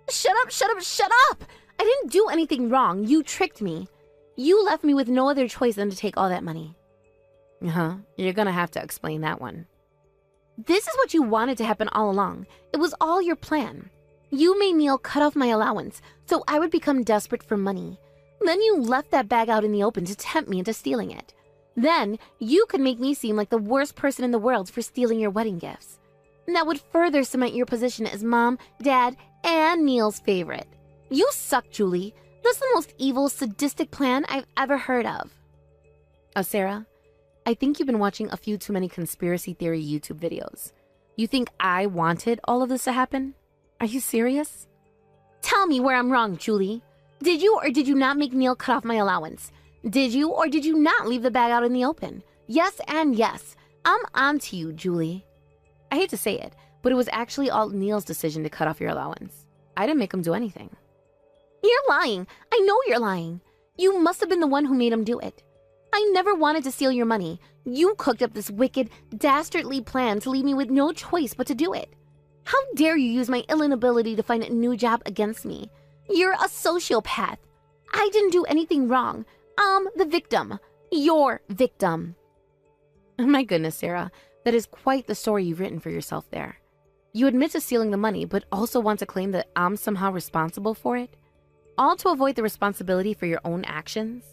Shut up, shut up, shut up! I didn't do anything wrong. You tricked me. You left me with no other choice than to take all that money. You're gonna have to explain that one. This is what you wanted to happen all along. It was all your plan. You made Neil cut off my allowance, so I would become desperate for money. Then you left that bag out in the open to tempt me into stealing it. Then you could make me seem like the worst person in the world for stealing your wedding gifts. And that would further cement your position as Mom, Dad, and Neil's favorite. You suck, Julie. That's the most evil, sadistic plan I've ever heard of. Sarah, I think you've been watching a few too many conspiracy theory YouTube videos. You think I wanted all of this to happen? Are you serious? Tell me where I'm wrong, Julie. Did you or did you not make Neil cut off my allowance? Did you or did you not leave the bag out in the open? Yes and yes. I'm on to you, Julie. I hate to say it, but it was actually all Neil's decision to cut off your allowance. I didn't make him do anything. You're lying. I know you're lying. You must have been the one who made him do it. I never wanted to steal your money. You cooked up this wicked, dastardly plan to leave me with no choice but to do it. How dare you use my ill inability to find a new job against me? You're a sociopath. I didn't do anything wrong. I'm the victim. Your victim. My goodness, Sarah. That is quite the story you've written for yourself there. You admit to stealing the money, but also want to claim that I'm somehow responsible for it? All to avoid the responsibility for your own actions?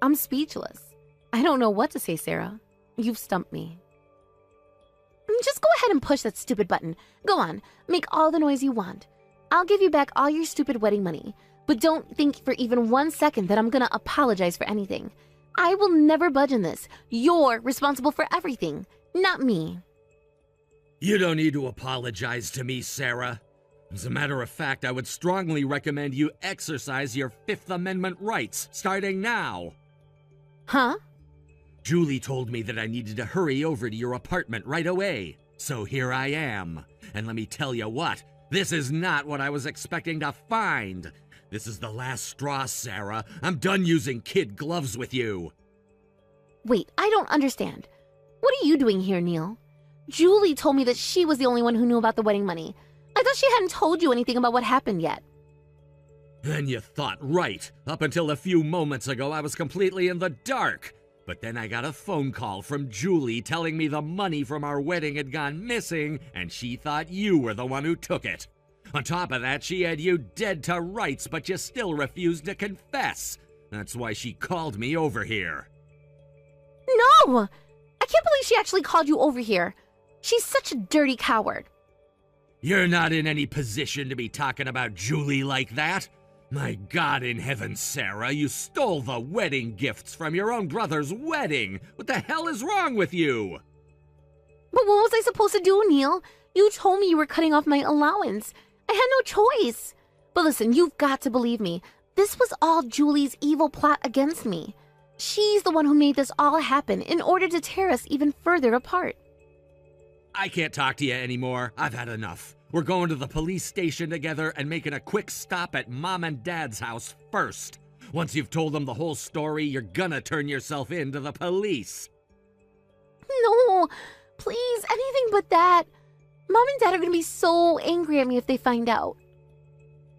I'm speechless. I don't know what to say, Sarah. You've stumped me. Just go ahead and push that stupid button. Go on, make all the noise you want. I'll give you back all your stupid wedding money, but don't think for even 1 second that I'm gonna apologize for anything. I will never budge in this. You're responsible for everything, not me. You don't need to apologize to me, Sarah. As a matter of fact, I would strongly recommend you exercise your Fifth Amendment rights, starting now. Huh? Julie told me that I needed to hurry over to your apartment right away. So here I am. And let me tell you what, this is not what I was expecting to find. This is the last straw, Sarah. I'm done using kid gloves with you. Wait, I don't understand. What are you doing here, Neil? Julie told me that she was the only one who knew about the wedding money. I thought she hadn't told you anything about what happened yet. Then you thought right. Up until a few moments ago, I was completely in the dark. But then I got a phone call from Julie telling me the money from our wedding had gone missing, and she thought you were the one who took it. On top of that, she had you dead to rights, but you still refused to confess. That's why she called me over here. No! I can't believe she actually called you over here. She's such a dirty coward. You're not in any position to be talking about Julie like that. My God in heaven, Sarah, you stole the wedding gifts from your own brother's wedding. What the hell is wrong with you? But what was I supposed to do, Neil? You told me you were cutting off my allowance. I had no choice. But listen, you've got to believe me. This was all Julie's evil plot against me. She's the one who made this all happen in order to tear us even further apart. I can't talk to you anymore. I've had enough. We're going to the police station together and making a quick stop at Mom and Dad's house first. Once you've told them the whole story, you're gonna turn yourself in to the police. No, please, anything but that. Mom and Dad are gonna be so angry at me if they find out.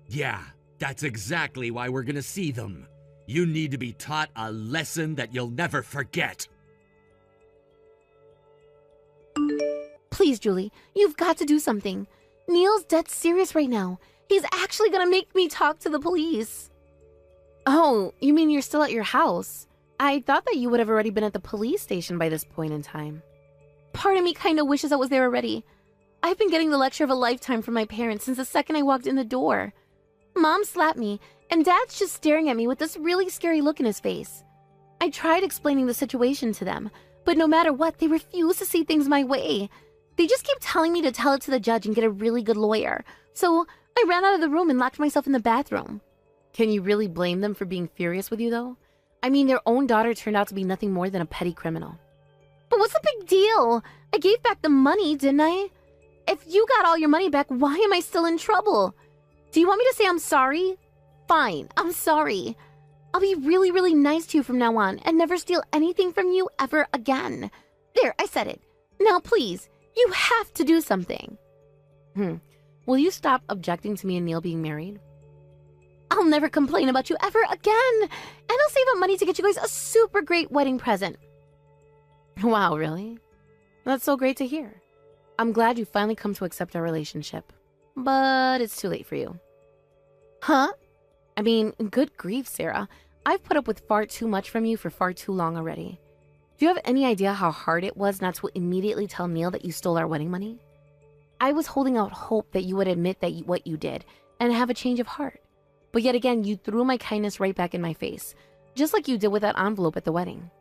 Yeah, that's exactly why we're gonna see them. You need to be taught a lesson that you'll never forget. Please, Julie, you've got to do something. Neil's dead serious right now. He's actually gonna make me talk to the police. Oh, you mean you're still at your house? I thought that you would have already been at the police station by this point in time. Part of me kind of wishes I was there already. I've been getting the lecture of a lifetime from my parents since the second I walked in the door. Mom slapped me, and Dad's just staring at me with this really scary look in his face. I tried explaining the situation to them, but no matter what, they refuse to see things my way. They just keep telling me to tell it to the judge and get a really good lawyer. So I ran out of the room and locked myself in the bathroom. Can you really blame them for being furious with you, though? I mean, their own daughter turned out to be nothing more than a petty criminal. But what's the big deal? I gave back the money, didn't I? If you got all your money back, why am I still in trouble? Do you want me to say I'm sorry? Fine, I'm sorry. I'll be really, really nice to you from now on and never steal anything from you ever again. There, I said it. Now, please, you have to do something. Will you stop objecting to me and Neil being married? I'll never complain about you ever again. And I'll save up money to get you guys a super great wedding present. Wow, really? That's so great to hear. I'm glad you finally come to accept our relationship. But it's too late for you. Huh? I mean, good grief, Sarah. I've put up with far too much from you for far too long already. Do you have any idea how hard it was not to immediately tell Neil that you stole our wedding money? I was holding out hope that you would admit that what you did and have a change of heart. But yet again, you threw my kindness right back in my face, just like you did with that envelope at the wedding.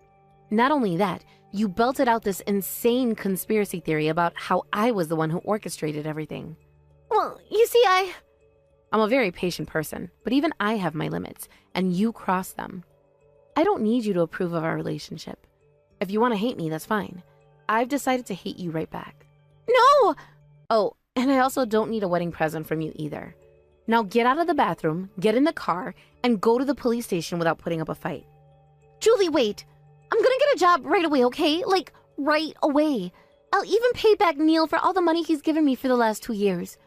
Not only that, you belted out this insane conspiracy theory about how I was the one who orchestrated everything. Well, you see, I'm a very patient person, but even I have my limits, and you cross them. I don't need you to approve of our relationship. If you want to hate me, that's fine. I've decided to hate you right back. No! Oh, and I also don't need a wedding present from you either. Now get out of the bathroom, get in the car, and go to the police station without putting up a fight. Julie, wait! I'm gonna get a job right away, okay? Like, right away. I'll even pay back Neil for all the money he's given me for the last 2 years.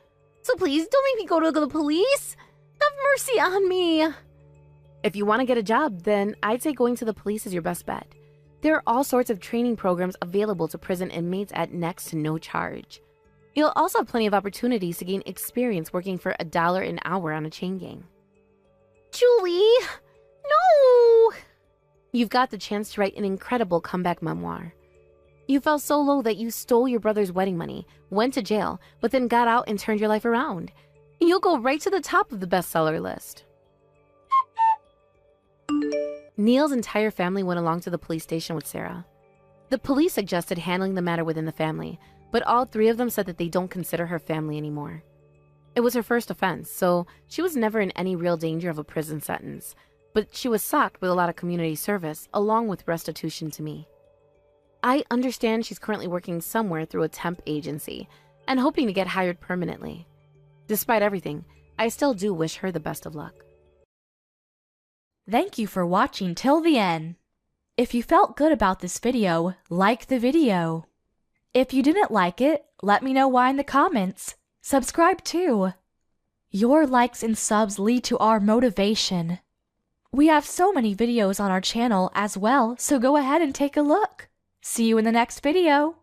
So please, don't make me go to the police. Have mercy on me. If you want to get a job, then I'd say going to the police is your best bet. There are all sorts of training programs available to prison inmates at next to no charge. You'll also have plenty of opportunities to gain experience working for $1 an hour on a chain gang. Julie, no! You've got the chance to write an incredible comeback memoir. You fell so low that you stole your brother's wedding money, went to jail, but then got out and turned your life around. You'll go right to the top of the bestseller list. Neil's entire family went along to the police station with Sarah. The police suggested handling the matter within the family, but all 3 of them said that they don't consider her family anymore. It was her first offense, so she was never in any real danger of a prison sentence, but she was socked with a lot of community service, along with restitution to me. I understand she's currently working somewhere through a temp agency and hoping to get hired permanently. Despite everything, I still do wish her the best of luck. Thank you for watching till the end. If you felt good about this video, like the video. If you didn't like it, let me know why in the comments. Subscribe too. Your likes and subs lead to our motivation. We have so many videos on our channel as well, so go ahead and take a look. See you in the next video.